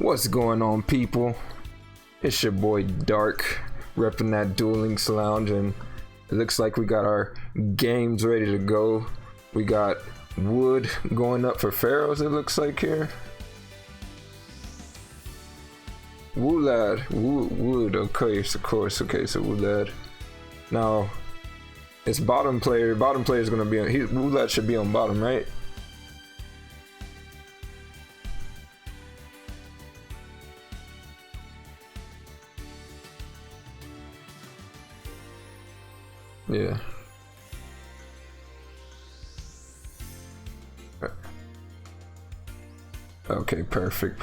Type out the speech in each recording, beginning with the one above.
What's going on, people? It's your boy Dark, repping that Duel Links lounge, and it looks like we got our games ready to go. We got wood going up for Pharaohs, it looks like here. Woo lad, wood, okay, of course, okay, so woo lad. Now, it's bottom player is gonna be on, woo lad should be on bottom, right? Yeah. Okay, perfect.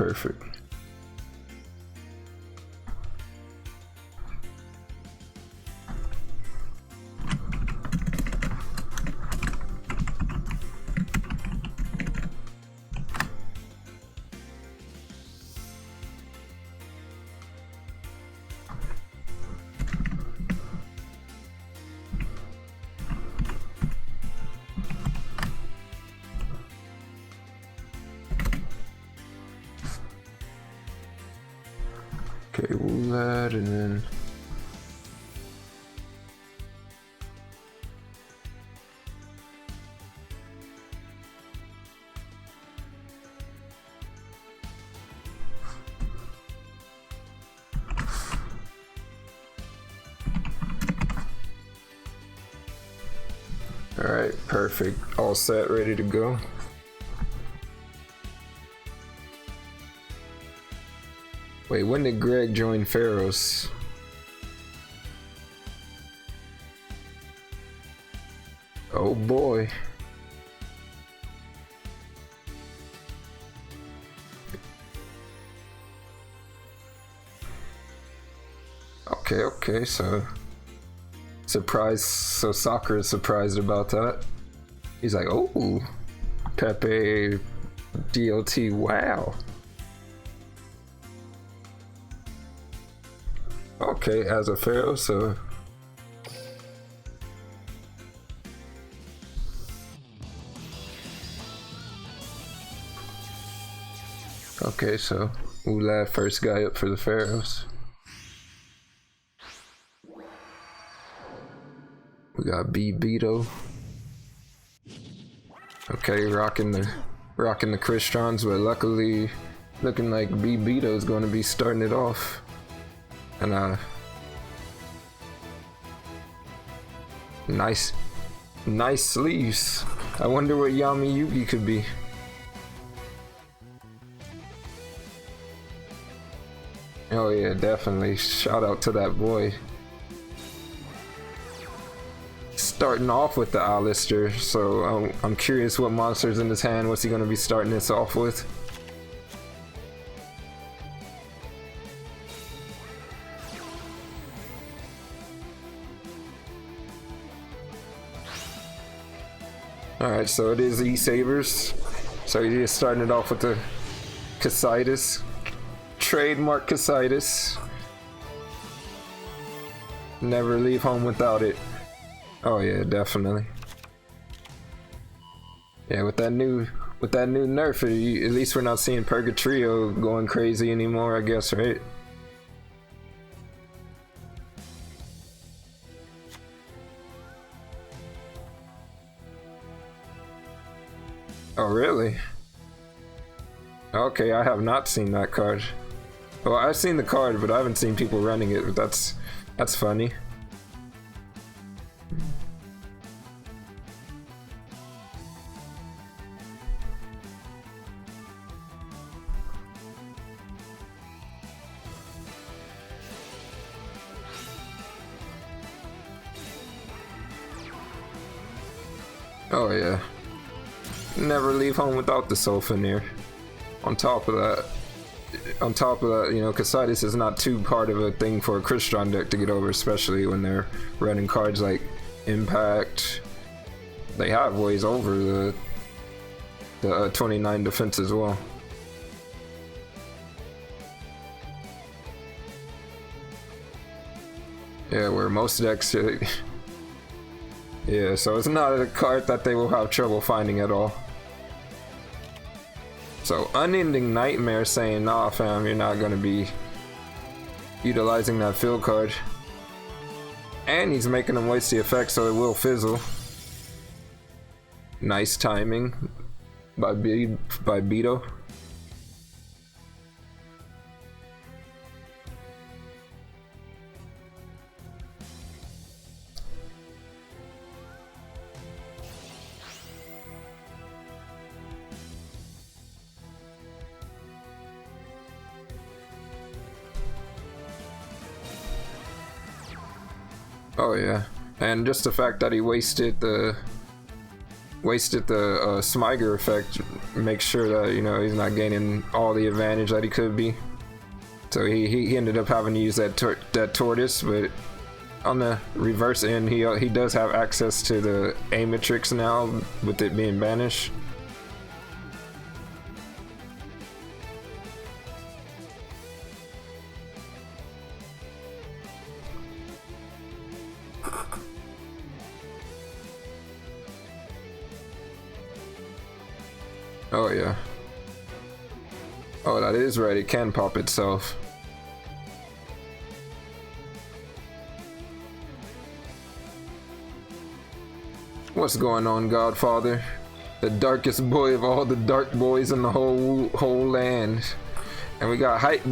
Okay, we'll add and then all right, perfect, all set, ready to go. Wait, when did Greg join Pharaohs? Oh boy. Okay, so surprised, so Soccer is surprised about that. He's like, oh, Pepe DLT, wow. Okay, as a Pharaoh, so okay, so Ulad, first guy up for the Pharaohs. We got B Beto. Okay, rocking the Christians, but luckily looking like B Beto is going to be starting it off. And nice sleeves. I wonder what Yami Yugi could be. Oh yeah, definitely. Shout out to that boy. Starting off with the Alistair, so I'm curious what monster's in his hand. What's he gonna be starting this off with? Alright, so it is E-Sabers. So he's just starting it off with the Casitas. Trademark Casitas. Never leave home without it. Oh yeah, definitely. Yeah, with that new nerf, at least we're not seeing Purgatrio going crazy anymore, I guess, right? Oh really? Okay, I have not seen that card. Well, I've seen the card, but I haven't seen people running it. But that's funny. Oh yeah. Never leave home without the Sulfenir. On top of that, you know, Casitas is not too hard of a thing for a Christian deck to get over, especially when they're running cards like Impact. They have ways over the 29 defense as well. Yeah, where most decks yeah, so it's not a card that they will have trouble finding at all. So Unending Nightmare saying, nah fam, you're not gonna be utilizing that field card. And he's making him waste the effect so it will fizzle. Nice timing by Beto. Oh yeah, and just the fact that he wasted the Smyger effect makes sure that, you know, he's not gaining all the advantage that he could be. So he ended up having to use that tortoise, but on the reverse end, he does have access to the A matrix now with it being banished. Oh yeah. Oh, that is right, it can pop itself. What's going on, Godfather? The darkest boy of all the dark boys in the whole land. And we got Hype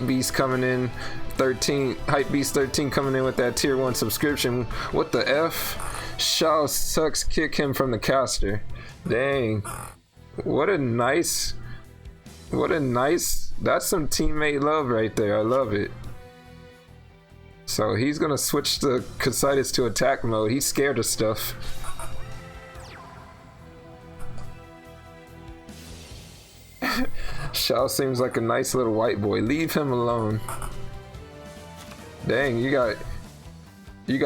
Beast coming in 13, Hype Beast 13 coming in with that tier 1 subscription. What the F? Shaowz sucks, kick him from the caster. Dang. What a nice, that's some teammate love right there. I love it. So he's gonna switch the Casitas to attack mode. He's scared of stuff. Shaowz seems like a nice little white boy. Leave him alone. Dang, you got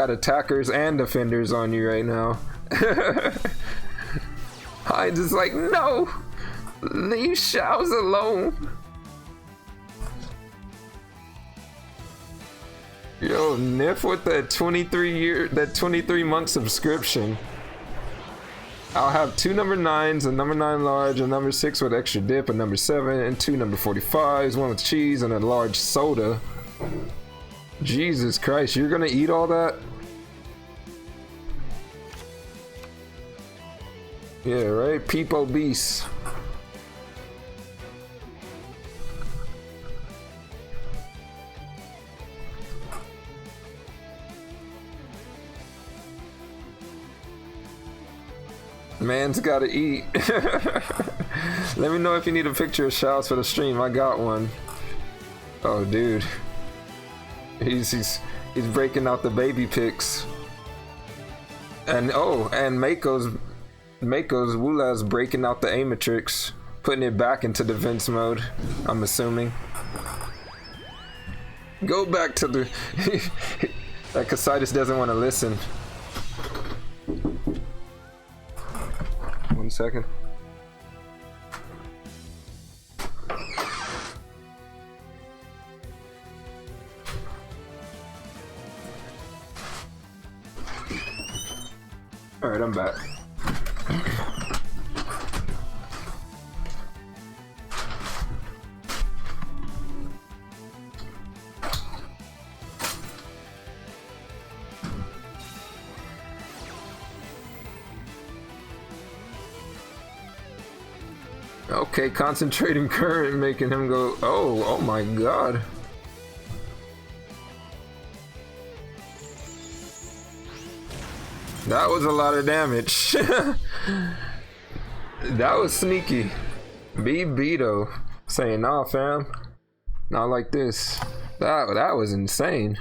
attackers and defenders on you right now. I just like, no, leave Shaowz alone. Yo, Nif with that 23-month subscription. I'll have 2 number 9s, a number 9 large, a number 6 with extra dip, a number 7, and 2 number 45s, 1 with cheese, and a large soda. Jesus Christ, you're gonna eat all that? Yeah, right? Peep obese. Man's gotta eat. Let me know if you need a picture of Shaowz for the stream. I got one. Oh, dude. He's breaking out the baby pics. And oh, and Mako's Wula's breaking out the A matrix, putting it back into defense mode, I'm assuming. Go back to the that Casitas doesn't want to listen. 1 second. All right, I'm back. Okay, concentrating current making him go, oh my god. That was a lot of damage. That was sneaky. Beto saying, nah fam, not like this. That was insane.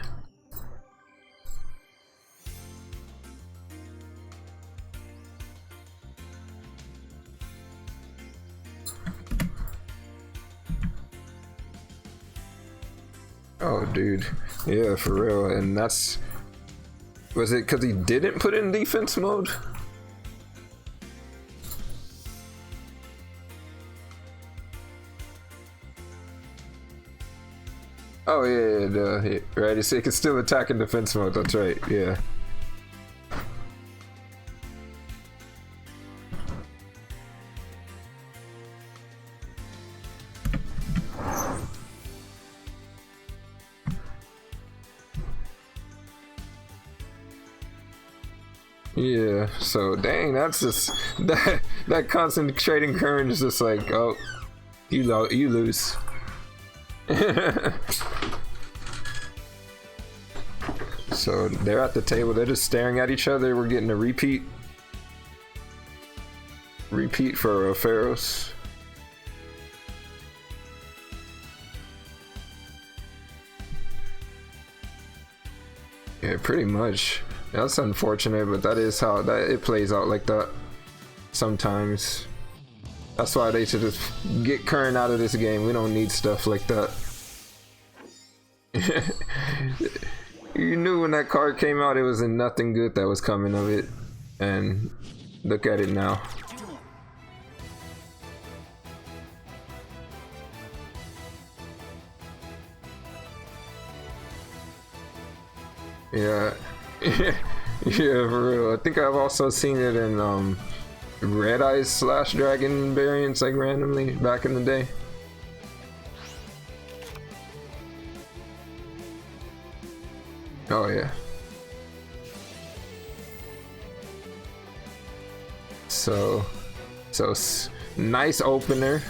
Oh, dude. Yeah, for real. And that's... Was it because he didn't put in defense mode? Oh, yeah, right. It can still attack in defense mode. That's right, yeah. Yeah, so dang, that's just that concentrating current is just like, oh, you lose. So they're at the table, they're just staring at each other. We're getting a repeat for Pharaohs. Yeah, pretty much. That's unfortunate, but that is how it plays out like that sometimes. That's why they should just get current out of this game. We don't need stuff like that. You knew when that card came out, it was nothing good that was coming of it, and look at it now. Yeah. Yeah, for real. I think I've also seen it in Red Eyes / Dragon variants, like randomly back in the day. Oh yeah. So nice opener.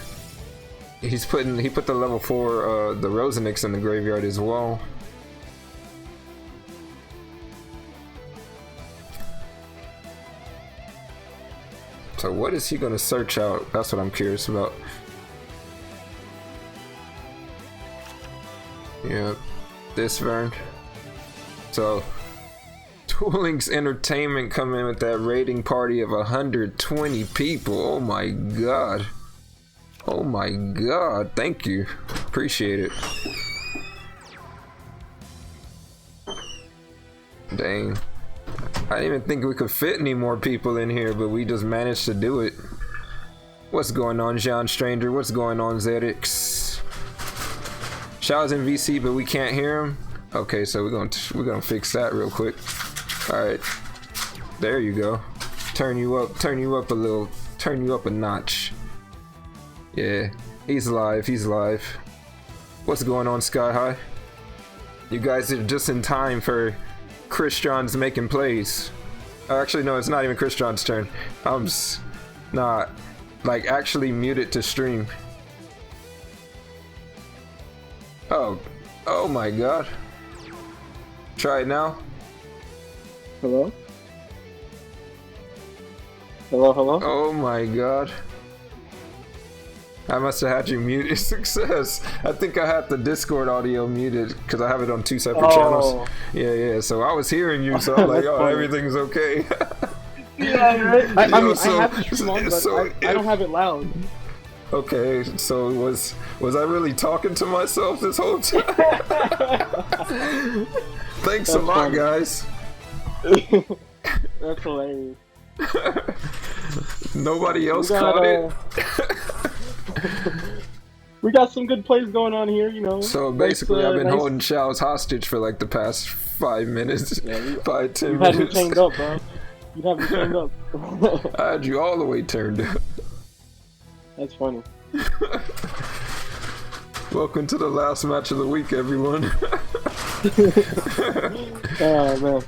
He put the level 4 the Rosenix in the graveyard as well. So what is he gonna search out? That's what I'm curious about. Yep, this Vern. So Duel Links Entertainment coming in with that raiding party of 120 people. Oh my god. Oh my god, thank you. Appreciate it. Dang. I didn't even think we could fit any more people in here, but we just managed to do it. What's going on, Jean Stranger? What's going on, Zedix? Shaowz in VC, but we can't hear him. Okay, so we're gonna fix that real quick. All right, there you go. Turn you up a little, turn you up a notch. Yeah, he's live. He's live. What's going on, Sky High? You guys are just in time for Christian's making plays. Actually, no, it's not even Christian's turn. I'm not like actually muted to stream. Oh my god. Try it now. Hello? Hello, hello? Oh my god. I must have had you muted. Success. I think I had the Discord audio muted because I have it on 2 separate channels. Yeah. So I was hearing you, so I'm like, oh, everything's okay. Yeah, right. I mean, I have the stream on, but I don't have it loud. Okay, so was I really talking to myself this whole time? Thanks a lot, guys. That's hilarious. Nobody else caught it. We got some good plays going on here, you know. So basically, I've been holding Shaowz hostage for like the past 5 minutes, yeah, 5-10 minutes. You had me chained up, bro. You have me chained up. I had you all the way turned up. That's funny. Welcome to the last match of the week, everyone. Oh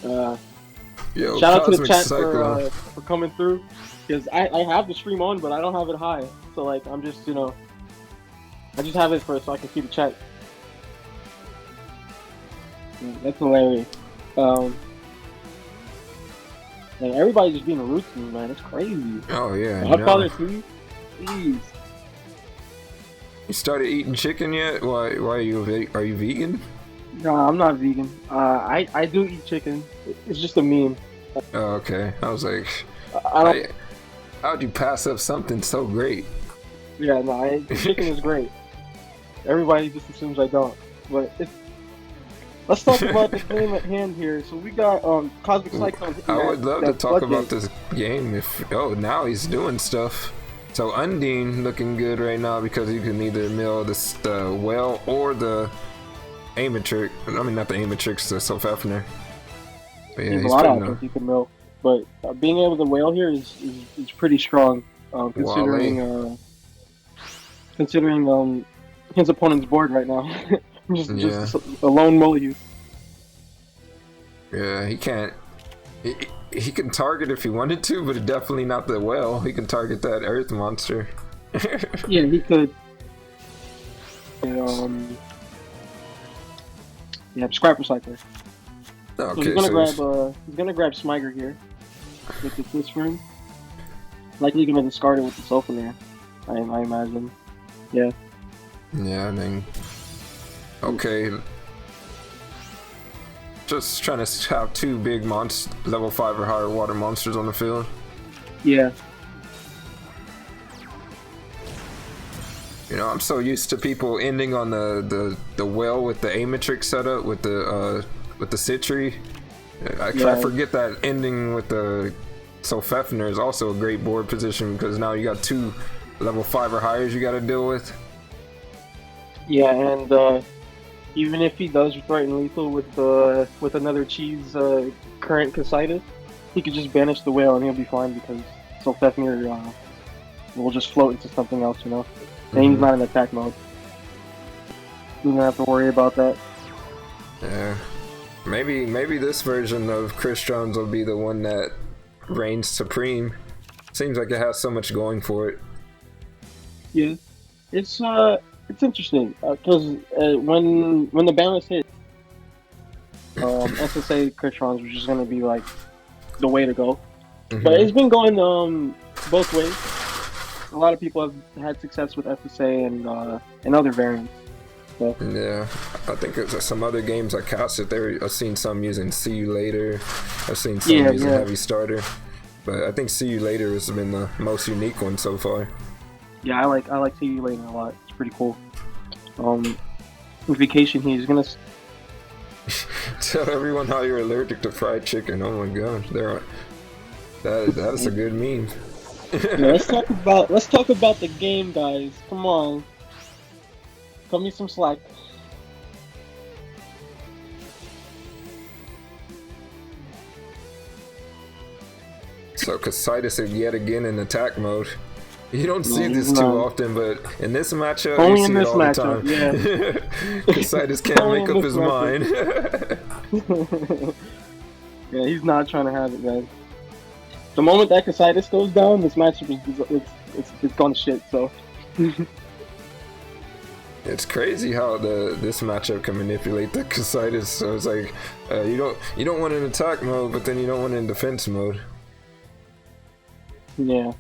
man. Yo, shout out to the Cosmic chat Cyclone. for coming through, because I have the stream on, but I don't have it high. So like I'm just, you know, I just have it so I can see the chat. Yeah, that's hilarious. And everybody's just being rude to me, man. It's crazy. Oh yeah. Godfather 2? Please. You started eating chicken yet? Why are you vegan? No, I'm not vegan. I do eat chicken. It's just a meme. Oh, okay. I was like, I how'd you pass up something so great? Yeah, no, chicken is great. Everybody just assumes I don't. But let's talk about the game at hand here. So we got Cosmic Cyclone. I would love to talk about this game if now he's doing stuff. So Undine looking good right now because you can either mill the well or the Amatrix. I mean, not the Amatrix, the Self-Hafner. But yeah, there's a lot of options you can mill, but being able to whale here is pretty strong, considering his opponent's board right now. just a lone Molyneux. Yeah, he can't He can target if he wanted to, but definitely not the well. He can target that earth monster. Yeah, he could. Yeah, scrap recycler. Okay, So he's gonna grab Smiger here with the twist ring. Likely gonna discard it with the Sulfur, I imagine. Yeah. Yeah, I think. Okay. Just trying to have two big level 5 or higher water monsters on the field. Yeah. You know, I'm so used to people ending on the well with the Amatrix setup with the Citri. I forget that ending with the Sulfefner is also a great board position because now you got two level 5 or higher you got to deal with. Yeah, and even if he does threaten lethal with another cheese current Casitas, he could just banish the whale and he'll be fine because Sulfefner will just float into something else, you know. And he's not in attack mode. You don't have to worry about that. Yeah. Maybe this version of Crystron will be the one that reigns supreme. Seems like it has so much going for it. Yeah. It's interesting because when the balance hit, SSA Crystron was just gonna be like the way to go. But it's been going both ways. A lot of people have had success with FSA and other variants. So. Yeah, I think it's some other games I casted there. I've seen some using See You Later. I've seen some using Heavy Starter, but I think See You Later has been the most unique one so far. Yeah, I like See You Later a lot. It's pretty cool. With Vacation, he's gonna tell everyone how you're allergic to fried chicken. Oh my god, that is a good meme. Yeah, let's talk about the game, guys. Come on, cut me some slack. So Casitas is yet again in attack mode. You don't see this too often, but in this matchup, only you see it all the time. Yeah. Casitas can't make up his mind. Yeah, he's not trying to have it, man. The moment that Casitas goes down, this matchup it's gone to shit. So it's crazy how this matchup can manipulate the Casitas. So it's like you don't want it in attack mode, but then you don't want it in defense mode. Yeah.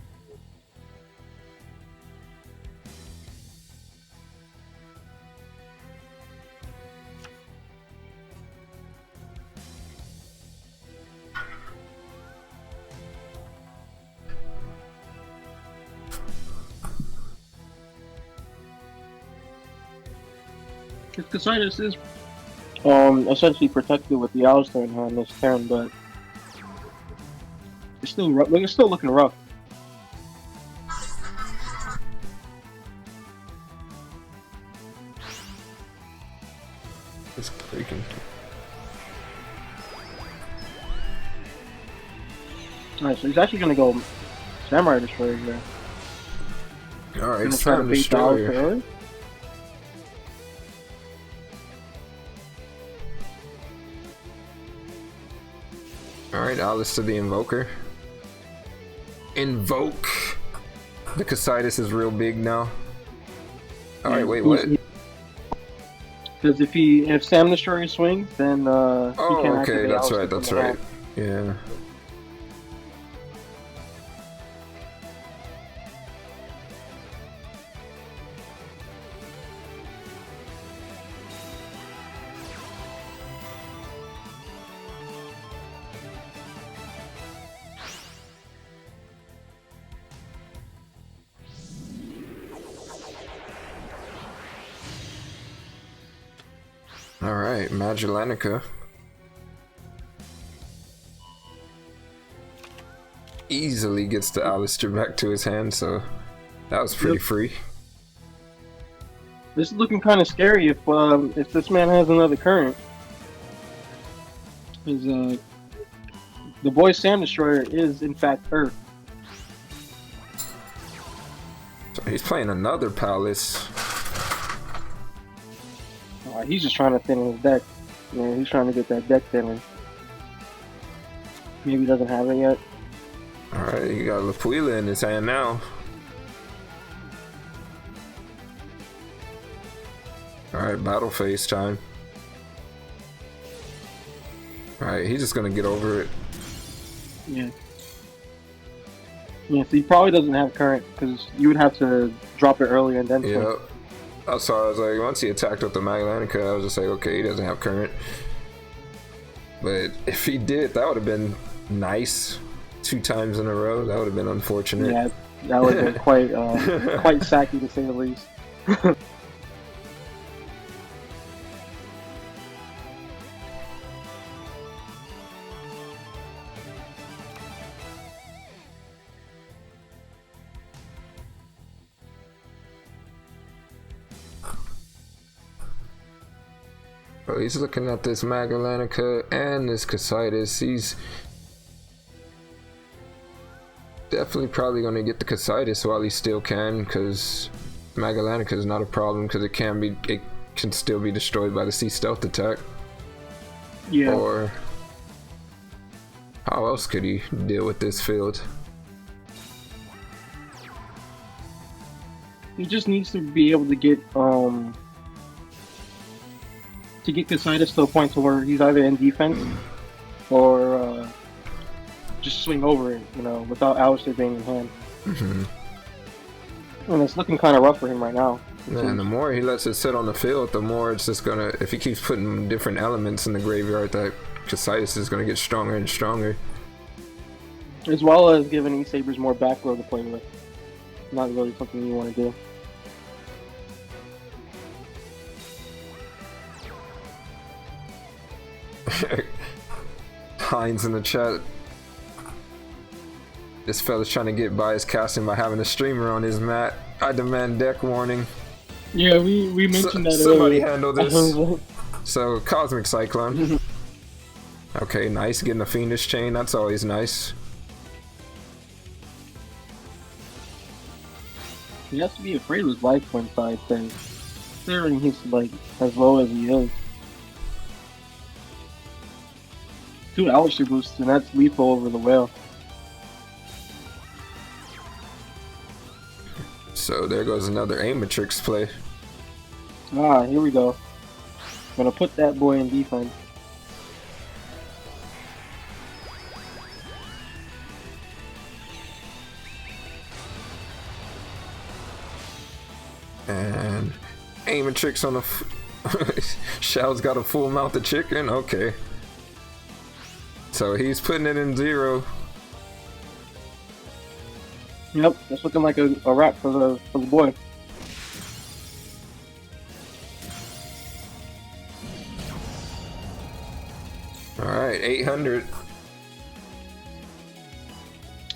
Casitas is essentially protected with the Alistair in hand this turn, but it's still rough. It's still looking rough. It's freaking. Alright, so he's actually gonna go Samurai Destroyer here. Alright, Samurai Destroyer. Alright, Alice to the Invoker. Invoke! The Casitas is real big now. Alright, wait, what? Because if Sam Destroyer swings, then he can't activate Alice. That's right. Yeah. Alright, Magelanica. Easily gets the Alistair back to his hand, so that was pretty free. This is looking kind of scary if this man has another current. Because the boy Sam Destroyer is in fact Earth. So he's playing another Palace. He's just trying to thin his deck. Yeah, he's trying to get that deck thinner. Maybe he doesn't have it yet. Alright, he got Lapuila in his hand now. Alright, battle phase time. Alright, he's just gonna get over it. Yeah. Yeah, so he probably doesn't have current, because you would have to drop it earlier and then swing. Yep. That's why I was like, once he attacked with the Maglanica, I was just like, okay, he doesn't have current. But if he did, that would have been nice. 2 times in a row, that would have been unfortunate. Yeah, that would have been quite, quite sacky to say the least. Bro, he's looking at this Maglanica and this Casitas. He's definitely probably going to get the Casitas while he still can, because Maglanica is not a problem because it can still be destroyed by the Sea Stealth attack. Yeah. Or how else could he deal with this field? He just needs to be able to get Casitas to a point to where he's either in defense or just swing over it, you know, without Alistair being in hand. And it's looking kind of rough for him right now. And the more he lets it sit on the field, the more it's just gonna, if he keeps putting different elements in the graveyard, that Casitas is gonna get stronger and stronger. As well as giving E-Sabers more back row to play with. Not really something you want to do. Hines in the chat. This fella's trying to get by his casting by having a streamer on his mat. I demand deck warning. Yeah, we mentioned that somebody earlier. handle this. So, Cosmic Cyclone. Okay, nice. Getting a Fiendish Chain. That's always nice. He has to be afraid of his life points, I think. Considering he's like as low as he is. 2 Alistair boosts, and that's lethal over the whale. So there goes another Amatrix play. Ah, here we go. Gonna put that boy in defense. And Amatrix on the Shaowz got a full mouth of chicken. Okay. So he's putting it in 0. Yep, that's looking like a wrap for the boy. Alright, 800.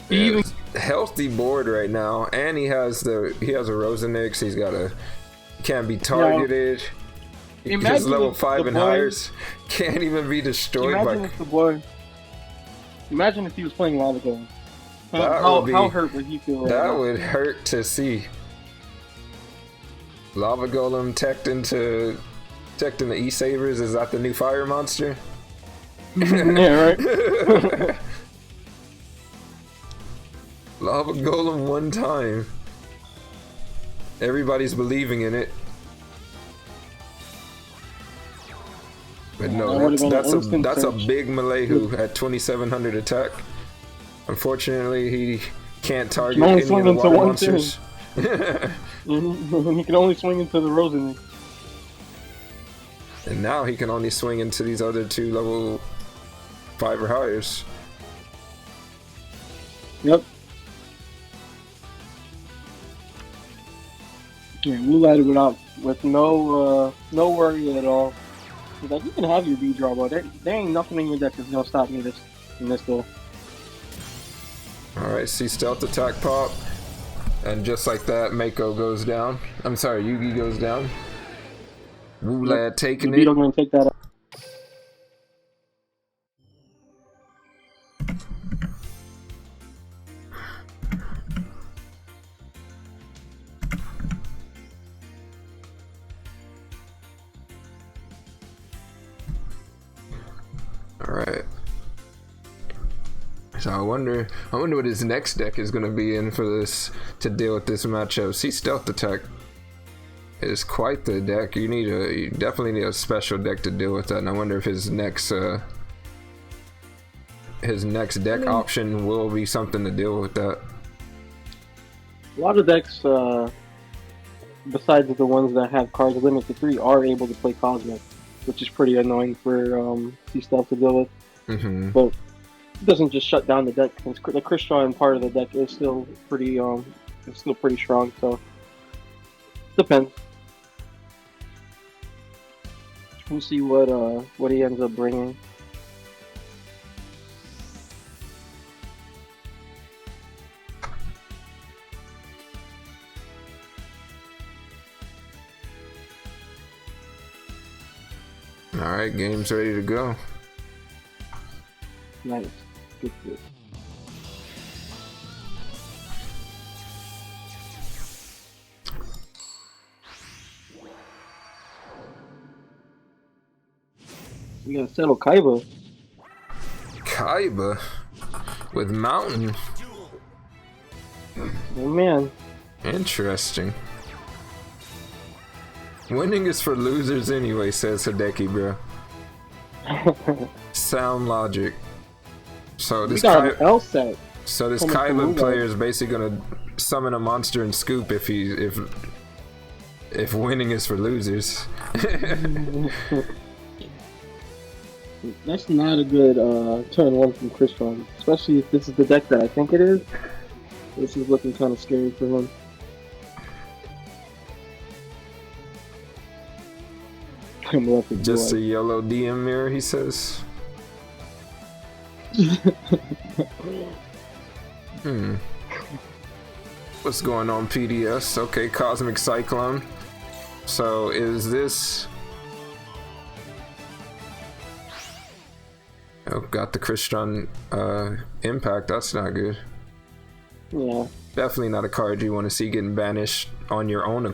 Even Healthy board right now, and he has a Rosenix. He's got a can't be targeted. His level 5 and higher can't even be destroyed. Imagine if he was playing Lava Golem. How hurt would he feel? That would hurt to see. Lava Golem teched into the E-Sabers. Is that the new fire monster? Yeah, right. Lava Golem one time. Everybody's believing in it. But no, that's a big Malehu at 2700 attack. Unfortunately, he can't target any of the water monsters. He can only swing into the Rosen. And now he can only swing into these other 2 level 5 or highers. Yep. Yeah, we'll light it out with no worry at all. He's like, you can have your V-draw, but there ain't nothing in your deck that's gonna stop me in this duel. Alright, see stealth attack pop. And just like that, Mako goes down. I'm sorry, Yugi goes down. Wulad taking it. I'm gonna take that up. Alright. So I wonder what his next deck is gonna be in for this to deal with this matchup. See, Stealth Attack is quite the deck. You definitely need a special deck to deal with that. And I wonder if his next deck option will be something to deal with that. A lot of decks, besides the ones that have cards limited to 3, are able to play Cosmic, which is pretty annoying for C-Stealth to deal with. But it doesn't just shut down the deck, since the Crystron part of the deck is still pretty strong, so depends. We'll see what he ends up bringing. Alright, game's ready to go. Nice. Good. We gotta settle Kaiba. Kaiba with Mountain. Oh man. Interesting. Winning is for losers anyway, says Hideki, bro. Sound logic. So this Kaiba player is basically gonna summon a monster and scoop if winning is for losers. That's not a good turn one from Crystron, especially if this is the deck that I think it is. This is looking kind of scary for him. Just a yellow DM mirror, he says. What's going on, PDS? Okay, Cosmic Cyclone. So is this... Oh, got the Crystron impact. That's not good. Yeah. Definitely not a card you want to see getting banished on your own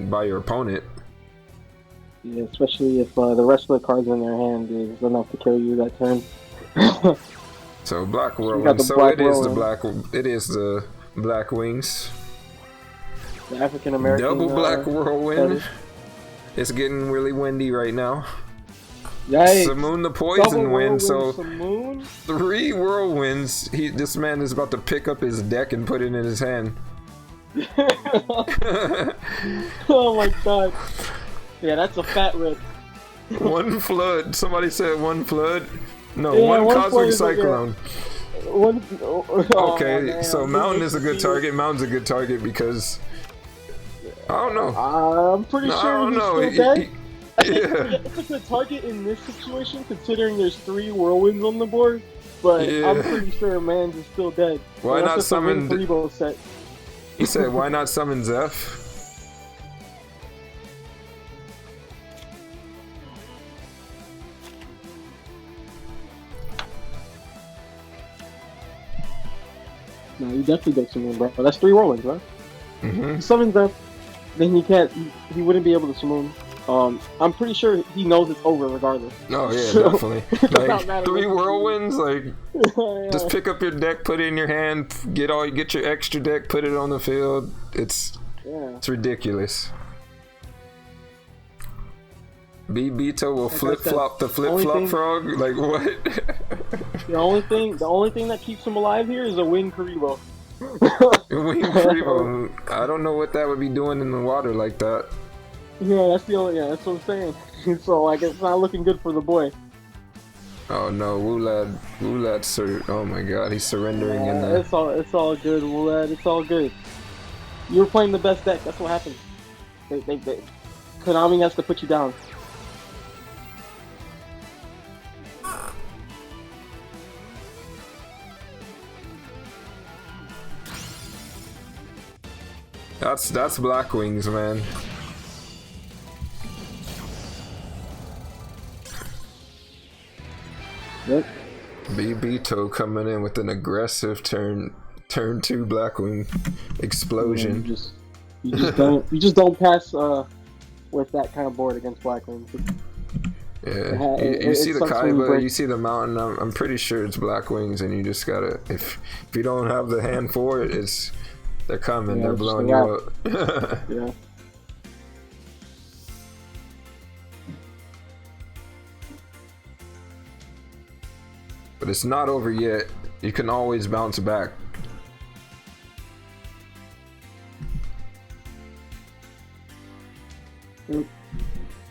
by your opponent. Yeah, especially if the rest of the cards in their hand is enough to kill you that turn. So Black Whirlwind. So it is the Black Wings. The African American. Double Black Whirlwind. It's getting really windy right now. Yikes. Simoon the Poison Wind, so Simoon? 3 whirlwinds. This man is about to pick up his deck and put it in his hand. Oh my god. Yeah, that's a fat rip. 1 flood. Somebody said 1 flood. No, yeah, 1 Cosmic Cyclone. Okay, man. so Mountain is a good target. Mountain's a good target because I don't know. I'm pretty sure he's still dead. Yeah. It's a good target in this situation, considering there's 3 whirlwinds on the board. But yeah. I'm pretty sure Mans is still dead. Why not summon? Set. He said, "Why not summon Zeph?" No, you definitely don't summon, bro. That's 3 whirlwinds, right? Mm-hmm. Summons Zeph, then he can't. He wouldn't be able to summon. I'm pretty sure he knows it's over regardless. Oh yeah, so, definitely. Like 3 whirlwinds, like yeah. Just pick up your deck, put it in your hand, get your extra deck, put it on the field. It's ridiculous. Bito will flip flop the flip flop frog. Like what? The only thing that keeps him alive here is a Wing Karibo. Wing Karibo. I don't know what that would be doing in the water like that. Yeah, that's what I'm saying. So like, it's not looking good for the boy. Oh no, Wulad, oh my god, he's surrendering in there. It's all good, Wulad. It's all good. You were playing the best deck. That's what happens. Konami has to put you down. That's Black Wings, man. Yep. Bito coming in with an aggressive turn 2 Blackwing explosion. You just don't pass with that kind of board against Blackwing. Yeah, you It see the sucks when you Kaiba, break. you see the mountain. I'm pretty sure it's Black Wings, and you just gotta. If you don't have the hand for it, they're coming. Yeah, They're it's just blowing a you up. Yeah. But it's not over yet. You can always bounce back.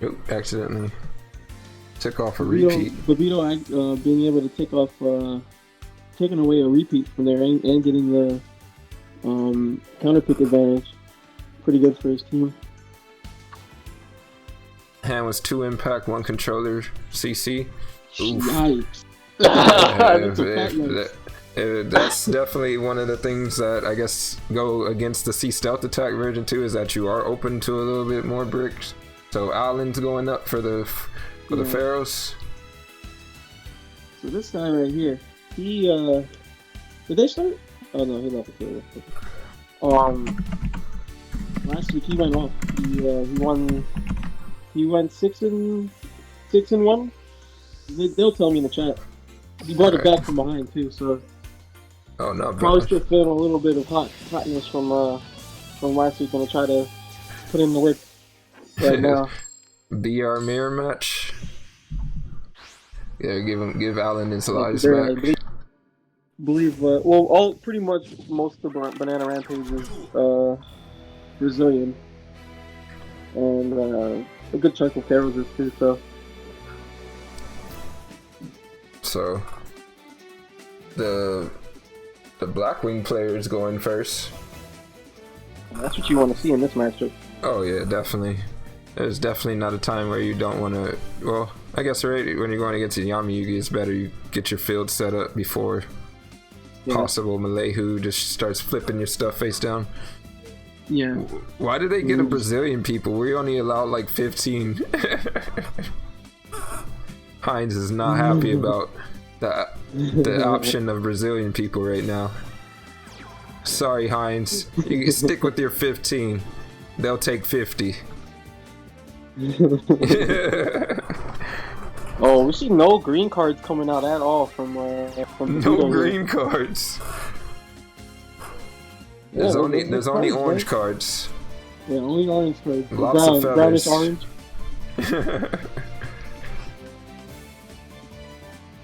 Oop, accidentally took off a repeat. Vito being able to take off, taking away a repeat from there and getting the counter pick advantage. Pretty good for his team. Hand was 2 impact, 1 controller, CC. Oof. Yikes. That's definitely one of the things that I guess go against the C stealth attack version 2 is that you are open to a little bit more bricks. So Alan's going up for the Pharaohs. So this guy right here, he did they start? Oh no, he left the field. Last week he went off. He went 6-1. They'll tell me in the chat. He brought it back from behind too, so Oh no, probably still feeling a little bit of hotness from last week. Gonna try to put in the work right now. BR mirror match. Yeah, give Alan his lives I back. believe pretty much most of the Banana Rampage is Brazilian, and a good chunk of Pharaohs is too. So the Blackwing player is going first. That's what you want to see in this matchup. Oh yeah, definitely. There's definitely not a time where you don't want to. Well, I guess right when you're going against a Yami-Yugi, it's better you get your field set up before possible melee who just starts flipping your stuff face down. Yeah. Why did they get a Brazilian people? We only allowed like 15. Heinz is not happy about the option of Brazilian people right now. Sorry, Heinz. You can stick with your 15. They'll take 50. Oh, we see no green cards coming out at all from no green cards. There's only orange cards. Yeah, only orange cards. Lots of feathers. Brownish orange.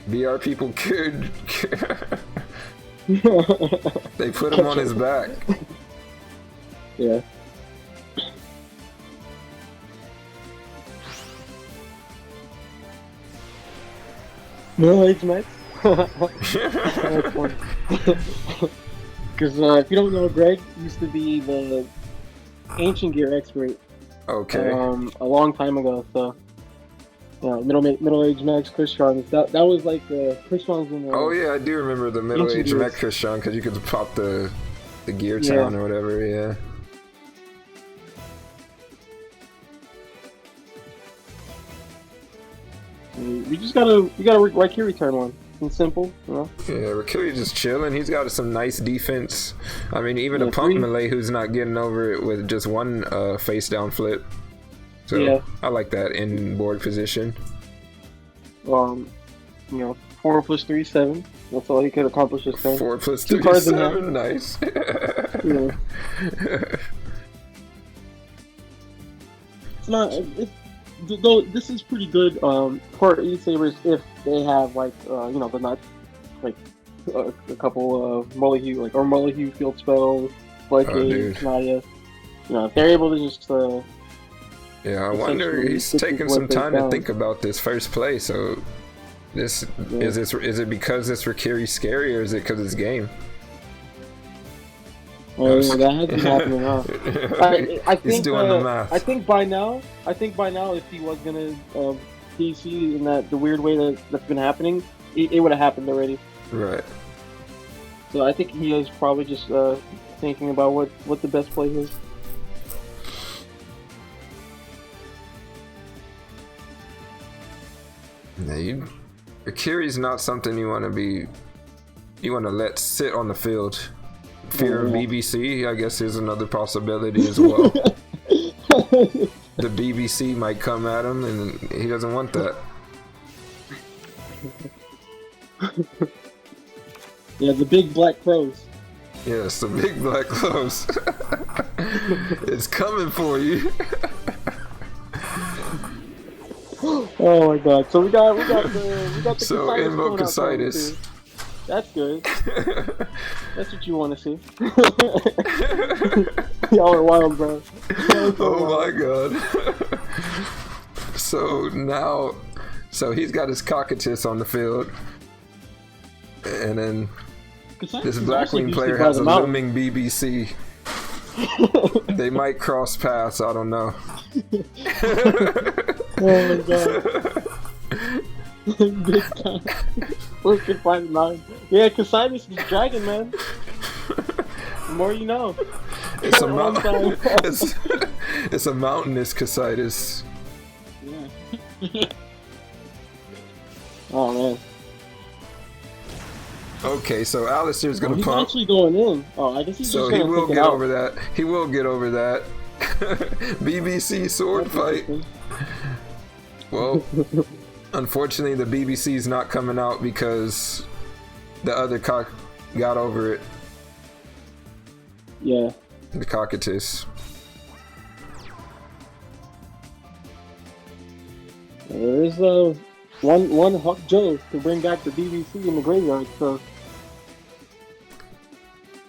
BR people could. They put him on his back. Yeah. No, it's Max. That's funny. Because if you don't know, Greg used to be the ancient gear expert. Okay. A long time ago, so. Middle-aged Max Christian. That was like Christian's in the. Oh yeah, I do remember the middle-aged Max Christian because you could pop the gear town or whatever. Yeah. We gotta Raikiri turn one. It's simple, you know. Yeah, Raikiri just chilling. He's got some nice defense. I mean, even a punk melee who's not getting over it with just one face down flip. So I like that in board position. 4 + 3 = 7. That's all he could accomplish this turn. 4 + 2 3 = 7. Nice. Yeah. It's not. Though this is pretty good for Elite Sabers if they have the nut, like a couple of Molyneux field spells, Floodgate, Nadia. If they're able to just. Yeah, I wonder. He's taking some time to think about this first play. So, is it because this Raikiri's scary, or is it because it's game? Oh, yeah, that has been happening, huh? I think he's doing the math. I think by now, if he was gonna DC in the weird way that's been happening, it would have happened already. Right. So I think he is probably just thinking about what the best play is. Yeah, Raikiri's not something you want to let sit on the field. Fear of BBC, I guess, is another possibility as well. The BBC might come at him, and he doesn't want that. Yeah, the big black crows. Yes, the big black clothes. It's coming for you. Oh my god! So we got the So Casitas invoke coming out for us, Casitas. too. That's good. That's what you want to see. Y'all are wild, bro. Oh my god. So now, he's got his cockatoo on the field, and then this Blackwing player has a looming BBC. They might cross paths, I don't know. Oh my god. Big time. Looking 5'9". Yeah, Casitas is dragon, man. The more you know. It's a mountain. It's a mountainous Casitas. Yeah. Oh man. Okay, so Alistair's gonna He's pump. actually going in. Oh, I guess he's So just he gonna will take it get out. over that. He will get over that. BBC sword fight. Well, unfortunately, the BBC's not coming out because the other cock got over it. Yeah. The cockatus. There is one Huck Joe to bring back the BBC in the graveyard.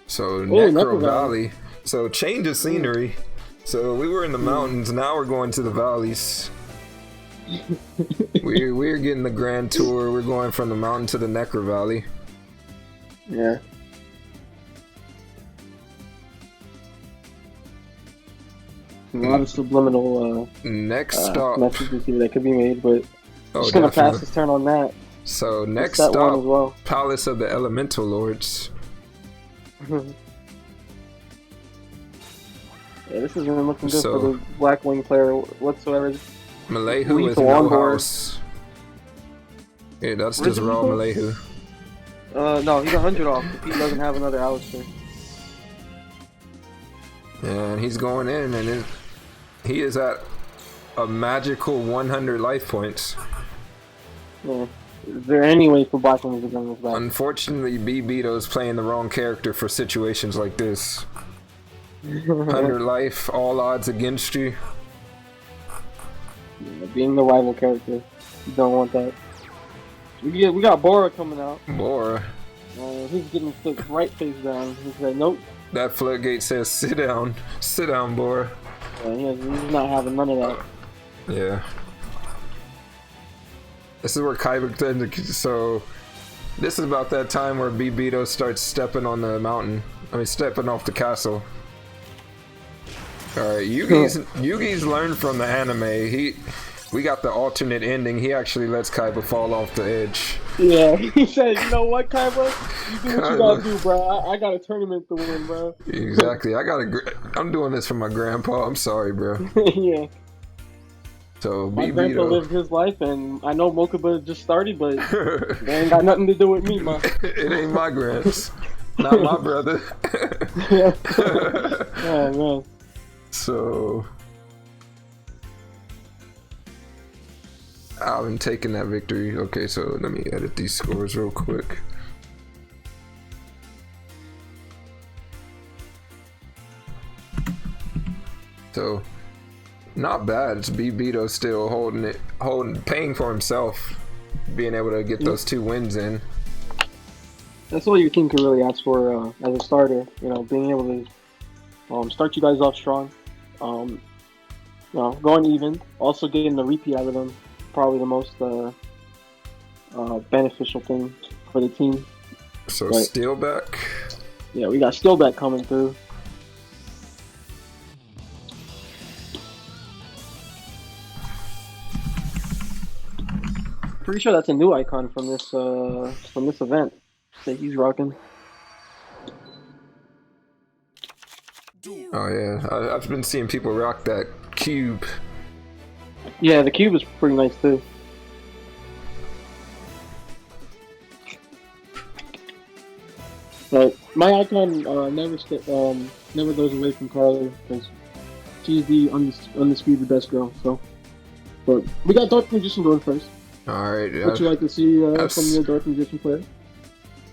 So Necro Necro Valley. So change of scenery. So we were in the mountains. Now we're going to the valleys. we're getting the grand tour. We're going from the mountain to the Necro Valley. Yeah. A lot of subliminal Next stop. messages here that could be made, but Oh, just gonna definitely. pass his turn on that. So next that one stop, as well. Palace of the Elemental Lords. Yeah, this isn't looking good So- for the Blackwing player whatsoever. Malayhu with Lethal on no board. hearts. Yeah, that's Where's just the raw lethal? Malayhu. No, he's 100 off if he doesn't have another Alistair. And he's going in, and he is at a magical 100 life points. Yeah. Is there any way for Blackwing to bring this back? Unfortunately, Bito's playing the wrong character for situations like this. 100 life, all odds against you. Yeah, being the rival character, you don't want that. We got Bora coming out. Bora. He's getting flipped right face down. He said, nope. That floodgate says, sit down, Bora. Yeah, he's not having none of that. Yeah. This is where Kyber, so this is about that time where Bito starts stepping on the mountain. Stepping off the castle. Alright, Yugi's learned from the anime. We got the alternate ending. He actually lets Kaiba fall off the edge. Yeah, he said, you know what, Kaiba? You do what you gotta do, bro. I got a tournament to win, bro. Exactly. I'm doing this for my grandpa. I'm sorry, bro. Yeah. So, My grandpa lived his life, and I know Mokuba just started, but they ain't got nothing to do with me, man. It ain't my gramps. Not my brother. Yeah. Oh, man. So, I'm taking that victory. Okay, so let me edit these scores real quick. So, not bad. It's Bito still paying for himself, being able to get those 2 wins in. That's all your team can really ask for as a starter. You know, being able to start you guys off strong. Going even. Also getting the repeat out of them. Probably the most beneficial thing for the team. So, Right. Steelback. Yeah, we got Steelback coming through. Pretty sure that's a new icon from this event that he's rocking. Oh yeah, I've been seeing people rock that cube. Yeah, the cube is pretty nice too. But my icon never goes away from Carly because she's the undisputed best girl. So, but we got Dark Magician going first. All right. What you like to see from that's- your Dark Magician player?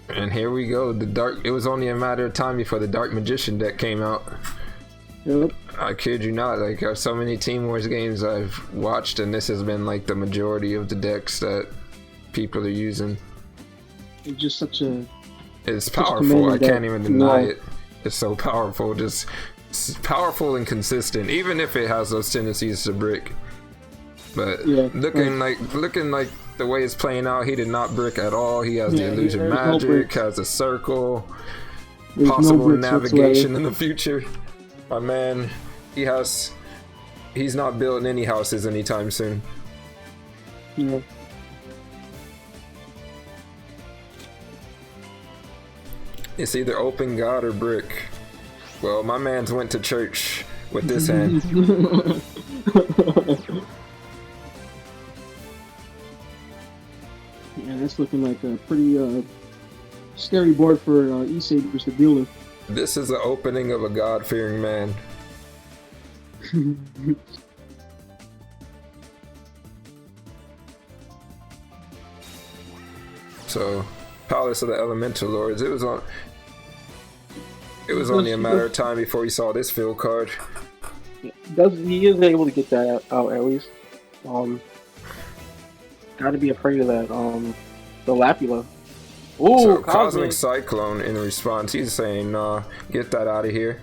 And here we go. It was only a matter of time before the Dark Magician deck came out. Yep. I kid you not. Like, so many Team Wars games I've watched, and this has been like the majority of the decks that people are using. It's just such a. It's Such powerful. I commanding can't deck. even deny Yeah. it. It's so powerful. Just it's powerful and consistent, even if it has those tendencies to brick. But Yeah, looking like the way it's playing out, he did not brick at all. He has the illusion there's no magic, bricks. has a circle, There's no possible bricks navigation whatsoever. in the future. My man, he's not building any houses anytime soon. Yeah. It's either open god or brick. Well, my man's went to church with this hand. Yeah, that's looking like a pretty scary board for E-Sabers to deal with. This is the opening of a god-fearing man. So, Palace of the Elemental Lords. It was only a matter of time before he saw this field card. He is able to get that out at least. Gotta be afraid of that. The Lapula. Ooh, So Cosmic Cyclone in response, he's saying, "Nah, get that out of here."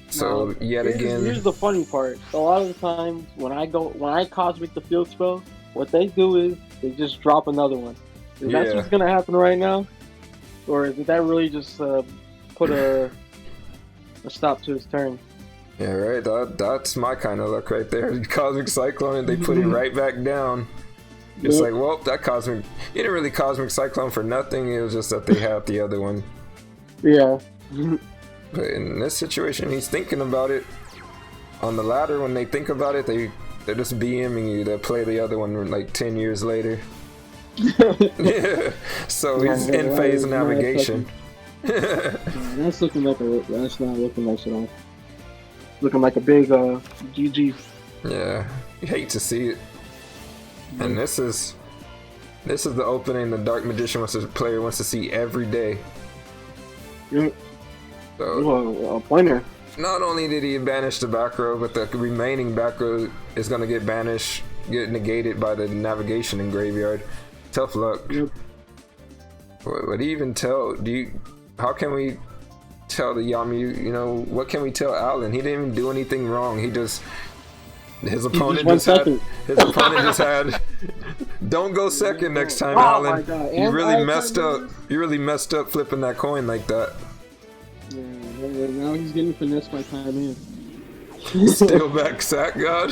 So Now, yet again, here's the funny part. A lot of the times when I Cosmic the field spell, what they do is they just drop another one. Is that what's gonna happen right now, or did that really just put a stop to his turn? yeah, right. That's my kind of luck right there. Cosmic Cyclone, and they put it right back down. It's Yep. like, well, that Cosmic, you didn't really Cosmic Cyclone for nothing. It was just that they had the other one. Yeah. But in this situation, he's thinking about it. On the ladder, when they think about it, they're just BMing you. They play the other one like 10 years later. Yeah. So he's in phase navigation. That's looking like that's not looking nice at all. Looking like a big GG. Yeah, you hate to see it. And this is the opening the Dark Magician player wants to see every day. Yep. So A pointer. not only did he banish the back row, but the remaining back row is gonna get banished, get negated by the navigation in graveyard. Tough luck. Yep. What do you even tell? How can we tell the Yamu? You know, what can we tell Alan? He didn't even do anything wrong. His opponent just had. Don't go second next time, Oh Alan. my God. You And really messed up. You really messed up flipping that coin like that. Yeah, now he's getting finessed by time in. Still back sack god.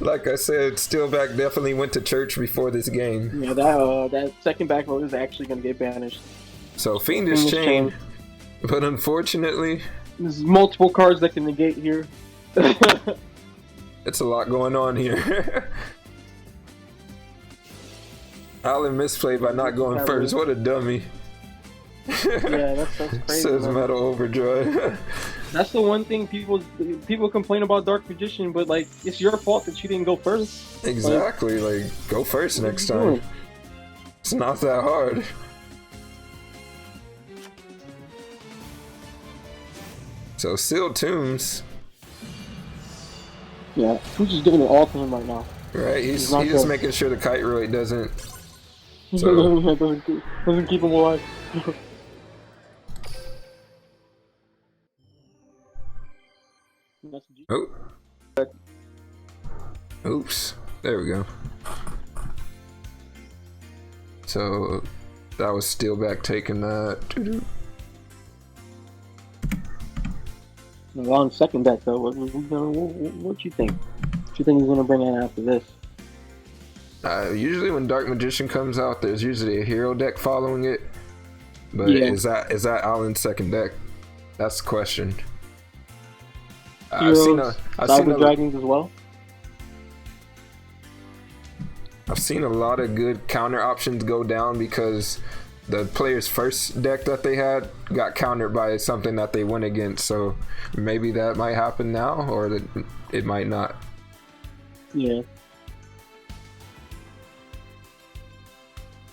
Like I said, Steelback definitely went to church before this game. Yeah, that second back row is actually gonna get banished. So Fiendish Chain. But unfortunately, There's multiple cards that can negate here. it's a lot going on here. Alan misplayed by not going first. What a dummy. Yeah, that's crazy. Says Man. Metal Overdrive. That's the one thing people complain about Dark Magician, but like it's your fault that you didn't go first. Exactly, like go first next time. It's not that hard. So Sealed Tombs, Yeah, I'm just giving it all to him right now. right? He's not just good. making sure the Kite Roid doesn't. So doesn't keep him alive. oh, oops, there we go. So that was Steelback taking that. Well, on second deck though, what you think? What you think he's gonna bring in after this? Usually when Dark Magician comes out, there's usually a hero deck following it. But Yeah. is that Alan's second deck? That's the question. Heroes, I've seen Dragons as well. I've seen a lot of good counter options go down because the player's first deck that they had got countered by something that they went against. So maybe that might happen now, or it might not. Yeah.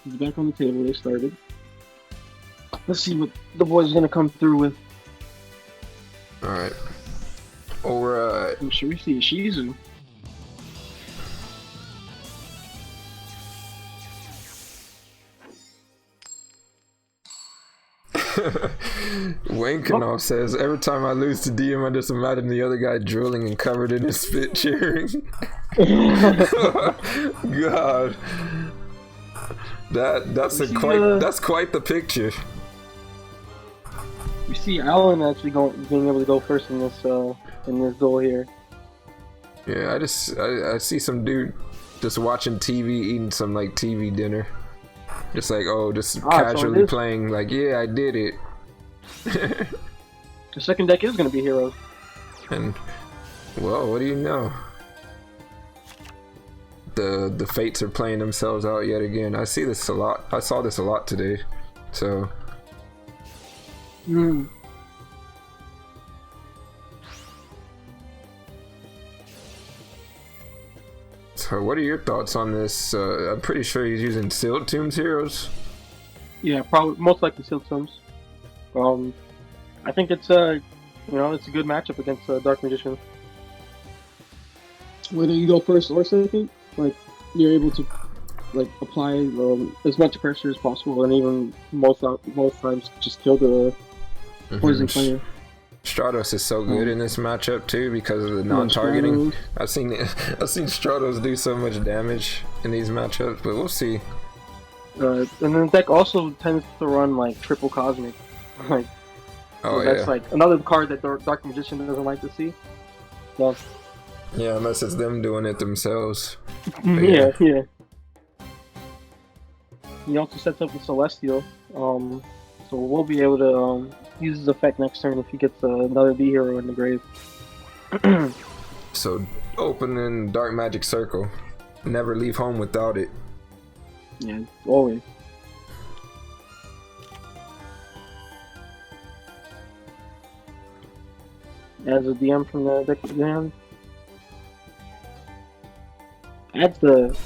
He's back on the table. They started. Let's see what the boy's gonna come through with. Alright. Alright. I'm sure we see a Shizu. Wankenoff says, every time I lose to DM, I just imagine the other guy drilling and covered in his spit cheering. God. That's quite the picture. We see Alan actually being able to go first in this duel here. Yeah, I see some dude just watching TV, eating some like TV dinner. Just like, just casually playing, like, yeah, I did it. The second deck is going to be Heroes. And, well, what do you know? The Fates are playing themselves out yet again. I see this a lot. I saw this a lot today. So. So what are your thoughts on this? I'm pretty sure he's using Sealed Tombs Heroes. Yeah, probably most likely Sealed Tombs. I think it's it's a good matchup against Dark Magician. Whether you go first or second, like you're able to like apply as much pressure as possible, and even most times just kill the poison player. Stratos is so good in this matchup too because of the non-targeting. I've seen Stratos do so much damage in these matchups, but we'll see. And then the deck also tends to run like triple cosmic, like that's like another card that Dark Magician doesn't like to see. So. Yeah, unless it's them doing it themselves. Yeah. He also sets up the Celestial, so we'll be able to use his effect next turn if he gets another D hero in the grave. So, opening Dark Magic Circle. Never leave home without it. Yeah, always. As a DM from the deck of hand. That's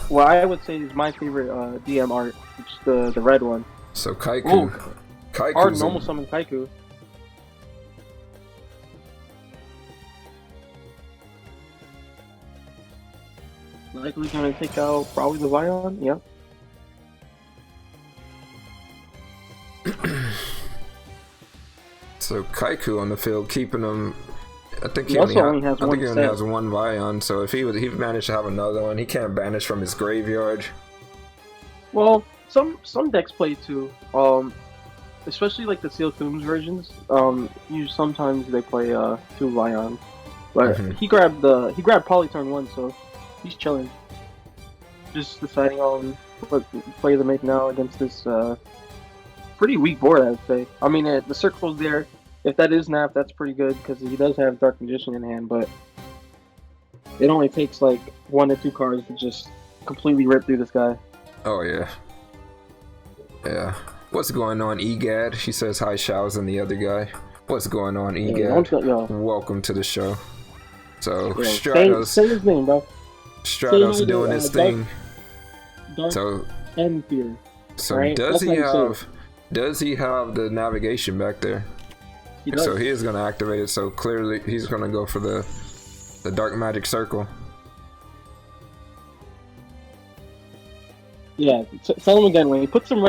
what I would say is my favorite DM art, which is the red one. So Kaiku. Kaiku's Art normal summon Kaiku. Likely gonna take out probably the Vion, yeah. So Kaiku on the field, keeping him. I think he only has one Vion. So if he managed to have another one, he can't banish from his graveyard. Well, some decks play two. Especially like the Sealed Tombs versions. Sometimes they play two Vion. But he grabbed Polyturn 1, so he's chilling. Just deciding on what play to make now against this pretty weak board, I'd say. I mean, the circle's there. If that is Nap, that's pretty good because he does have Dark Magician in hand, but it only takes like 1 to 2 cards to just completely rip through this guy. Oh yeah. Yeah. What's going on, EGAD? She says hi, Shaowz, and the other guy. What's going on, EGAD? Welcome to the show. So Stratos, say his name, bro. Stratos doing his thing. DrkNFear. So right? Does he have the navigation back there? So he is going to activate it. So clearly he's going to go for the Dark Magic Circle. Yeah, tell him again, Wayne. Put some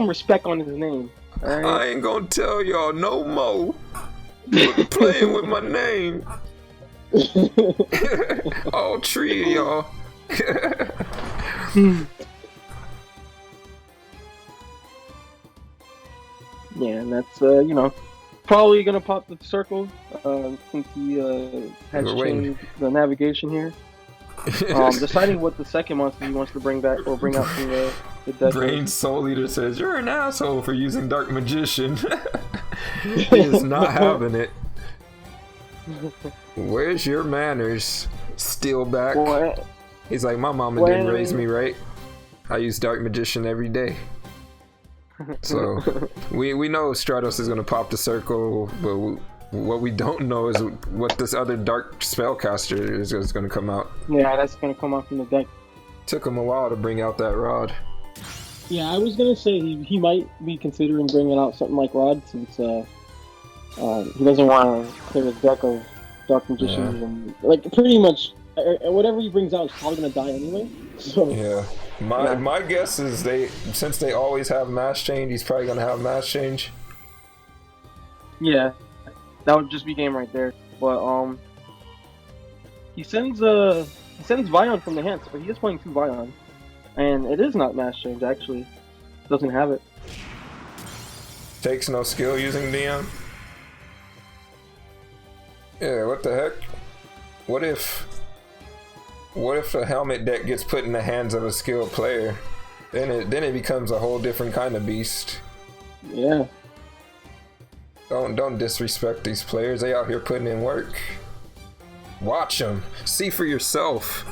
respect on his name. Right? I ain't gonna tell y'all no more. Playing with my name. All 3 of y'all. Yeah, and that's probably gonna pop the circle since he has changed the navigation here. Deciding what the second monster he wants to bring back or bring out from the deck. Brain Soul Eater says, "You're an asshole for using Dark Magician." He is not having it. Where's your manners? Steelback. Boy. He's like, my mama didn't raise me right. I use Dark Magician every day. So we know Stratos is gonna pop the circle, but what we don't know is what this other dark spellcaster is gonna come out. Yeah, that's gonna come out from the deck. Took him a while to bring out that rod. Yeah, I was gonna say he might be considering bringing out something like Rod since he doesn't want to clear his deck of Dark Magicians Yeah. and like pretty much whatever he brings out is probably gonna die anyway. So Yeah. yeah, My guess is since they always have mass change, he's probably gonna have mass change. yeah, that would just be game right there. But he sends Vion from the hands, but he is playing 2 Vion, and it is not mass change actually. Doesn't have it. Takes no skill using DM. Yeah, what the heck? What if the helmet deck gets put in the hands of a skilled player? Then it becomes a whole different kind of beast. Yeah. Don't disrespect these players. They out here putting in work. Watch them. See for yourself.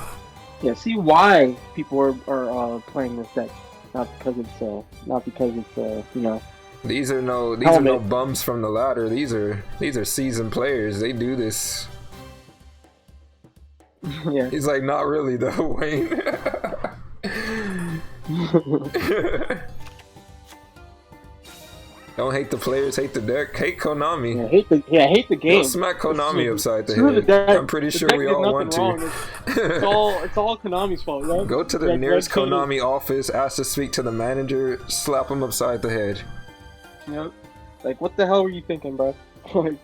Yeah, see why people are playing this deck, not because it's you know. These are no bums from the ladder. These are seasoned players. They do this. Yeah. He's like, not really though, Wayne. Don't hate the players, hate the deck, hate Konami. Yeah, I hate the game. Go smack Konami upside the Screw head. deck. I'm pretty sure deck we did all nothing want wrong. to. It's all Konami's fault, right? Go to the nearest Konami office, ask to speak to the manager, slap him upside the head. Yep. Like, what the hell were you thinking, bro? Like,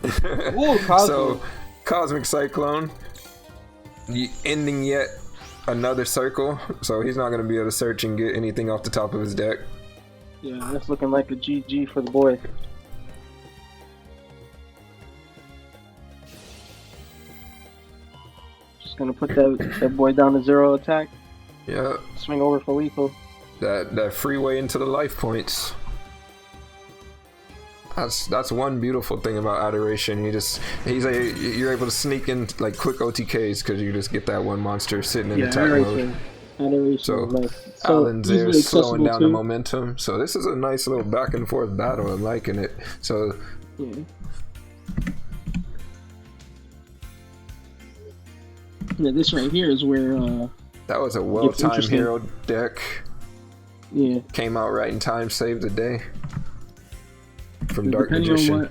ooh, Cosmic. So, Cosmic Cyclone, ending yet another circle, so he's not going to be able to search and get anything off the top of his deck. Yeah, that's looking like a GG for the boy. Just gonna put that boy down to 0 attack. Yeah. Swing over for lethal. That freeway into the life points. That's one beautiful thing about Adoration. You're able to sneak in like quick OTKs because you just get that one monster sitting in attack mode. Adoration So, is nice. Alan's there easily slowing down too. the momentum. So this is a nice little back and forth battle. I'm liking it. So Yeah. Yeah, this right here is where that was a well-timed interesting. hero deck. Yeah. Came out right in time, saved the day. From Dark Magician.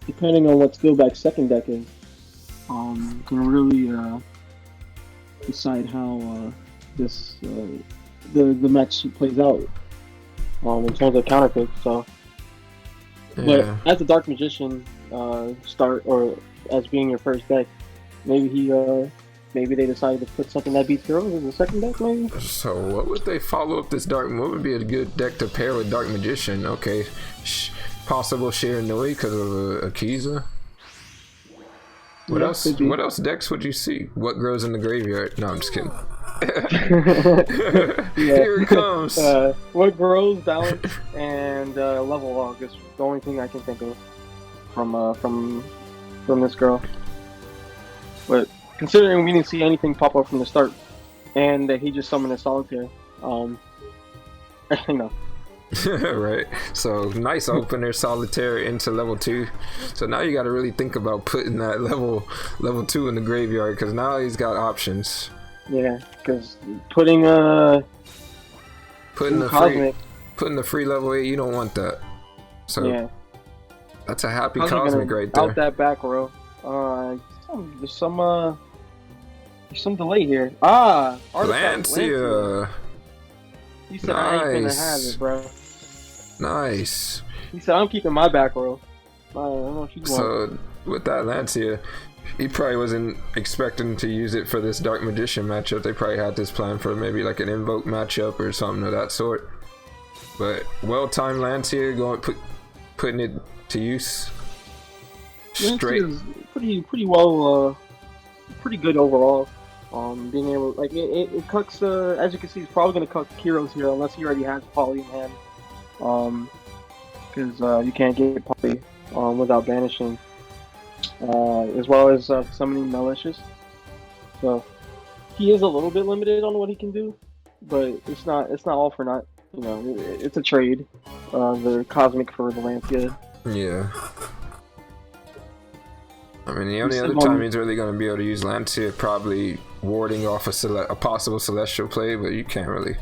Depending on what Skillback's second deck is, can really decide how this the match plays out in terms of counterpick. So, but as a Dark Magician start or as being your first deck, maybe they decided to put something that beats Pharaohs as the second deck, maybe. So what would they follow up this Dark? What would be a good deck to pair with Dark Magician? Okay, possible Shiranui because of Akiza. What else? What else decks would you see? What grows in the graveyard? No, I'm just kidding. Here it comes. What grows, balance, and level log is the only thing I can think of from this girl. But considering we didn't see anything pop up from the start, and that he just summoned a solitaire, you know. Right. So nice opener, solitaire into level 2. So now you got to really think about putting that level 2 in the graveyard because now he's got options. Yeah, because putting the free level 8, you don't want that. So yeah, that's a happy Cosmic right there. Out that back row. There's some delay here. Lancia. He said I ain't gonna have it, bro. Nice. He said I'm keeping my back row. I don't know what you want. So with that Lancia, he probably wasn't expecting to use it for this Dark Magician matchup. They probably had this plan for maybe like an Invoke matchup or something of that sort. But well-timed Lancia putting it to use. Straight. Pretty well, pretty good overall. Being able, like, it cucks, as you can see, it's probably going to cuck Kiros here, unless he already has Poly in hand. Because you can't get Poly without banishing. As well as summoning Malicious. So, he is a little bit limited on what he can do, but it's not all for naught. You know, it's a trade. The Cosmic for the Lancia. Yeah. I mean, the only other time he's really going to be able to use Lancia probably warding off a possible Celestial play, but you can't really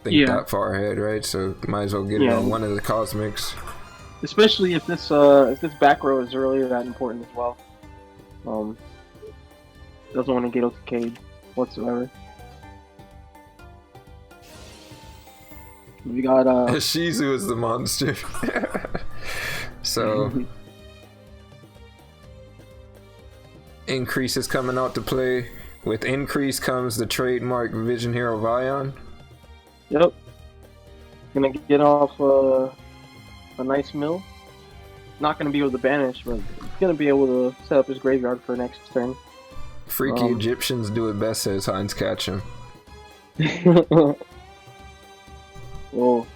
think that far ahead, right? So might as well get it on one of the cosmics. Especially if this back row is really that important as well. Doesn't want to get OTK'd whatsoever. We got Shizu is the monster. So increase is coming out to play. With increase comes the trademark Vision Hero Vion. Yep. Gonna get off a nice mill. Not gonna be able to banish, but he's gonna be able to set up his graveyard for next turn. Freaky Egyptians do it best, says Heinz Ketchum. Well,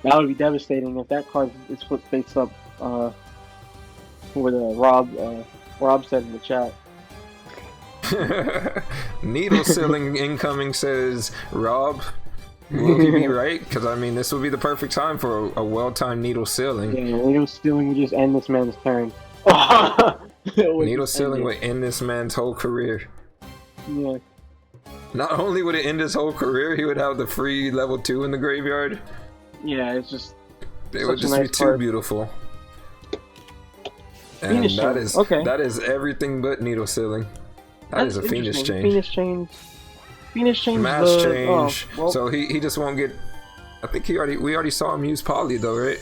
that would be devastating if that card is flipped face up. What Rob said in the chat. Needle sealing incoming, says Rob. Will he be right? Because I mean, this would be the perfect time for a well-timed needle sealing. Yeah, needle sealing would just end this man's turn. Needle sealing would end this man's whole career. Yeah. Not only would it end his whole career, he would have the free level 2 in the graveyard. Yeah, it's just. It would just be too beautiful. And that is everything but needle sealing. That is a Phoenix change. Phoenix change. Mass change. Oh, well, so he just won't get. I think we already saw him use poly though, right?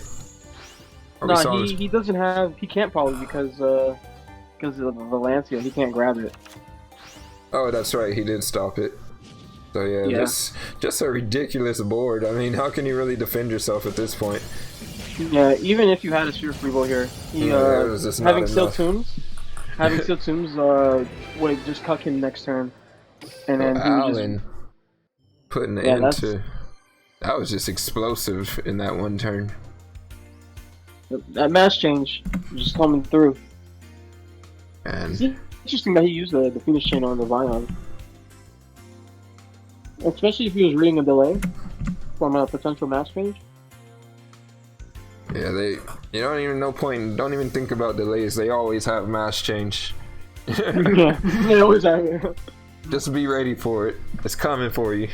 No, he doesn't have. He can't poly because of Valencia. He can't grab it. Oh, that's right. He did stop it. So yeah, just a ridiculous board. I mean, how can you really defend yourself at this point? Yeah, even if you had a Sphere Freebo here, having Steel Tombs would just cuck him next turn, and then Alan putting the end to. That was just explosive in that one turn. That mass change just coming through. And it's interesting that he used the Phoenix chain on the Vion. Especially if he was reading a delay from a potential mass change. Yeah, you don't even think about delays. They always have mass change. Yeah, they always have. Just be ready for it. It's coming for you.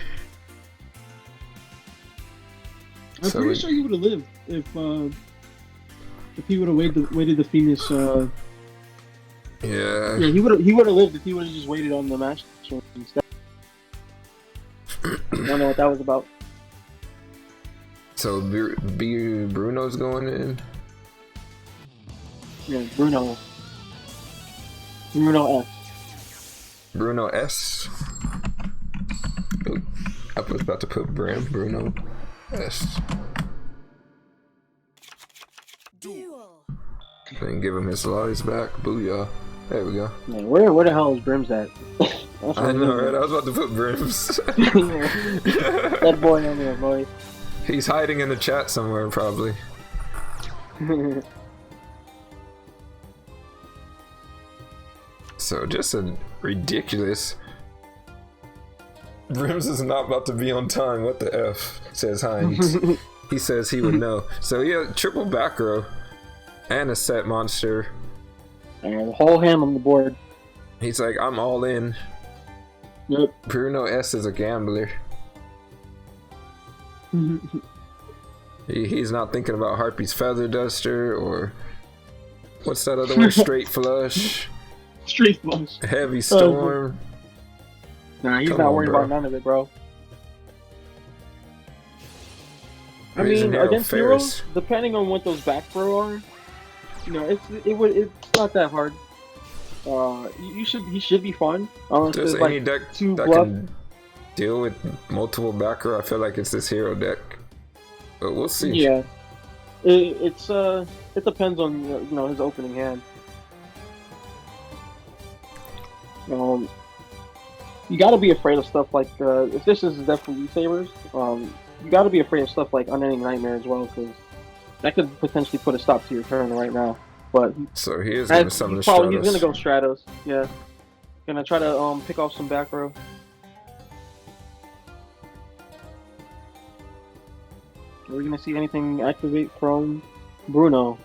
I'm pretty sure he would have lived if he would have waited the Phoenix. Yeah, he would have lived if he would have just waited on the mass change instead. I don't know what that was about. So Bruno's going in? Yeah, Bruno S. Bruno S? Ooh, I was about to put Bruno S. Duel. Then give him his lives back. Booyah. There we go. Man, where the hell is Brims at? I know, right? I was about to put Brims. That boy on there, boy. He's hiding in the chat somewhere, probably. So, just a ridiculous. Brims is not about to be on time. What the F, says Heinz. He says he would know. So, yeah, triple back row. And a set monster. And the whole hand on the board. He's like, I'm all in. Yep. Bruno S is a gambler. He's not thinking about Harpy's Feather Duster or what's that other one? Straight Flush. Straight Flush. Heavy Storm. Nah, he's not worried about none of it, bro. I mean, against heroes, depending on what those back row are, you know, it's not that hard. He should be fun. There's any like deck that can deal with multiple back row. I feel like it's this hero deck, but we'll see. Yeah, it depends on his opening hand. You gotta be afraid of stuff like if this is definitely Sabers. You gotta be afraid of stuff like Unending Nightmare as well, because that could potentially put a stop to your turn right now. But so he is going to summon the Stratos. He's going to go Stratos. Yeah, gonna try to pick off some back row. Are we gonna see anything activate from Bruno?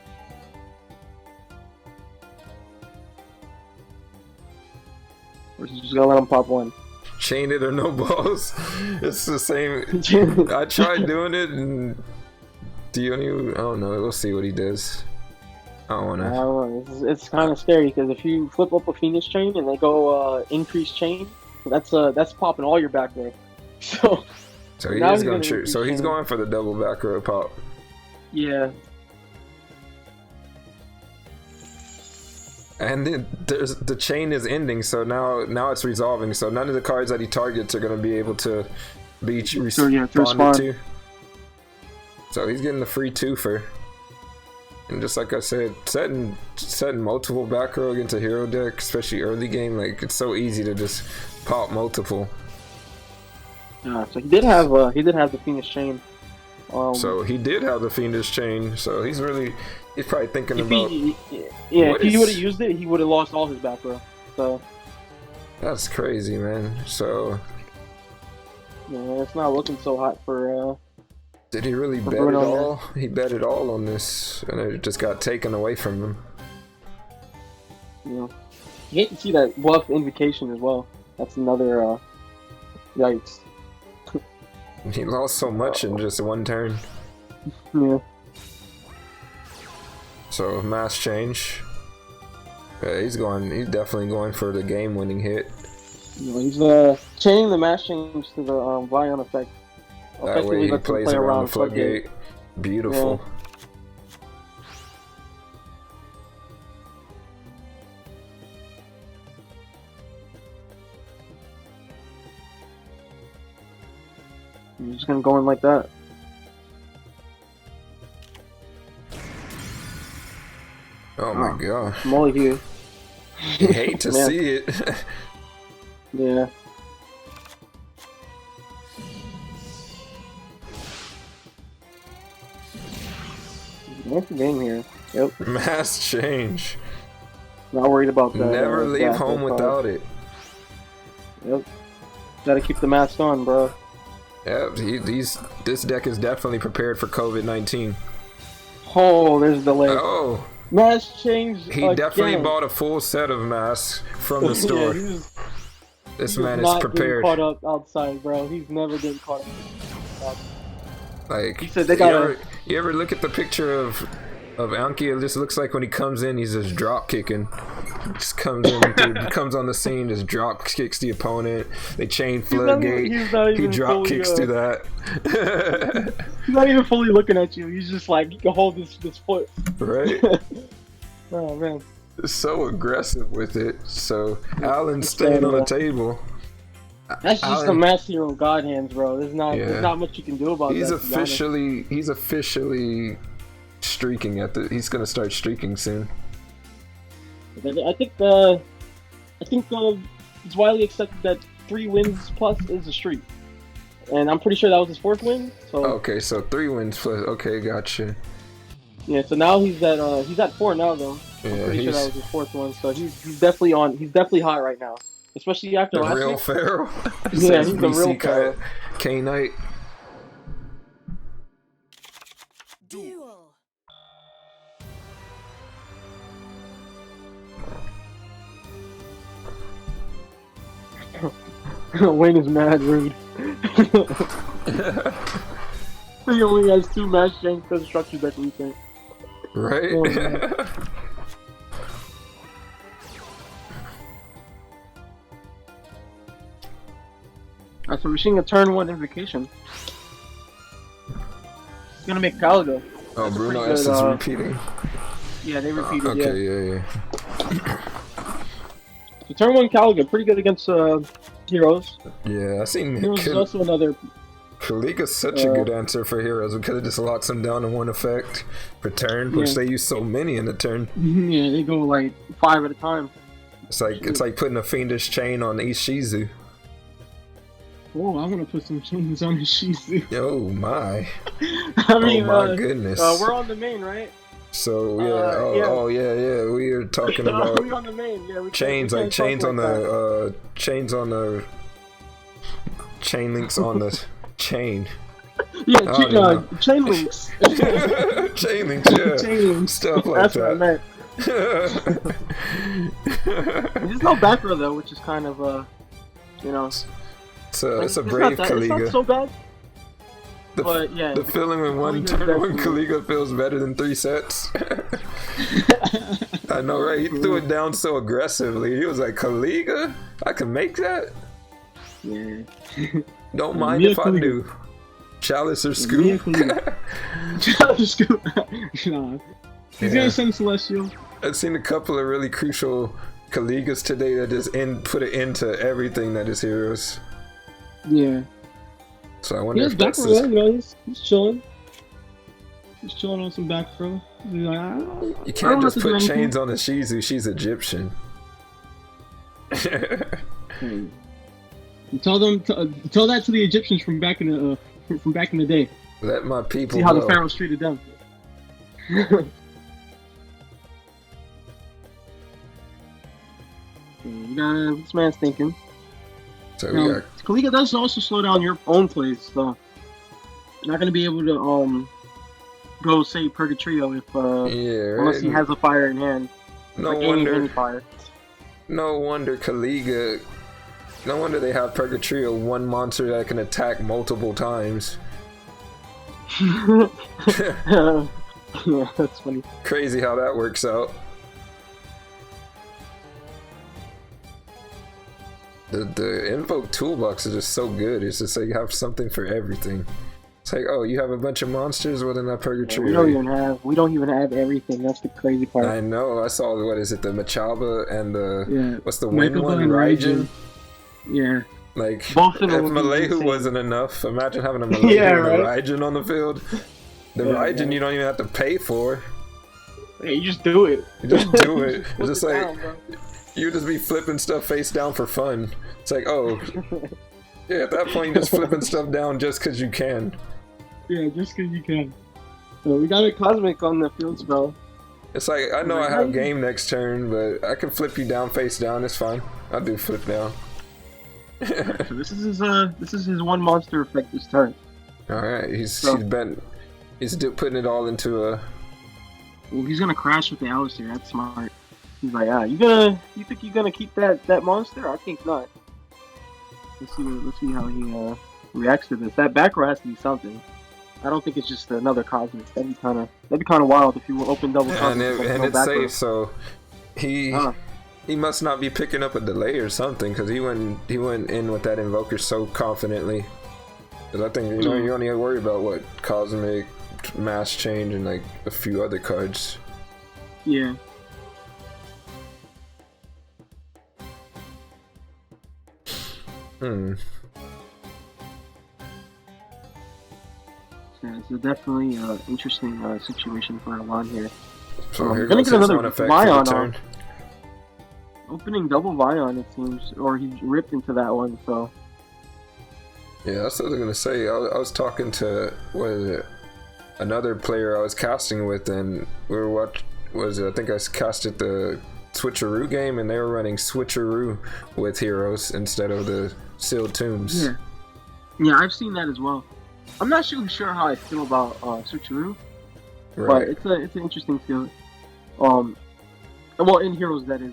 Or is he just gonna let him pop one? chain it or no balls. It's the same. I tried doing it, and I don't know. We'll see what he does. I don't wanna. I don't know. It's kind of scary because if you flip up a Phoenix chain and they go increase chain, that's popping all your back row. So he is going to. So he's going for the double back row pop. Yeah. And then the chain is ending, so now it's resolving. So none of the cards that he targets are going to be able to be responded to. So he's getting the free twofer. And just like I said, setting multiple back row against a hero deck, especially early game, like it's so easy to just pop multiple. Yeah, so he did have the Phoenix chain. So he did have the Fiendish chain. So he's probably thinking about. If he would have used it, he would have lost all his back row. So that's crazy, man. So yeah, it's not looking so hot for. Did he really bet it all? He bet it all on this, and it just got taken away from him. Yeah, you hate to see that bluff invocation as well. That's another yikes. He lost so much in just one turn. Yeah. So mass change. Yeah, he's definitely going for the game-winning hit. He's chaining the mass change to the Vion effect. That way he plays around the floodgate. Beautiful. Yeah. You're just gonna go in like that. Oh my god. Molly here. You hate to see it. Yeah. What's the game here? Yep. Mass change. Not worried about that. Never leave home without it. Yep. Gotta keep the mask on, bro. Yep. This deck is definitely prepared for COVID-19. Oh, there's the delay. Oh. Mask change. He definitely bought a full set of masks from the store. This man is prepared. Caught up outside, bro. He's never getting caught up. Like, he said they gotta... you ever look at the picture of Anki? It just looks like when he comes in, he's just drop kicking. Just comes in, comes on the scene, just drop kicks the opponent. They chain floodgate. He drop kicks to that. He's not even fully looking at you. He's just like, you can hold this foot. Right. Oh man. So aggressive with it. So Alan's staying on the table. That's just a mass hero god hands, bro. There's not much you can do about he's that. He's officially streaking he's gonna start streaking soon. I think it's widely accepted that 3 wins plus is a streak, and I'm pretty sure that was his 4th win. So okay, so 3 wins plus. Okay, gotcha. Yeah, so now he's at 4 now though. Yeah, I'm pretty sure that was his 4th one. So he's definitely on. He's definitely hot right now. Especially after last real week. Pharaoh. Yeah, he's the real Pharaoh. K-Knight. Duel. Wayne is mad rude. He only has 2 match change construction deck we think. Right? Oh, alright, so we're seeing a turn 1 invocation. He's gonna make Caligo. Oh, Bruno S is repeating. Yeah, they repeated. Okay, yeah. So turn 1 Caligo, pretty good against heroes. Yeah, I seen Heroes is also another. Kalika's such a good answer for heroes because it just locks them down to 1 effect per turn, which they use so many in a turn. Yeah, they go like 5 at a time. It's like putting a fiendish chain on Ishizu. Oh, I want to put some chains on his Shizu. Oh my! I mean, oh my goodness! We're on the main, right? So yeah, we are talking about we on the main. Yeah, chains on the chain links on the chain. Yeah, chain links. Chain links, yeah. Chain links. Stuff like that. What I meant. There's no back row though, which is kind of It's a It's brave not Kaliga. so bad. The, But yeah, the feeling when one Kaliga's turn when definitely- Kaliga feels better than 3 sets. I know, right? He threw it down so aggressively. He was like, Kaliga? I can make that? Yeah. Don't mind Mia if I Kaliga. do. Chalice or Mia Scoop? Kaliga. Nah. He's Yeah. gonna send Celestial. I've seen a couple of really crucial Kaligas today that just put an end to everything that is Heroes. Yeah. So I He wonder has if back that's row, you know, he's chilling. He's chilling on some back row. He's like, I don't You have can't just to do put anything. chains on a Shizu. She's Egyptian. Hey. Tell that to the Egyptians from back in the day. Let my people See how know. the Pharaohs treated them. This man's thinking. So we Now, got Kaliga does also slow down your own plays, so you're not gonna be able to go say Purgatrio if yeah, unless he right? has a fire in hand. No Like wonder. any fire. No wonder Kaliga. No wonder they have Purgatrio, one monster that can attack multiple times. Yeah, that's funny. Crazy how that works out. The invoke toolbox is just so good. It's just like you have something for everything. It's like, oh, you have a bunch of monsters. Well, then that Purgatrio. We don't even have everything. That's the crazy part. I know. I saw what is it? The Machaba and the Yeah. what's the wind Mechaba one? and Raijin. Yeah. Like Both of if them would be Malehu insane. wasn't enough, imagine having a Malehu Yeah, and a right? Raijin on the field. The Yeah, Raijin yeah. you don't even have to pay for. Hey, you just do it. You just do it. It's Flip just it like down, bro. you just be flipping stuff face down for fun. It's like, oh, yeah. At that point, you're just flipping stuff down just because you can. Yeah, just because you can. So we got Got a it. cosmic on the field spell. It's like I know I have game next turn, but I can flip you down face down. It's fine. I'll do flip down. So this is his one monster effect this turn. All right, he's So- putting it all into a. Well, he's gonna crash with the Alistair. That's smart. He's like, you think you're gonna keep that monster? I think not. Let's see how he reacts to this. That back row has to be something. I don't think it's just another cosmic. That'd be kind of wild if you open double And, cosmic. with and no it's back row. safe, so he must not be picking up a delay or something, because he went in with that invoker so confidently. Because I think you only worry about what cosmic, mass change, and like a few other cards. Yeah. Yeah, it's definitely an interesting situation for Alon here. So here gonna goes get his another one effect Vion for the on. turn. Opening double Vion, it seems, or he ripped into that one. So Yeah, that's what I was gonna say. I was talking to another player I was casting with, and we were I think I casted the Switcheroo game, and they were running Switcheroo with heroes instead of the sealed tombs. yeah, yeah, I've seen that as well. I'm not sure how I feel about Switcheroo, but Right. it's an interesting skill. Well, in Heroes that is.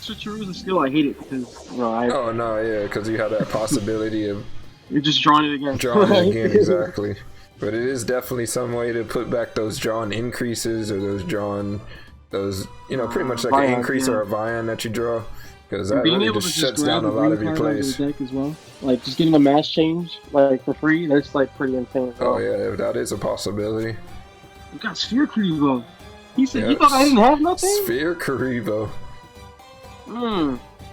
Switcheroo is a skill I hate it because Oh no, yeah, because you have that possibility of you're just drawing it again. drawing it again, exactly. But it is definitely some way to put back those drawn increases or those pretty much like an Vions, increase yeah. or a Vion that you draw, because that And being really able just to shuts just grab down a lot of your green card out plays. the deck as well. Like just getting a mass change like for free, that's like pretty insane. as well. Oh yeah, that is a possibility. We got Sphere Karibo. He said, Yeah. "You thought I didn't have nothing?" Sphere Karibo.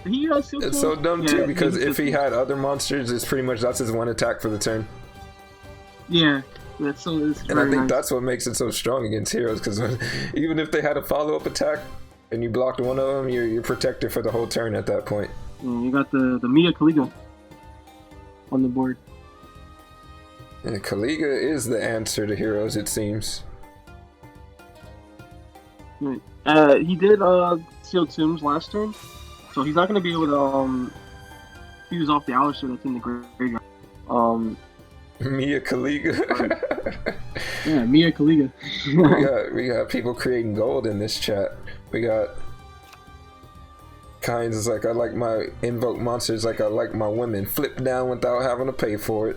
He still It's so dumb too, Yeah, because maybe if he had other monsters, it's pretty much that's his one attack for the turn. Yeah. That's so. It's And I very think nice. that's what makes it so strong against heroes, because even if they had a follow-up attack and you blocked one of them, you're protected for the whole turn at that point. You got the Mia Kaliga on the board. And Kaliga is the answer to heroes, it seems. He did Sealed Tombs last turn, so he's not going to be able to fuse off the Alistair that's in the graveyard. Mia Kaliga. Yeah, Mia Kaliga. we got people creating gold in this chat. We got Kinds is like I like my invoke monsters like I like my women. Flip down without having to pay for it.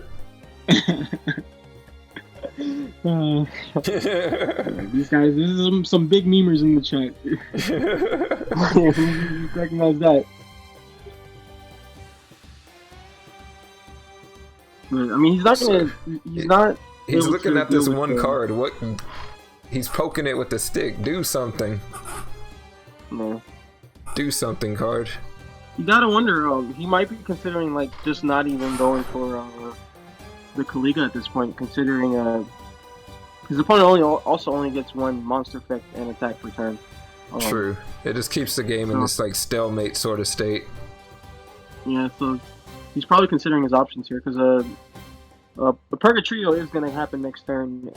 These guys, this is some big memers in the chat. Recognize that. But I mean, he's not gonna. He's not. He's able looking to at this deal with one the- card. What? He's poking it with the stick. Do something. No. Do something, card. You gotta wonder. He might be considering like just not even going for the Kaliga at this point, considering his opponent also only gets one monster effect and attack per turn. True. It just keeps the game in this like stalemate sort of state. Yeah, so he's probably considering his options here because the Purgatrio is gonna happen next turn.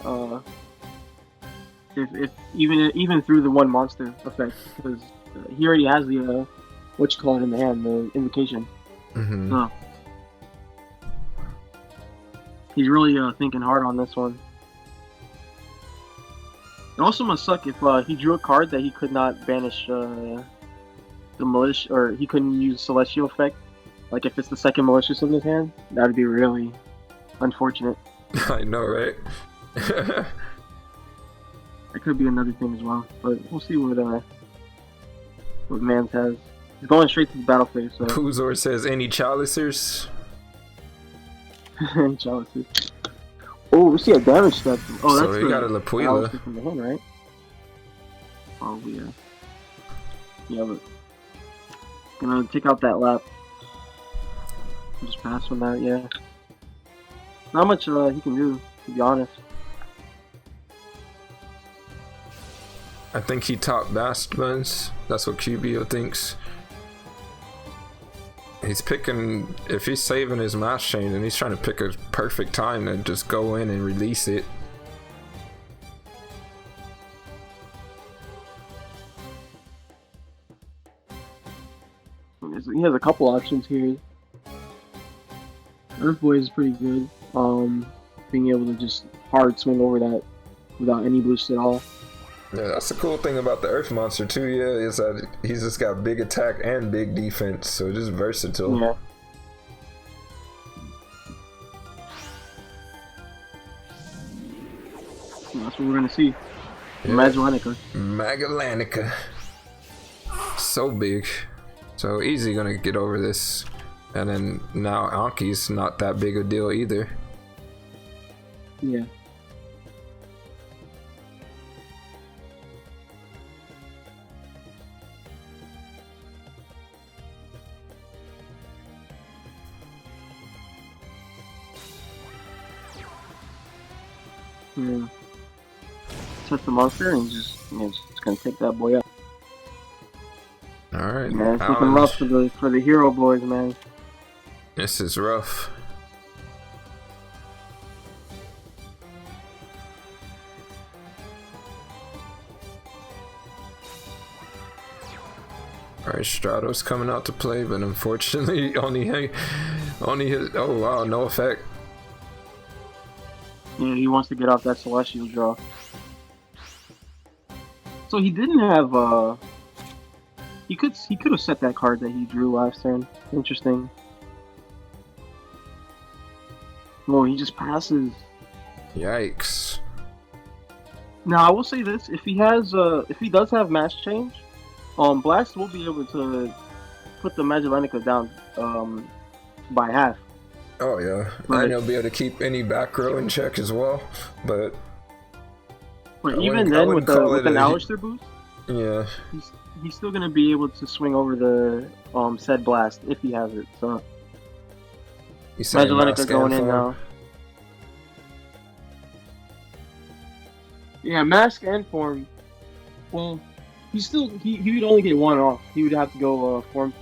If even through the one monster effect, because he already has the what you call it in the hand, the invocation. Mm-hmm. So he's really thinking hard on this one. It also must suck if he drew a card that he could not banish the malicious, or he couldn't use celestial effect. Like if it's the second malicious in his hand, that'd be really unfortunate. I know, right? That could be another thing as well, but we'll see what Mans has. He's going straight to the battle phase, so. Kuzor says, any chalicers? Chalices. Oh, we see a damage step. Oh, So that's he got a Lapuila. from the hand, right? Oh, yeah. Yeah, but gonna take out that lap. Just pass on that, yeah. Not much he can do, to be honest. I think he top bast buns. That's what QBO thinks. He's picking, if he's saving his mass chain, then he's trying to pick a perfect time to just go in and release it. He has a couple options here. Earth Boy is pretty good. Being able to just hard swing over that without any boost at all. Yeah, that's the cool thing about the Earth Monster too, yeah, is that he's just got big attack and big defense, so just versatile. Yeah. That's what we're gonna see. Yeah. Magellanica. Magellanica. So big. So easy gonna get over this. And then now Anki's not that big a deal either. Yeah. Yeah. Touch the monster and just gonna take that boy out. Alright. Man, it's looking rough for the hero boys, man. This is rough. Alright, Stratos coming out to play, but unfortunately only hit, oh wow, no effect. Yeah, he wants to get off that celestial draw. So he didn't have he could have set that card that he drew last turn. Interesting. Oh, he just passes. Yikes. Now I will say this: if he does have mass change, Blast will be able to put the Magellanica down by half. Oh yeah, Right. and he'll be able to keep any back row in check as well, but But I even wouldn't then, with call it an a- Alistair boost, yeah. he's still gonna be able to swing over the said Blast if he has it. So He's saying Magellanica mask going and in form. now. Yeah, mask and form. Well, he would only get one off. He would have to go form.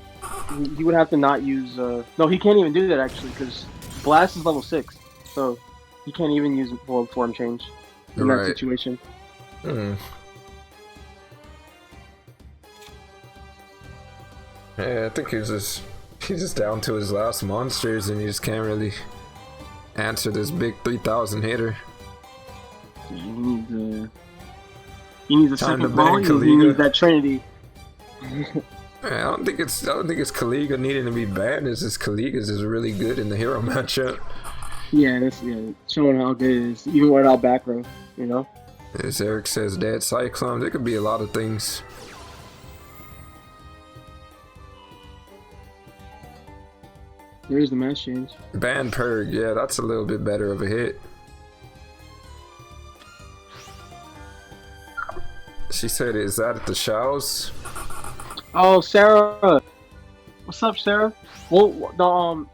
He would have to not use. No, he can't even do that actually because Blast is level 6, so he can't even use form change in that Right. situation. Hmm. Yeah, I think he's just down to his last monsters, and he just can't really answer this big 3,000 hitter. Yeah, he needs a Time to second ban ball. He Kaliga. needs that Trinity. I don't think it's Kaliga needing to be banned. It's just Kaliga's is really good in the hero matchup. Yeah, that's showing how good it is, even without back row, you know? As Eric says, dead Cyclones. It could be a lot of things. There's the match change. Ban Purg, yeah, that's a little bit better of a hit. She said, is that at the Shaowz? Oh, Sarah. What's up, Sarah? Well,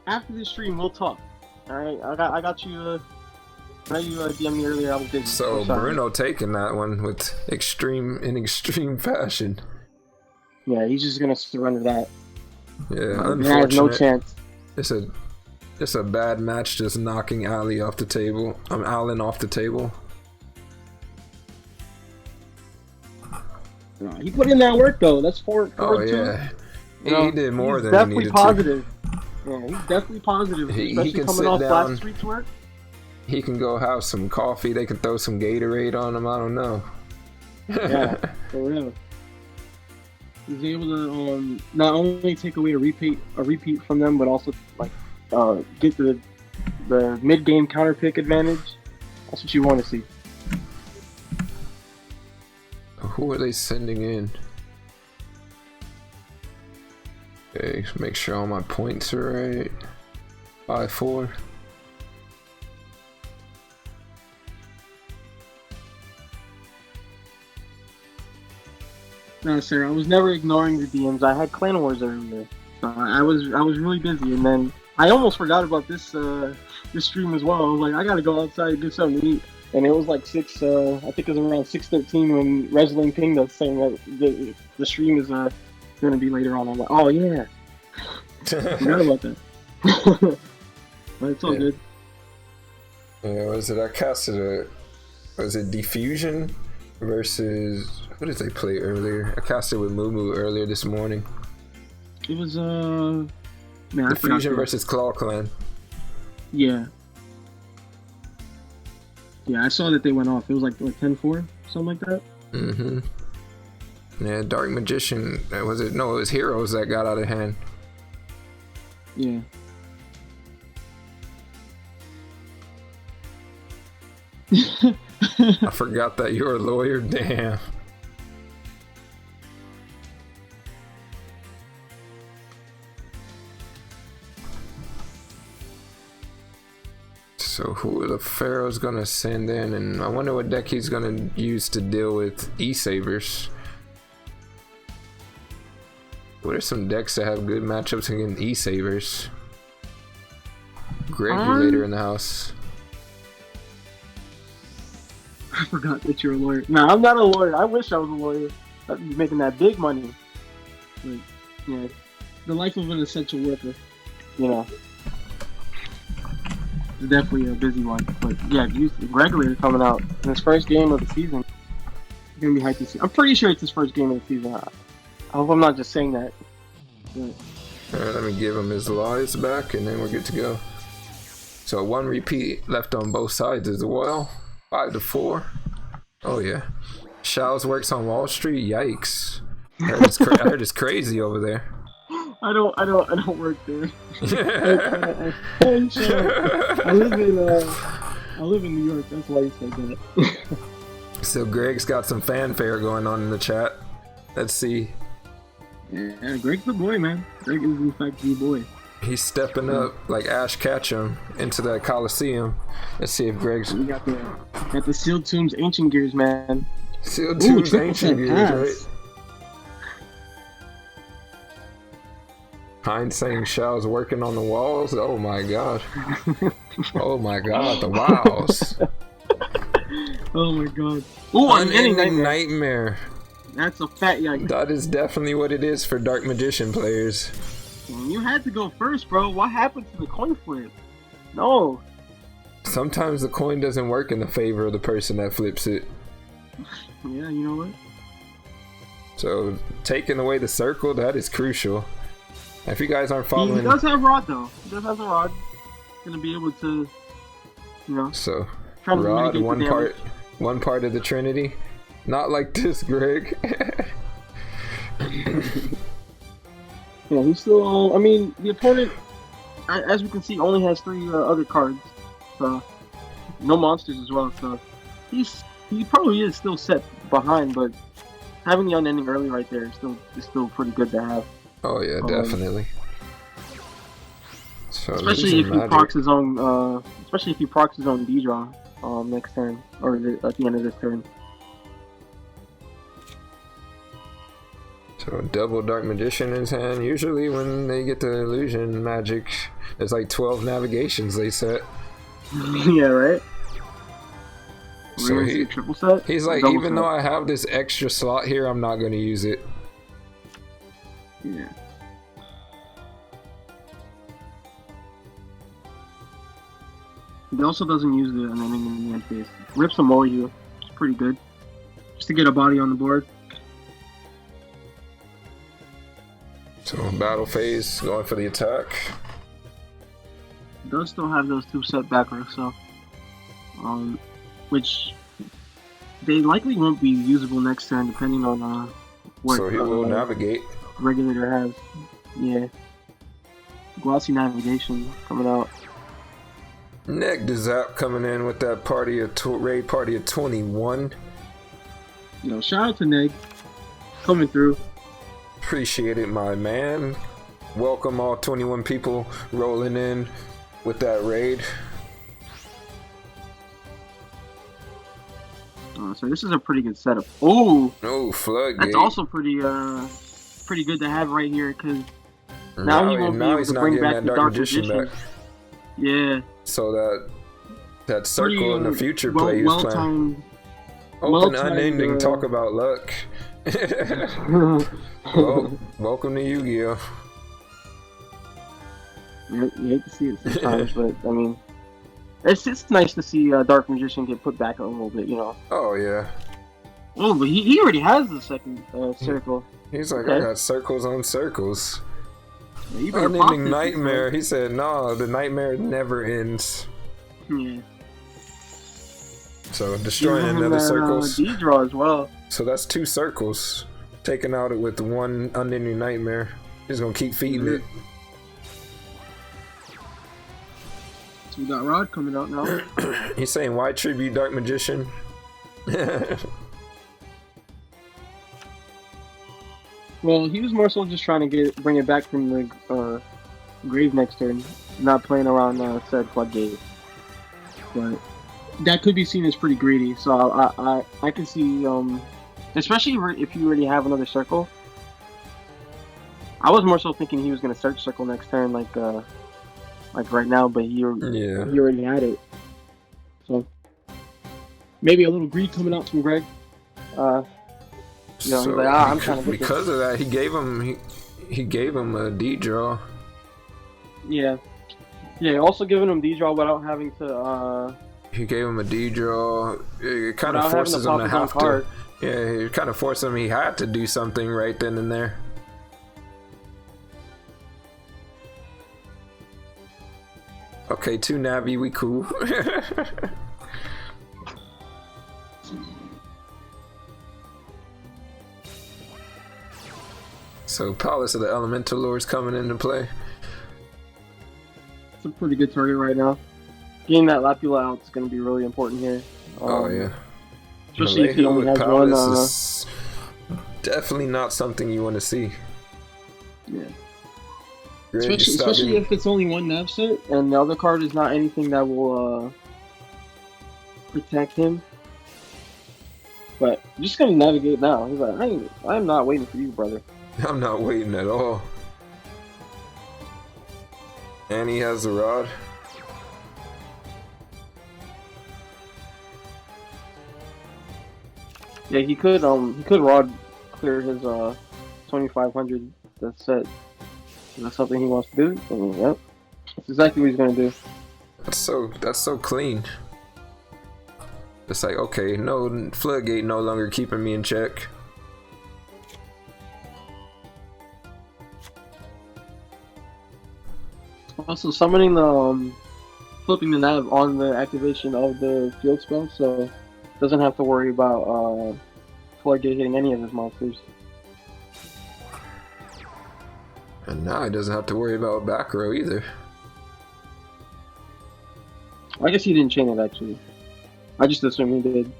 after this stream, we'll talk. All right, I got you. You DM me earlier. I was busy. So Bruno taking that one with extreme fashion. Yeah, he's just gonna surrender that. Yeah, he has no chance. It's a bad match, just knocking Ali off the table. Allen off the table. He put in that work though. That's four. Oh yeah, he did more than he needed positive. Yeah, he's definitely positive. He can coming sit off down. last week's work. He can go have some coffee. They can throw some Gatorade on him. I don't know. Yeah, for real. He's able to not only take away a repeat from them, but also like get the mid game counter pick advantage. That's what you want to see. Who are they sending in? Okay, make sure all my points are right. 5-4. No, sir, I was never ignoring the DMs. I had Clan Wars earlier, so I was really busy, and then I almost forgot about this stream as well. I was like, I gotta go outside and get something to eat, and it was like 6. I think it was around 6:13 when Wrestling pinged us saying that the stream is gonna be later on. I'm like, oh yeah, forgot about that. But it's all good. Yeah, was it? I casted was it Diffusion versus. What did they play earlier? I casted with Moo earlier this morning. It was man, Diffusion versus Claw Clan. Yeah. Yeah, I saw that they went off. It was like 10-4, something like that. Mm-hmm. Yeah, Dark Magician. Was it? No, it was Heroes that got out of hand. Yeah. I forgot that you're a lawyer. Damn. So who are the Pharaohs gonna send in? And I wonder what deck he's gonna use to deal with E-Sabers. What are some decks that have good matchups against E-Sabers? Regulator in the house. I forgot that you're a lawyer. No, I'm not a lawyer. I wish I was a lawyer. I'd be making that big money. But, yeah, the life of an essential worker, you know. It's definitely a busy one. But yeah, Regulator coming out in his first game of the season. It's gonna be hyped to see. I'm pretty sure it's his first game of the season. I hope I'm not just saying that. But... Alright, let me give him his lives back and then we're good to go. So 1 repeat left on both sides as well. 5-4. Oh yeah. Shaowz works on Wall Street. Yikes. I heard it's crazy over there. I don't work there. I live in New York. That's why you said that. So Greg's got some fanfare going on in the chat. Let's see. Yeah, Greg's the boy, man. Greg is in fact the boy. He's stepping up like Ash Ketchum into that Coliseum. Let's see if Greg's. We got the Seal Tombs Ancient Gears, man. Seal Tombs Ancient Gears, right? Hind saying Shaowz working on the walls. Oh my god. Oh my god, the wows. Oh my god. Ooh, Unending Nightmare. That's a fat yike. That is definitely what it is for Dark Magician players. You had to go first, bro. What happened to the coin flip? No. Sometimes the coin doesn't work in the favor of the person that flips it. Yeah, you know what? So, taking away the circle, that is crucial. If you guys aren't following... He does have Rod, though. He does have the Rod. Gonna be able to, you know... So, Rod, one part of the Trinity. Not like this, Greg. Yeah, he's still. I mean, the opponent, as we can see, only has 3 other cards. So no monsters as well. So he probably is still set behind, but having the unending early right there is still pretty good to have. Oh yeah, definitely. So Especially if he magic. procs his own, D draw next turn or at the end of this turn. So double Dark Magician in his hand. Usually when they get the illusion magic, it's like 12 navigations they set. Yeah, right. So We're gonna see a triple set. He's like, Double even set. though I have this extra slot here, I'm not going to use it. Yeah. He also doesn't use the unending in the end phase. Rips a Moyu. It's pretty good. Just to get a body on the board. So battle phase, going for the attack. Does still have those 2 set back rows, so which they likely won't be usable next turn, depending on what. So he will navigate. Regulator has, yeah. Glossy navigation coming out. Neck to Zap coming in with that party of raid party of 21. You know, shout out to Neg coming through. Appreciate it, my man. Welcome all 21 people rolling in with that raid. So this is a pretty good setup. Oh, Floodgate. that's also pretty good to have right here, because now he won't be able to bring back the Dark Magician back. Yeah. So that circle pretty, in the future play he's playing. Open unending talk about luck. Well, welcome to Yu-Gi-Oh! You hate to see it sometimes, but I mean, it's nice to see Dark Magician get put back a little bit, you know. Oh yeah. Oh, but he already has the second circle. He's like, okay. I got circles on circles. Yeah, unending nightmare. He said, no, the nightmare never ends. Yeah. So destroying another circles. D draw as well. So that's 2 circles. Taking out it with 1 unending nightmare. He's gonna keep feeding it. So we got Rod coming out now. He's saying, why tribute Dark Magician? Well, he was more so just trying to bring it back from the grave next turn, not playing around said floodgate. But that could be seen as pretty greedy. So I can see, especially if you already have another circle. I was more so thinking he was gonna search circle next turn, like right now, but he already had it. So maybe a little greed coming out from Greg. You know, so he's like, I'm trying to get because of that, he gave him a D draw. Yeah. Also giving him D draw without having to. He gave him a D draw. It kind of forces him to have to. Yeah, it kind of forced him. He had to do something right then and there. Okay, 2 Navi, we cool. So Palace of the Elemental Lords coming into play. It's a pretty good target right now. Getting that Lapula out is going to be really important here. Oh yeah. Especially if he only has one. Is definitely not something you want to see. Yeah. Especially if it's only 1 nav set and the other card is not anything that will protect him. But I'm just gonna navigate now. He's like, I'm not waiting for you, brother. I'm not waiting at all. And he has the rod. Yeah, he could rod clear his 2500 that's set. Is that something he wants to do? I mean, yep. That's exactly what he's gonna do. That's so clean. It's like, okay, no floodgate no longer keeping me in check. Also summoning the flipping the nav on the activation of the field spell, so doesn't have to worry about floodgate hitting any of his monsters. And now he doesn't have to worry about back row either. I guess he didn't chain it actually. I just assumed he did.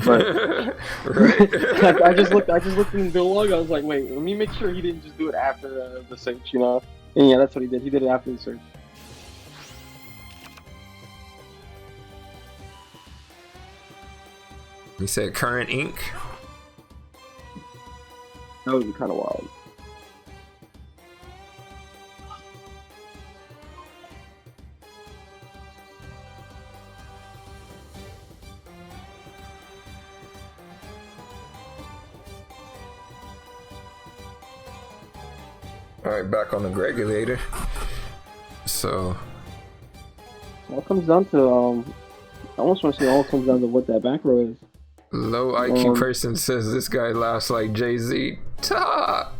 But Right? I just looked in the build log. I was like, wait, let me make sure he didn't just do it after the search, you know? And yeah, that's what he did. He did it after the search. He said current ink. That would be kind of wild. Alright, back on the regulator. So It all comes down to I almost want to say it all comes down to what that back row is. low IQ person says this guy laughs like Jay-Z. Ta!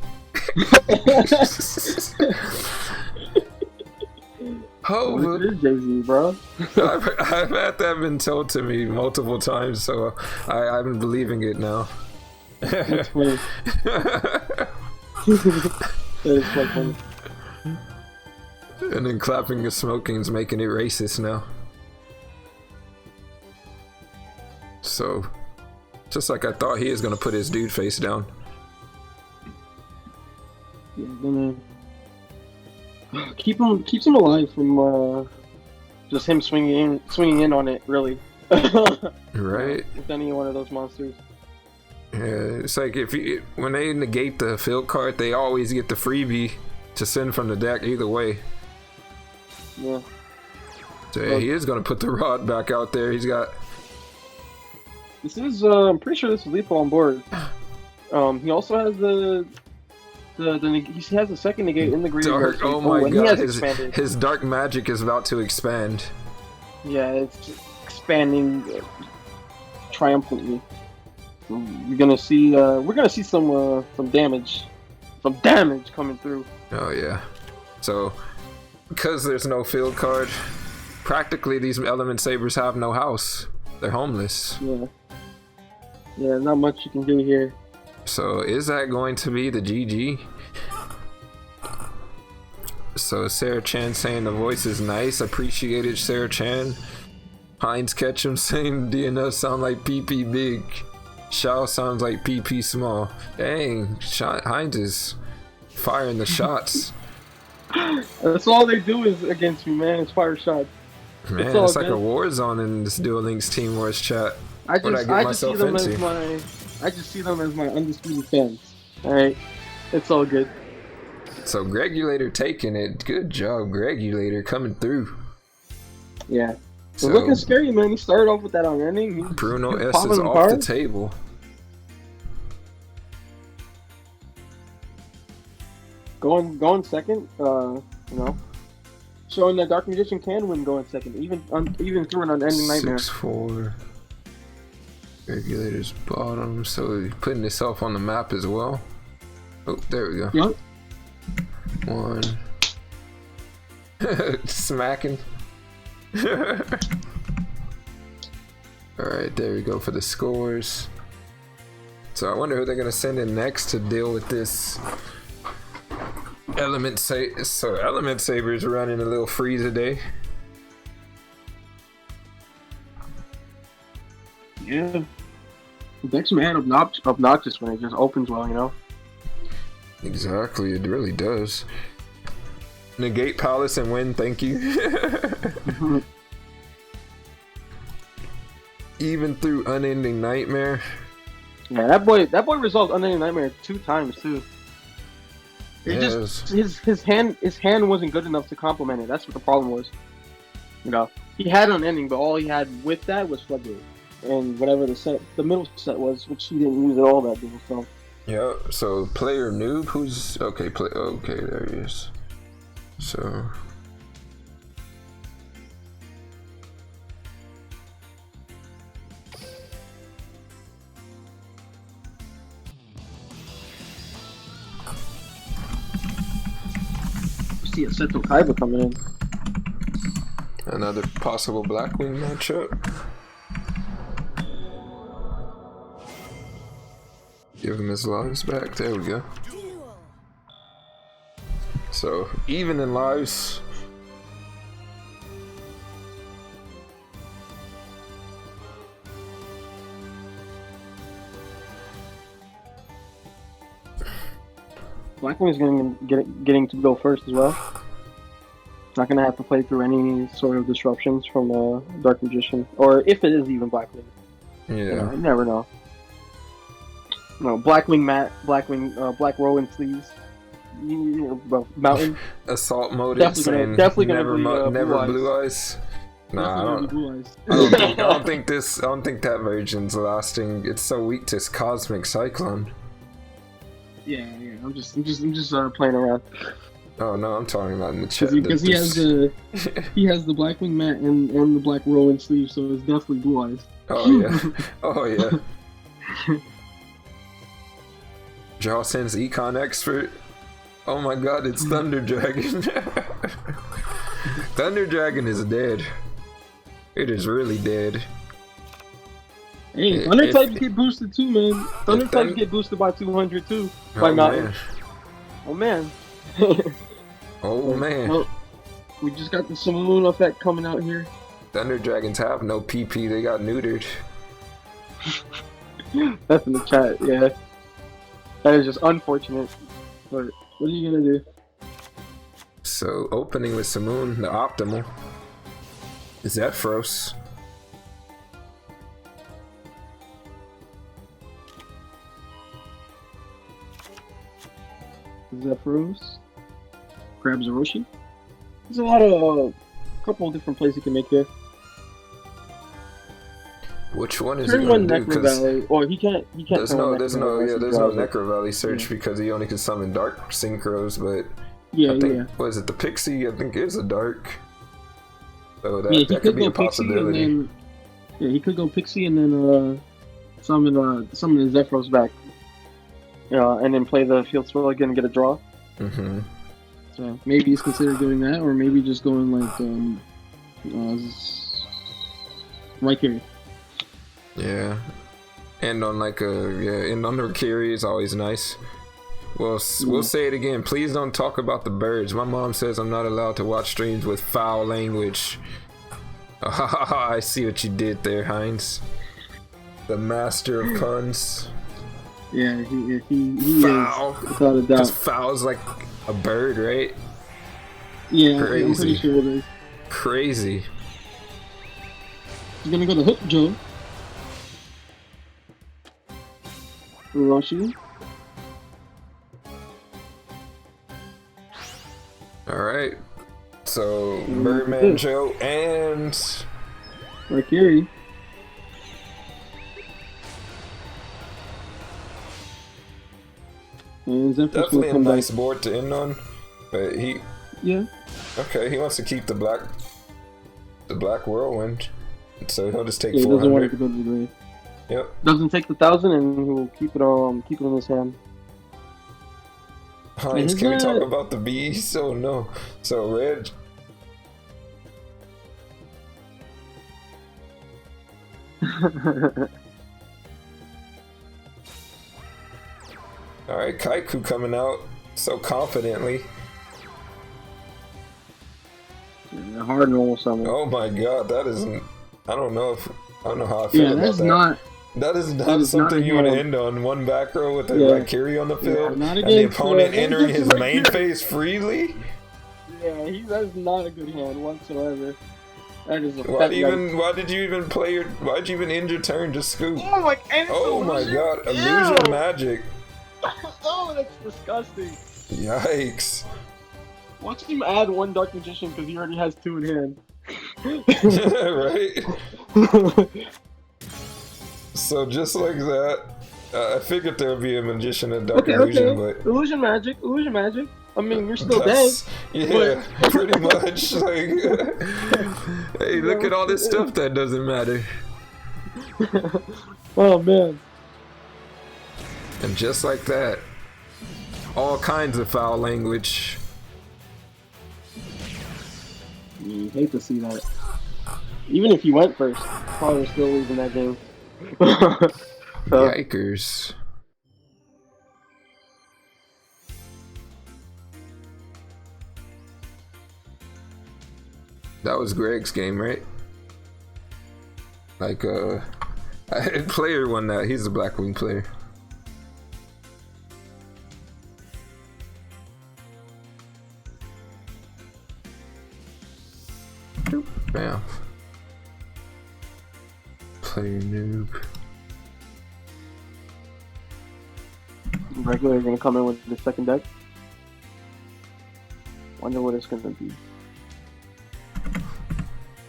Hova. It is Jay-Z, bro. I've had that been told to me multiple times, so I'm believing it now. That's funny. That is quite funny. And then clapping and smoking's making it racist now. So, just like I thought, he is gonna put his dude face down. Yeah, gonna keeps him alive from just him swinging in on it, really. Right? With any one of those monsters. Yeah, it's like when they negate the field card, they always get the freebie to send from the deck either way. Yeah. So yeah, he is gonna put the rod back out there. He's got. This is I'm pretty sure this is lethal on board. He also has he has the second negate in the graveyard. Oh my god, expanded. his dark magic is about to expand. Yeah, it's expanding triumphantly. We're gonna see some damage coming through. Oh yeah. So because there's no field card, practically these element sabers have no house. They're homeless. Yeah, not much you can do here. So is that going to be the GG? So Sarah Chan saying the voice is nice. Appreciated, Sarah Chan. Heinz Ketchum saying DNF sound like PP big. Shaowz sounds like PP small. Dang, Heinz is firing the shots. That's all they do is against me, man. It's fire shots. Man, it's like a war zone in this Duel Links Team Wars chat. I just see them as my undisputed fans. All right, it's all good. So Gregulator taking it. Good job, Gregulator coming through. Yeah. So, It's looking scary, man. He started off with that on ending. Bruno He's S popping is them off hard. the table. Going second. Showing that Dark Magician can win going second, even through an unending nightmare. 6-4. Regulator's bottom, so he's putting himself on the map as well. Oh, there we go. Yep. 1. Smacking. Alright, there we go for the scores. So I wonder who they're gonna send in next to deal with this. Element Saber's running a little free today. Yeah. The deck's man obnoxious when it just opens well, you know? Exactly, it really does. Negate Palace and win, thank you. Even through Unending Nightmare. Yeah, that boy resolved Unending Nightmare 2 times too. It Yes. just his hand wasn't good enough to complement it. That's what the problem was. You know, he had Unending, but all he had with that was Floodgate and whatever the middle set was, which he didn't use at all that deal. So. Yeah. So player noob, who's okay? Okay, there he is. So. See a Seto Kaiba coming in. Another possible Blackwing matchup. Give him his lives back. There we go. Duel. So even in lives. Blackwing's getting to go first as well. Not gonna have to play through any sort of disruptions from Dark Magician, or if it is even Blackwing. Yeah. You know, you never know. No, Blackwing mat, Black Rowan sleeves. Mountain. Assault mode. Definitely gonna be never Blue Eyes. Nah, I don't. Blue Eyes. I don't think that version's lasting. It's so weak to Cosmic Cyclone. Yeah. I'm just Playing around. Oh no, I'm talking about in the chat. because he has the Blackwing mat and the Black Rowan sleeve, so it's definitely Blue Eyes. Oh yeah. Oh yeah. Jaw Sense Econ Expert. Oh my god, it's Thunder Dragon. Thunder Dragon is dead. It is really dead. Hey, Thunder types get boosted too, man. Thunder types get boosted by 200 too. By Mountain. Oh man. Oh man. Oh, we just got the Simoon effect coming out here. Thunder Dragons have no PP, they got neutered. That's in the chat, yeah. That is just unfortunate. But what are you gonna do? So, opening with Simoon, the optimal. Zephyros. Zephyros. Grabs Orochi. There's a lot of couple of different plays you can make here. Which one is Turn he one gonna do? Necro Valley, or he can't. There's no Necro Necro Valley search because he only can summon Dark Synchros, but Yeah, I think was it the Pixie? I think is a Dark. So that could be a possibility. And then, he could go Pixie and then summon the Zephyros back. and then play the field spell again and get a draw. Mm-hmm. So maybe he's considered doing that, or maybe just going like right here. Yeah, and on like and under Kiri is always nice. Well, we'll say it again. Please don't talk about the birds. My mom says I'm not allowed to watch streams with foul language. I see what you did there, Heinz. The master of puns. Yeah, he Foul. is without a doubt. Because foul's like a bird, right? Yeah, Crazy. I'm pretty sure it is. Crazy. He's gonna go to Hook Joe. Orochi. Alright. So, Birdman Joe and... Mercury. And Zephyros Definitely will a come nice back. board to end on. But he... Yeah. Okay, he wants to keep the black whirlwind. So he'll just take Yeah, he doesn't want it 400. to go to the grave. Yep. Doesn't take the 1,000 and he will keep it in his hand. Heinz, can we talk about the bees? Oh no. So red. Alright, Kaiku coming out so confidently. Yeah, hard normal summon. Oh my god, that isn't... I don't know how I feel Yeah, about that's that. not. That is not That is something not you want to him. end on. One back row with a Yeah. Valkyrie on the field, not and the against, opponent not entering against his main Valkyrie. phase freely? Yeah, that's not a good hand whatsoever. That is a Why did you even end your turn? Just scoop. Oh my! And Oh my god, illusion magic. Oh, that's disgusting. Yikes. Watch him add one Dark Magician because he already has 2 in hand. Right? So just like that, I figured there would be a magician and dark illusion, but Illusion magic. I mean, you're still dead. yeah, pretty much. Like, hey, look at all this stuff that doesn't matter. Oh man. And just like that, all kinds of foul language. You hate to see that. Even if you went first, probably was still losing that game. Yikers. That was Greg's game, right? Like, player won that. He's a Blackwing player. Bam. Player noob. Regular gonna come in with the second deck. Wonder what it's gonna be.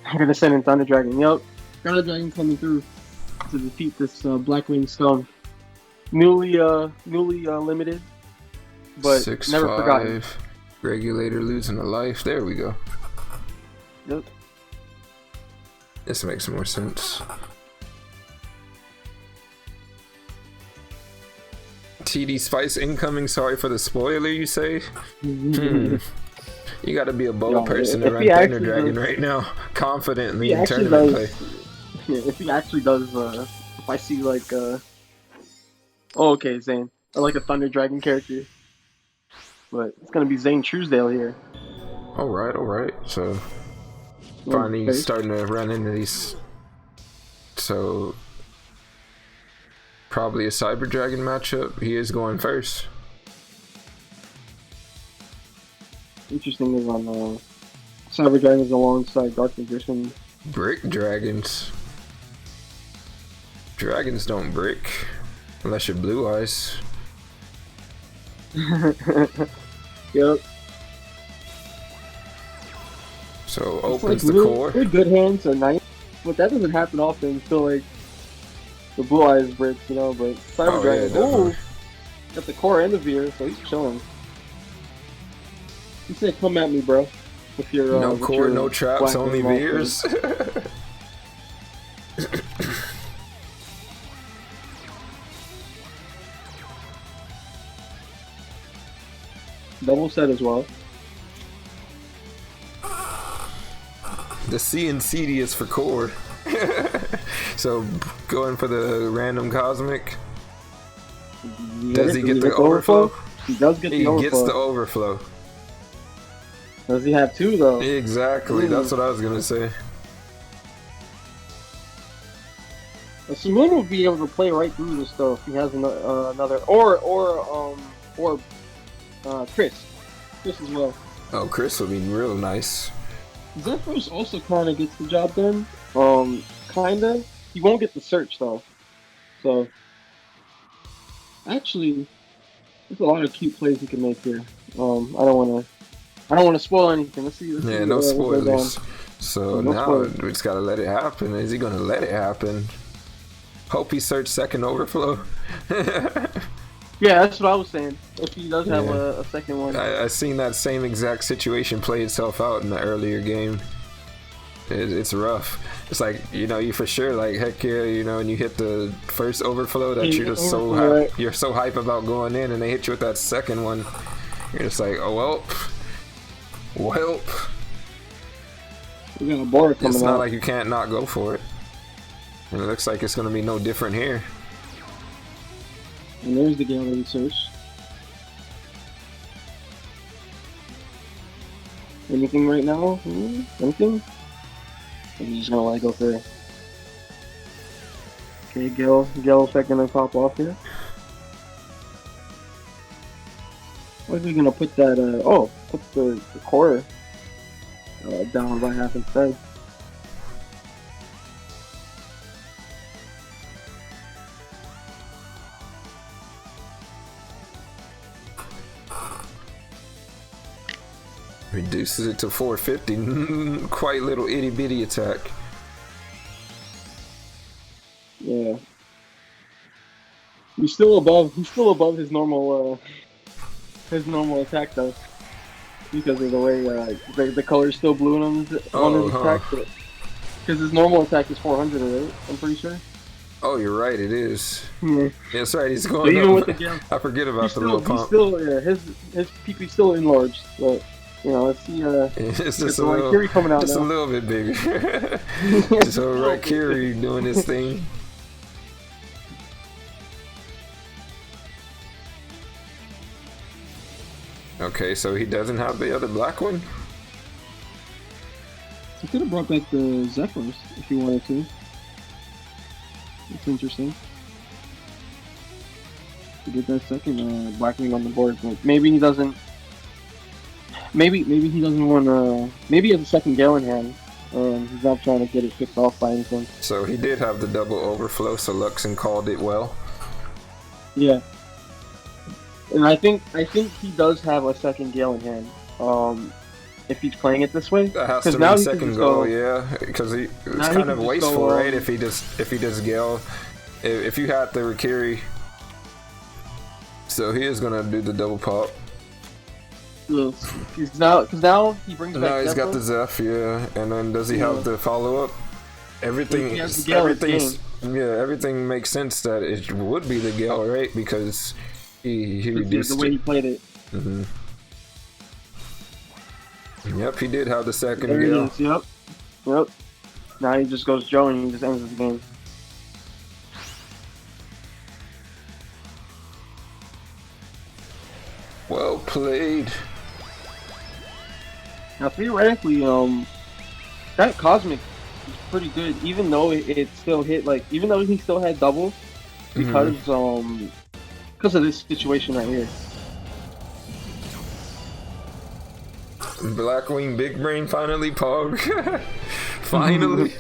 I'm gonna send in Thunder Dragon. Yup, Thunder Dragon coming through to defeat this Blackwing scum. Newly limited, but 6, never 5. forgotten. Regulator losing a life. There we go. Yep. This makes more sense. TD Spice incoming. Sorry for the spoiler, you say? You gotta be a bold person to run Thunder Dragon right now. Confidently in tournament play. Yeah, if he actually does, if I see like, oh, okay, Zane. I like a Thunder Dragon character. But it's gonna be Zane Truesdale here. Alright. So, finally starting to run into these. So, probably a Cyber Dragon matchup. He is going first. Interesting is on Cyber Dragons alongside Dark Magician. Brick dragons. Dragons don't brick. Unless you're Blue Eyes. Yep. So It's opens like the core. Their good hands are nice, but that doesn't happen often. So like the Blue Eyes bricks, you know. But Cyber Dragon, definitely. got the core and the veer, so he's chilling. He said, "Come at me, bro." With your No with core, your no traps, black only and white veers. double set as well. The C and CD is for core. So going for the random cosmic. Does he get the overflow? He does get He the overflow. gets the overflow. Does he have two though? Exactly, that's what I was gonna say. Simone will be able to play right through this though if he has another or Chris as well. Oh, Chris will be real nice. Zephyros also kind of gets the job done. Kinda. He won't get the search though. So actually, there's a lot of cute plays he can make here. I don't want to spoil anything. Let's see. Yeah, no spoilers. So No now spoilers. we just gotta let it happen. Is he gonna let it happen? Hope he searched second overflow. Yeah, that's what I was saying. If he does have Yeah. a second one. I seen that same exact situation play itself out in the earlier game. It's rough. It's like, you for sure, like, heck yeah, and you hit the first overflow that you're just so Right. you're so hype about going in, and they hit you with that second one. You're just like, oh well. We got a board coming It's out. not like you can't not go for it. And it looks like it's gonna be no different here. And there's the gallery search. Anything right now? Anything? I'm just gonna let it go through. Okay, Gale effect gonna pop off here. What is he gonna put that? Put the core down by half instead. Reduces it to 450. Quite little itty bitty attack. Yeah. He's still above his normal attack though. Because of the way the color's still blue on his attack. Because his normal attack is 400, right? I'm pretty sure. Oh, you're right, it is. Yeah. That's right, he's So going even up. with the Gale, I forget about the little pump. his PP still enlarged, but let's see It's just the Raikiri coming out just now. a little bit bigger. Just a Raikiri doing his thing. Okay, so he doesn't have the other black one? He could have brought back the Zephyrs if he wanted to. It's interesting to get that second Blackwing on the board, but maybe he doesn't. Maybe he doesn't want to. Maybe he has a second Gale in hand. He's not trying to get it picked off by anything. So he did have the double overflow, so Luxon called it well. Yeah, and I think he does have a second Gale in hand. If he's playing it this way, That has to be now the second goal, yeah, because it's kind of wasteful, right? If he does Gale, if you had the Rikiri, so he is gonna do the double pop. Because now he brings back. Now he's got the Zeph, yeah, and then does he have the follow up? Everything makes sense that it would be the Gale, right? Because he reduced the way he played it. Mm-hmm. Yep, he did have the second There Gale. it is, yep. Now he just goes Joe and he just ends the game. Well played. Now theoretically, that Cosmic is pretty good, even though it still hit even though he still had double, because of this situation right here. Blackwing Big Brain finally, Pog. Finally.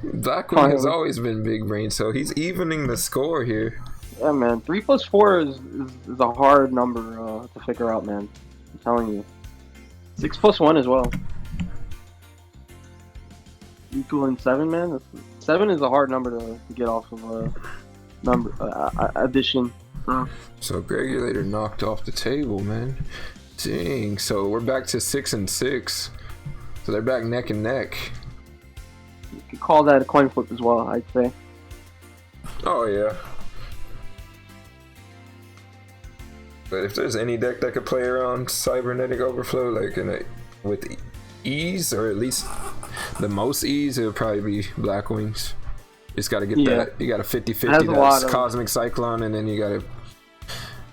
Blackwing has always been Big Brain, so he's evening the score here. Yeah, man. 3 + 4 is a hard number to figure out, man. I'm telling you. 6 + 1 as well. Equaling 7, man. 7 is a hard number to get off of addition. So Gregulator knocked off the table, man. Dang. So we're back to 6 and 6. So they're back neck and neck. You could call that a coin flip as well, I'd say. Oh yeah. But if there's any deck that could play around Cybernetic Overflow with ease, or at least the most ease, it would probably be Blackwings. Just gotta get that. You got a 50-50 that's Cosmic Cyclone, and then you gotta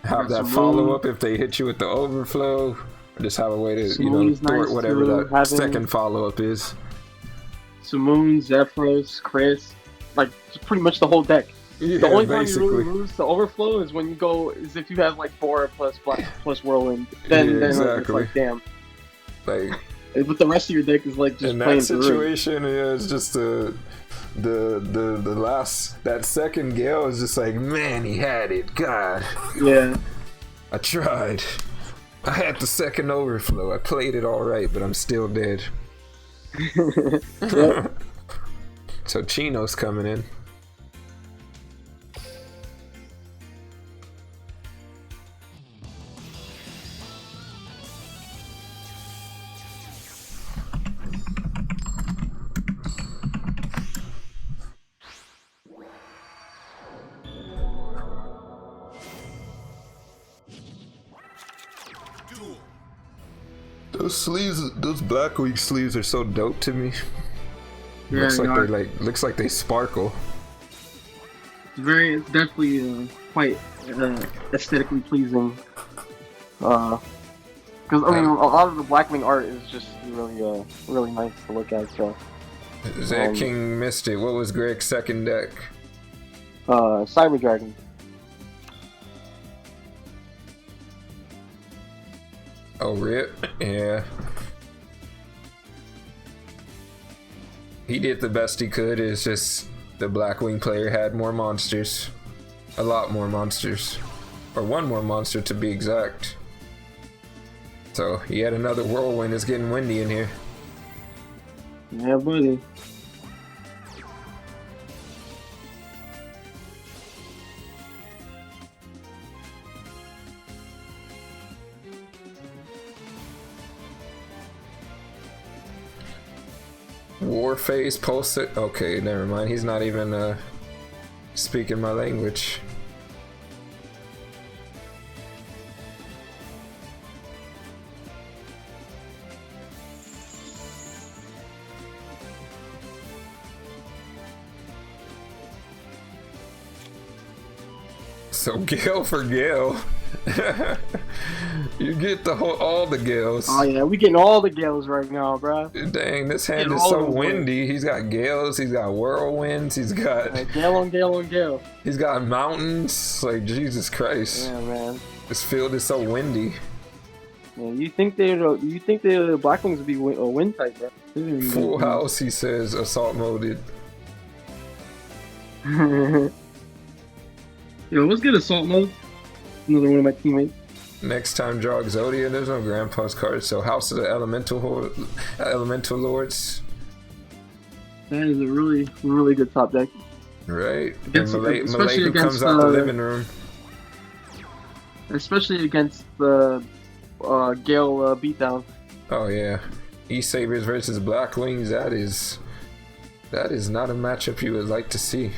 have that follow up if they hit you with the overflow, or just have a way to thwart whatever that second follow up is. Simoon, Zephyros, Chris, pretty much the whole deck. Yeah, the only time you really lose the overflow is when you go if you have Bora plus Whirlwind. Then exactly. It's damn. But the rest of your deck is just in playing that situation, yeah, it's just the last, that second Gale is just man, he had it. God. Yeah. I tried. I had the second overflow. I played it all right, but I'm still dead. So Chino's coming in. Those sleeves, those Blackwing sleeves are so dope to me. Yeah, looks like they sparkle. It's definitely quite aesthetically pleasing. Because a lot of the Blackwing art is just really nice to look at. So Zed King missed it. What was Greg's second deck? Cyber Dragon. Oh, rip. Yeah. He did the best he could. It's just the Blackwing player had more monsters. A lot more monsters. Or one more monster to be exact. So, he had another Whirlwind. It's getting windy in here. Yeah, buddy. Warface posted. Okay, never mind. He's not even speaking my language. So Gale for Gale. You get the whole, all the gales. Oh yeah, we getting all the gales right now, bro. Dang, this hand Get is all so of them, windy. He's got gales, he's got whirlwinds, he's got Gale on gale on gale. he's got mountains. Like Jesus Christ, Yeah, man. this field is so windy. Yeah, you think the Blackwings would be wind type, bro? Full house, he says, assault moded. Yo, let's get assault mode. Another one of my teammates. Next time, draw Exodia. There's no Grandpa's card, so House of the Elemental Lords. That is a really, really good top deck. Right. Against- And Malay especially who against, comes out the living room. Especially against the Gale beatdown. Oh yeah. E-Sabers versus Black Wings. That is not a matchup you would like to see.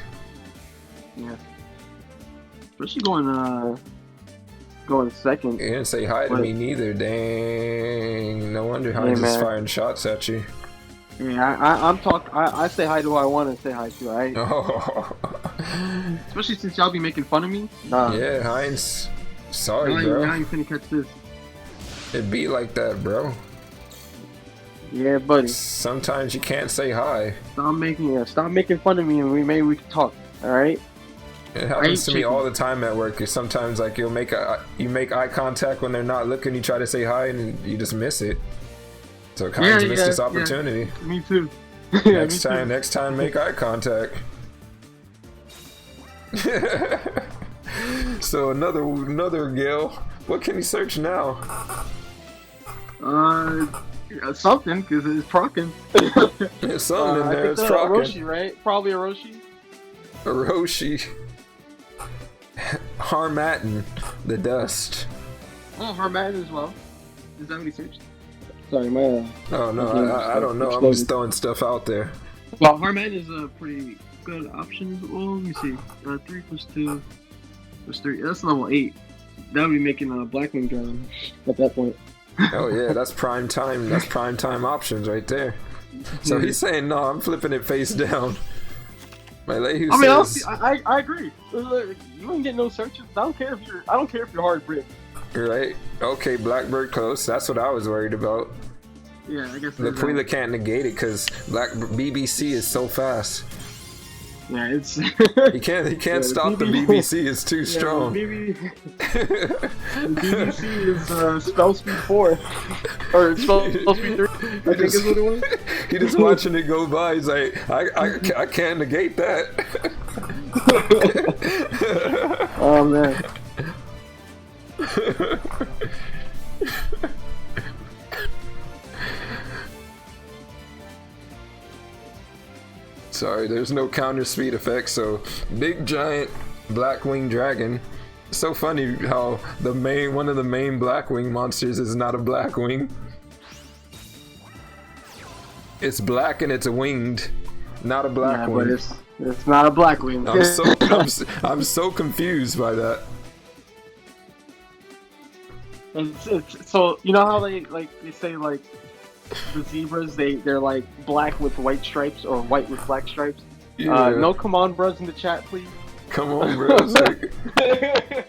Yeah. Especially going second. You didn't say hi to What? me neither. Dang. No wonder Heinz is man. firing shots at you. Yeah, I say hi to who I want to say hi to, right? Oh. Especially since y'all be making fun of me. Nah. Yeah, Heinz. Sorry, Now bro. you finna catch this. It be like that, bro. Yeah, buddy. Sometimes you can't say hi. Stop making fun of me, and maybe we can talk. All right. It happens to me chicken. all the time at work. Sometimes like you make eye contact when they're not looking. You try to say hi and you just miss it. So kind of missed this opportunity. Yeah. Me too. Next time, make eye contact. So another Gale. What can he search now? Something, because it's procking. There's something in there. It's Orochi, rocking. right? Probably Orochi. Orochi. Harmattan, the dust. Oh, Harmattan as well. Is that what he searched? Sorry, my. Oh no, I don't know. I'm just throwing stuff out there. Well, Harmattan is a pretty good option. Well, let me see. 3 + 2 + 3. That's level 8. That would be making a Blackwing dragon at that point. Oh yeah, that's prime time. That's prime time options right there. So he's saying no. I'm flipping it face down. Malay says, I agree. You ain't getting no searches. I don't care if you're hard brick. right? Okay, Blackbird close. That's what I was worried about. Yeah, I guess. Lapuila can't negate it because Black BBC is so fast. Yeah, it's. He can't stop the BBC. It's too strong. The BBC is spell speed 4 or spell speed 3. I think is what it was. He just watching it go by. He's like, I can't negate that. Oh man. Sorry, there's no counter speed effect, so big giant Blackwing dragon. So funny how one of the main Blackwing monsters is not a Blackwing. It's black and it's winged, not a Blackwing. Yeah, but it's not a Blackwing. I'm so confused by that. So you know how they say like the zebras they're like black with white stripes or white with black stripes. Yeah. No, come on, bros, in the chat, please. Come on, bro. Like, I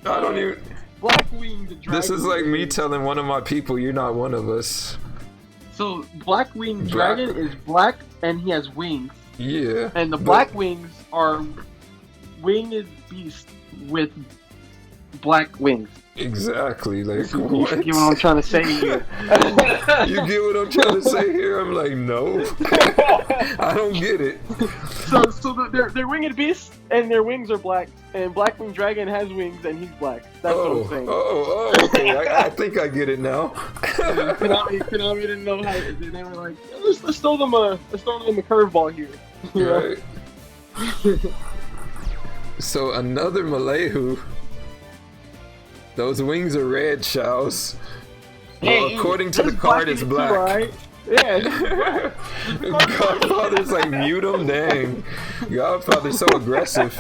don't even. Blackwing the dragon. This is like me telling one of my people, "You're not one of us." So Blackwing dragon is black and he has wings. Yeah. And the black wings are winged beasts with black wings. Exactly. Like, You what? get what I'm trying to say here. You get what I'm trying to say here? I'm like, no. I don't get it. So they're winged beasts and their wings are black. And Blackwing Dragon has wings and he's black. That's what I'm saying. Okay. I think I get it now. Konami didn't know how. They were like, let's throw them a curveball here. You know? Right. So another Malayu. Those wings are red, Shaowz. Well, according to the card, it's black. Too, right? Yeah. Godfather's like, mute him, dang. Godfather's so aggressive.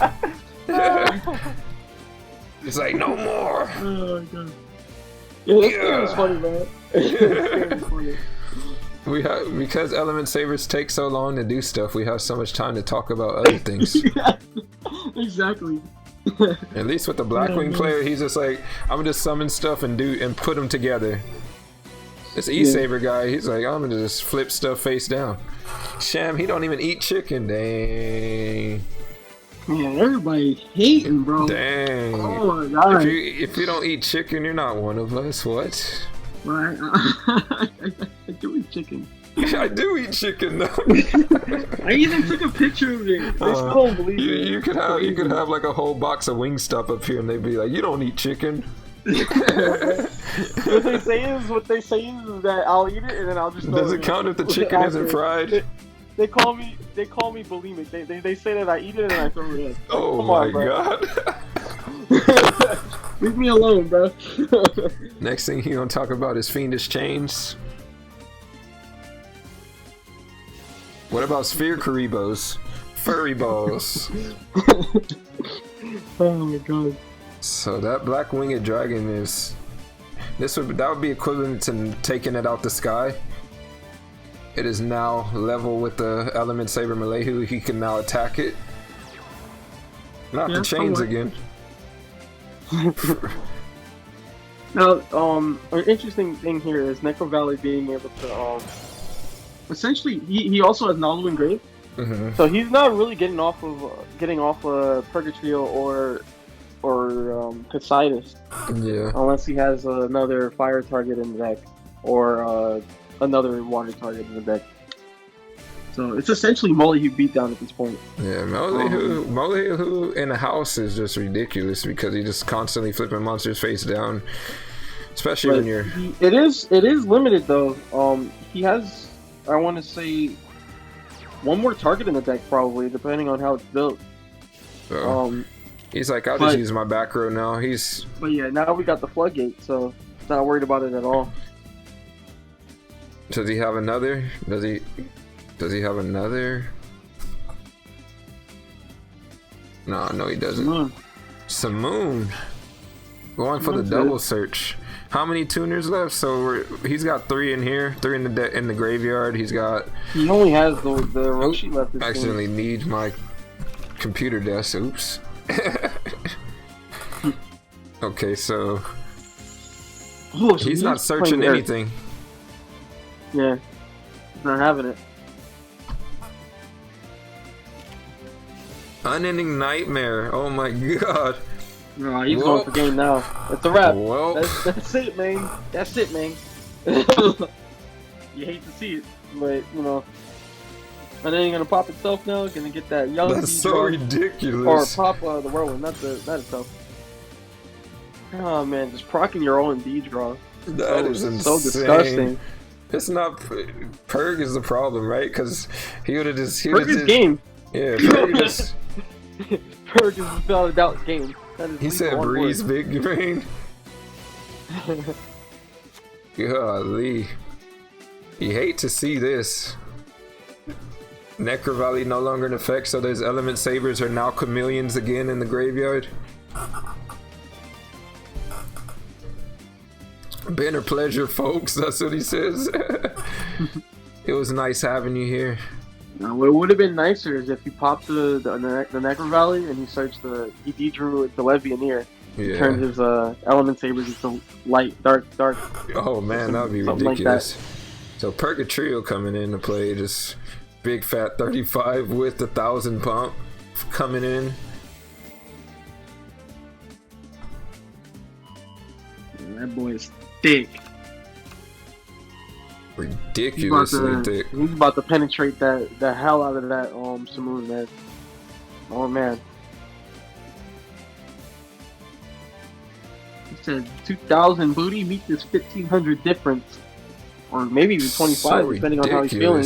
It's like, no more. Oh my god. Yeah, this game is funny, man. This game is funny. Because Element Sabers take so long to do stuff, we have so much time to talk about other things. Yeah, exactly. At least with the Blackwing player, he's just like, I'm gonna just summon stuff and put them together. This E-Saber guy, he's like, I'm gonna just flip stuff face down. Sham, he don't even eat chicken. Dang. Man, everybody hating, bro. Dang. Oh my god. If you don't eat chicken, you're not one of us. What? Right. I do eat chicken. I do eat chicken though. I even took a picture of it. I still don't believe it. You could have like a whole box of Wingstop up here, and they'd be like, "You don't eat chicken." What they say is that I'll eat it and then I'll just. Does it count if the chicken isn't fried? They call me bulimic. They say that I eat it and I throw it in. Oh Come my on, bro. god. Leave me alone, bro. Next thing you gonna talk about is fiendish chains. What about sphere Karibos? Furry balls. Oh my god. So that black winged dragon is that would be equivalent to taking it out the sky. It is now level with the element saber Malehu. He can now attack it. Not the chains again. Now, an interesting thing here is Necro Valley being able to, essentially, he also has Nalu engraved, so he's not really getting off Purgatrio or Casitas, unless he has another fire target in the deck or another water target in the deck. So it's essentially Mollyhue beatdown at this point. Yeah, Mollyhue in a house is just ridiculous because he just constantly flipping monsters face down, especially when you're. It is limited though. He has, I want to say, one more target in the deck probably, depending on how it's built. He's like, I'll just use my back row now. But yeah, now we got the floodgate, so not worried about it at all. Does he have another? Does he have another? No, he doesn't. Simoon. Going for the double search. How many tuners left? So he's got 3 in here, 3 in the graveyard. He only has the Roshi left. I accidentally need my computer desk. Oops. Okay, so he's not searching anything. Yeah, he's not having it. Unending Nightmare. Oh my god. No, he's going for game now. It's a wrap. Well, that's it, man. That's it, man. You hate to see it, but you know. And then you're gonna pop itself now. Gonna get that yellow. That's so ridiculous. Or pop the whirlwind, not itself. Oh man, just procking your own D draw. That is insane. So disgusting. It's not Purg is the problem, right? Because he would have just. Purg is game. Yeah, Purg just. Purg is without a doubt game. He said Breeze Big Brain. Golly. You hate to see this. Necro Valley no longer in effect, so those element sabers are now chameleons again in the graveyard. Been a pleasure, folks. That's what he says. It was nice having you here. Now, what would have been nicer is if you popped the Necro Valley and he drew the Levianeer. Yeah. Turns his element sabers into light, dark. Oh man, that would be ridiculous. Like so Purgatrio coming into play, just big fat 35 with 1,000 pump coming in. That boy is thick. Ridiculously thick. He's about to penetrate the hell out of that Simoon, man. Oh man. He said 2,000 booty meet this 1,500 difference. Or maybe even 25, so depending on how he's feeling.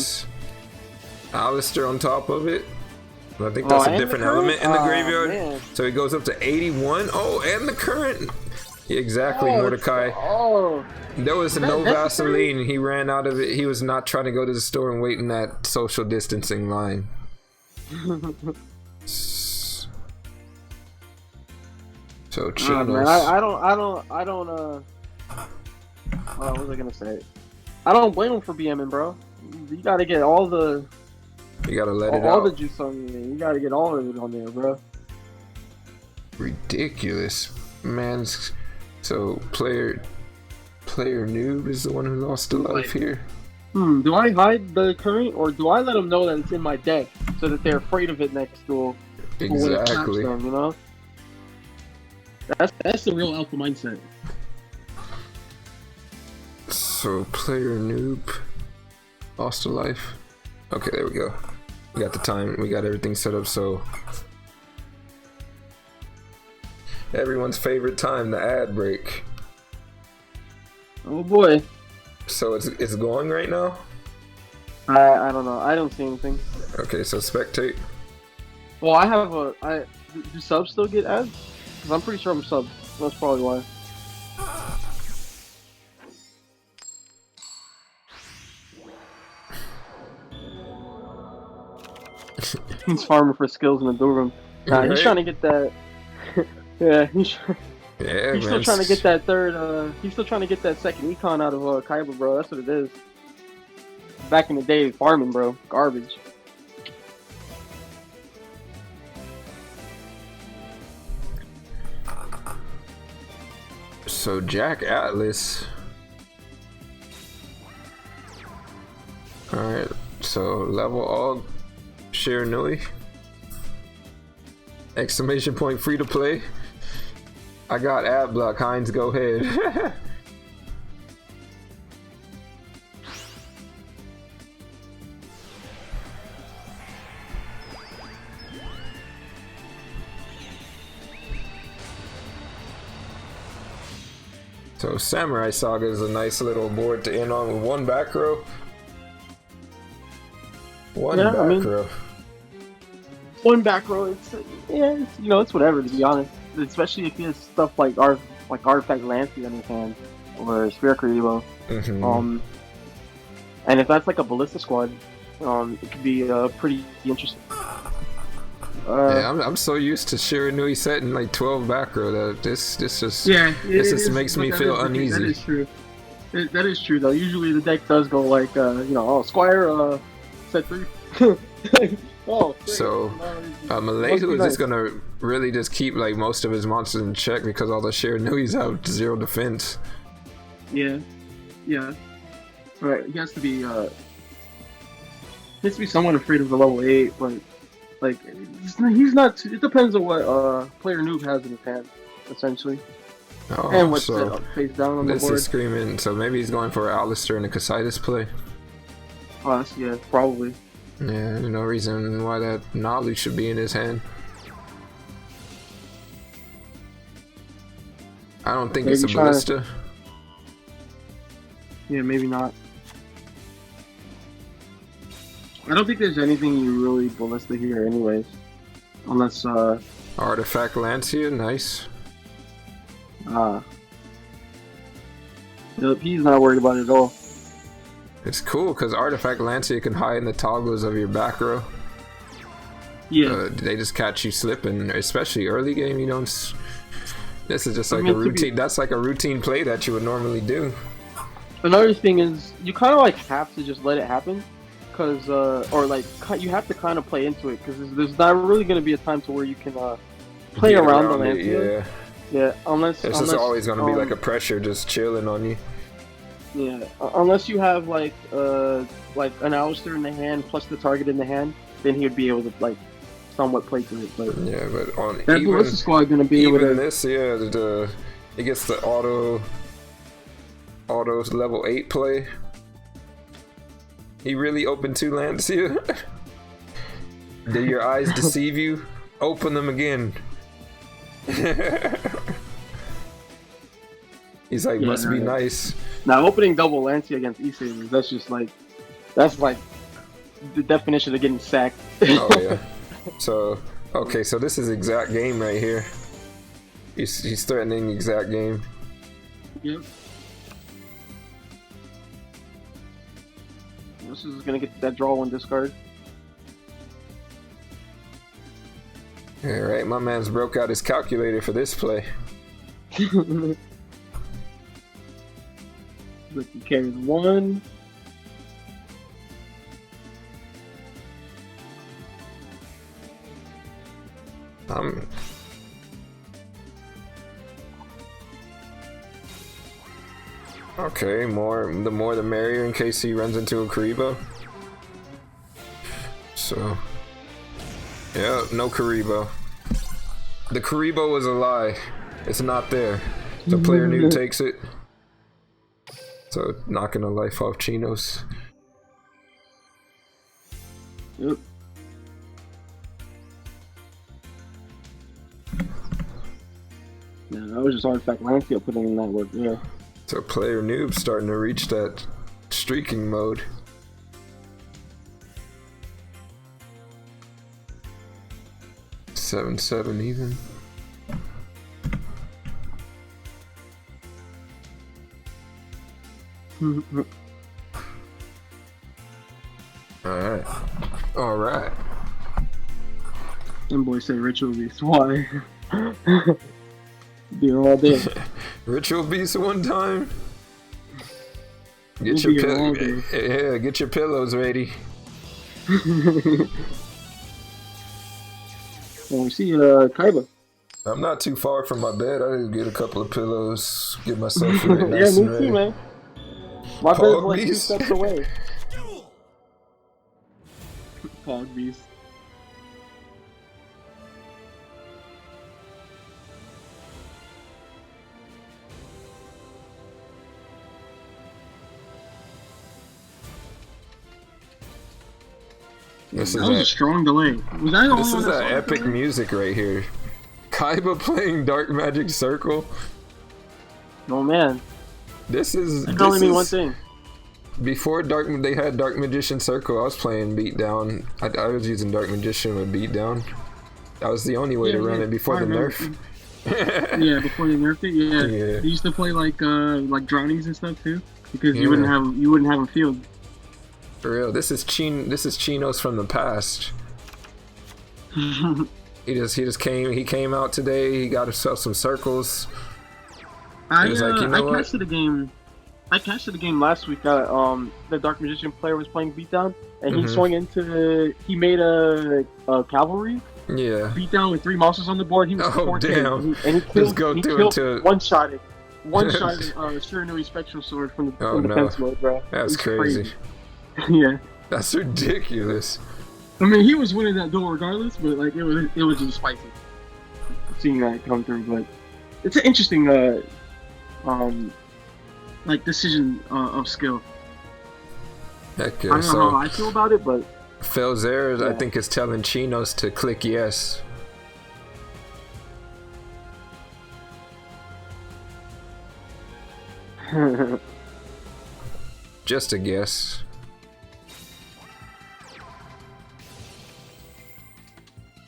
Alistair on top of it. I think that's a different element in the graveyard. Man. So it goes up to 81. Oh, and the current. Exactly, Mordecai. There was no Vaseline. He ran out of it. He was not trying to go to the store and wait in that social distancing line. So Chinos. Man, I don't. What was I gonna say? I don't blame him for BMing, bro. You gotta get all the. You gotta let it out. All the juice on you. You gotta get all of it on there, bro. Ridiculous. Man's so player noob is the one who lost a life here. Do I hide the current, or do I let them know that it's in my deck so that they're afraid of it next duel? Exactly. Them, you know? That's the real alpha mindset. So player noob lost a life. Okay, there we go. We got the time. We got everything set up. So everyone's favorite time, the ad break. Oh boy. So it's going right now. I don't know. I don't see anything. Okay, so spectate. Well, I have a. Do subs still get ads? Because I'm pretty sure I'm subbed. That's probably why. He's farming for skills in the duel room. Right. He's trying to get that. Yeah, he's Yeah, still trying to get that third. He's still trying to get that second econ out of Kaiba, bro. That's what it is. Back in the day, farming, bro, garbage. So Jack Atlas. Alright, so level all Shiranui. Exclamation point free to play. I got ad block, Heinz, go ahead. So Samurai Saga is a nice little board to end on with one back row. One back row. One back row. It's it's whatever, to be honest. Especially if he has stuff like Artifact Lancy on his hand or Sphere Evo. Mm-hmm. And if that's like a Ballista squad, it could be pretty interesting. Yeah, I'm so used to Shiranui setting like 12 back row that this just makes me feel uneasy. That is true. That is true though. Usually the deck does go like Squire set 3. Oh, so Malehu is just gonna really just keep like most of his monsters in check because all the Shiranuis have 0 defense. Yeah. Right. He has to be somewhat afraid of the level 8, but like he's not. It depends on what player noob has in his hand, essentially, and what's face down on the board. This is screaming. So maybe he's going for Alistair and a Casitas play. Yeah, probably. Yeah, there's no reason why that knowledge should be in his hand. I don't think it's a ballista. Yeah, maybe not. I don't think there's anything you really ballista here anyways. Unless Artifact Lancia, nice. He's not worried about it at all. It's cool because Artifact Lancia can hide in the toggles of your back row. Yeah. They just catch you slipping, especially early game. You don't. This is just like a routine. That's like a routine play that you would normally do. Another thing is you kind of like have to just let it happen, because you have to kind of play into it because there's not really going to be a time to where you can play around the Lancia. Yeah, unless it's just always going to be like a pressure just chilling on you. Yeah, unless you have like an Alistair in the hand plus the target in the hand, then he would be able to like somewhat play to it. But yeah, but on that Ballista squad going to be able to. This, it gets the autos level 8 play. He really opened 2 Lancia. Did your eyes deceive you? Open them again. He's like, must be nice. Now opening double Lancia against E-Sabers, that's like the definition of getting sacked. Oh yeah. So okay, so this is exact game right here. He's threatening exact game. Yep. This is gonna get that draw 1 discard. Alright, my man's broke out his calculator for this play. Let you carry the 1. Okay, the more the merrier in case he runs into a Karibo. So, yeah, no Karibo. The Karibo was a lie. It's not there. The player noob takes it. So, knocking the life off Chinos. Yep. Yeah, that was just artifact landfill putting in that work. Yeah. So player noob starting to reach that streaking mode. Seven even. All right. And boy say ritual beast. Why? Be here all day. Ritual beast one time. We'll Get your pillows ready. And we see Kaiba. I'm not too far from my bed. I can get a couple of pillows, get myself ready. Yeah, Nice me and too, ready. man. My bed's Pog like 2 beast. steps away. Pog beast. This That was a is strong delay. Was I the only this one is that that saw epic delay? music right here. Kaiba playing Dark Magic Circle. Oh man, This is that can only mean one is- thing. Before they had Dark Magician Circle, I was playing Beatdown. I was using Dark Magician with Beatdown. That was the only way to run it before I the remember. nerf. Yeah, before they nerfed it. Yeah. Yeah. They used to play like drownies and stuff too, because Yeah. you wouldn't have a field. For real, this is Chinos from the past. He came out today. He got himself some circles. I was like, you know what? casted a game. I casted a game last week that the Dark Magician player was playing Beatdown, and he swung into. He made a cavalry Yeah. Beatdown with 3 monsters on the board. He was Oh, 4K, damn. and he killed. Just go he through killed into- one shot Shiranui Spectral Sword from Oh, no. defense mode, bro. That's It's crazy. Yeah. That's ridiculous. I mean, he was winning that duel regardless, but like it was just spicy seeing that come through. But it's an interesting like decision of skill. Heck I yeah. don't know how So I feel about it, but Felzer, I Yeah. think, is telling Chinos to click yes. Just a guess.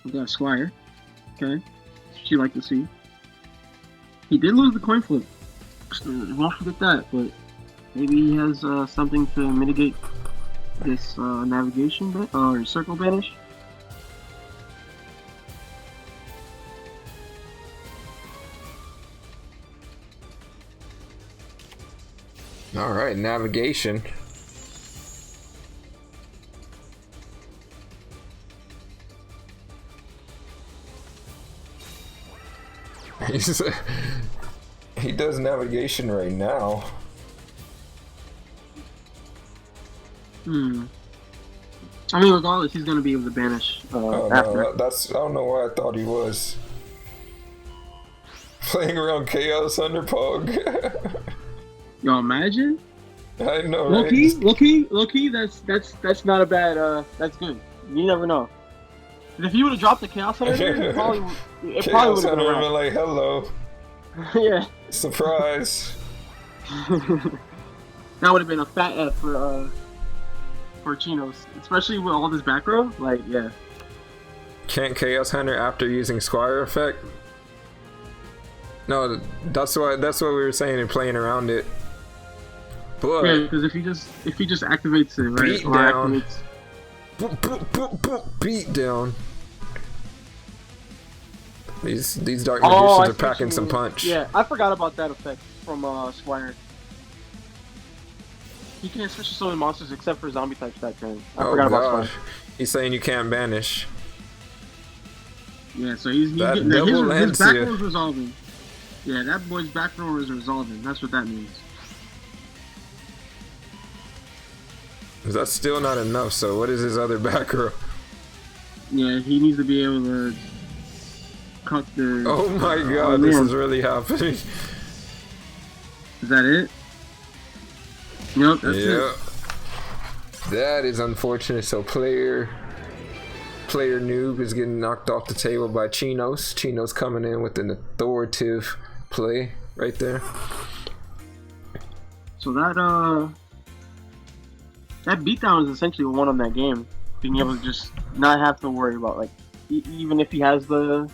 we got Squire. Okay, she like to see. He did lose the coin flip. Won't forget that, but maybe he has something to mitigate this navigation or circle banish. All right, navigation. He does navigation right now. I mean, regardless, he's gonna be able to banish Oh after. no, I don't know why I thought he was playing around Chaos under Pog. Yo, imagine. I know, Low right? key. That's not a bad. That's good. You never know. And if you would have dropped the Chaos Hunter, it probably Chaos would have Hunter been would have been around. like, hello, Yeah, surprise. that would have been a fat F for Chinos, especially with all this back row. Like, yeah. Can't Chaos Hunter after using Squire effect? No, that's what we were saying and playing around it. But Yeah, because if he just activates it, right? Beat or down. activates- beat down. These Dark I Magicians see are what packing you some mean. punch. Yeah, I forgot about that effect from Squire. He can special summon monsters except for zombie types that turn. I Oh forgot about god. Squire. He's saying you can't banish. Yeah, so he's That getting double his lands back you. row is resolving. Yeah, that boy's back row is resolving. That's what that means. That's still not enough, so what is his other back row? Yeah, he needs to be able to cut the... Oh my god, this is really happening. Is that it? Nope, that's it. That is unfortunate. So player noob is getting knocked off the table by Chinos. Chinos coming in with an authoritative play right there. So that beatdown is essentially what won on that game. Being able to just not have to worry about, like, even if he has the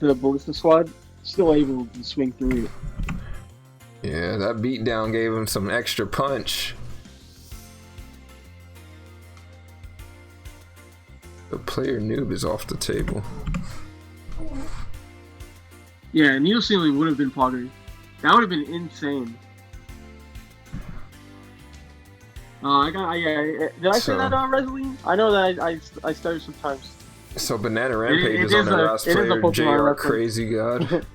ballista squad, still able to swing through it. Yeah, that beatdown gave him some extra punch. The player noob is off the table. Yeah, needle ceiling would have been pottery. That would have been insane. Did I say that on Wrestling? I know that I started sometimes. So Banana Rampage is on the last player, JR Crazy God.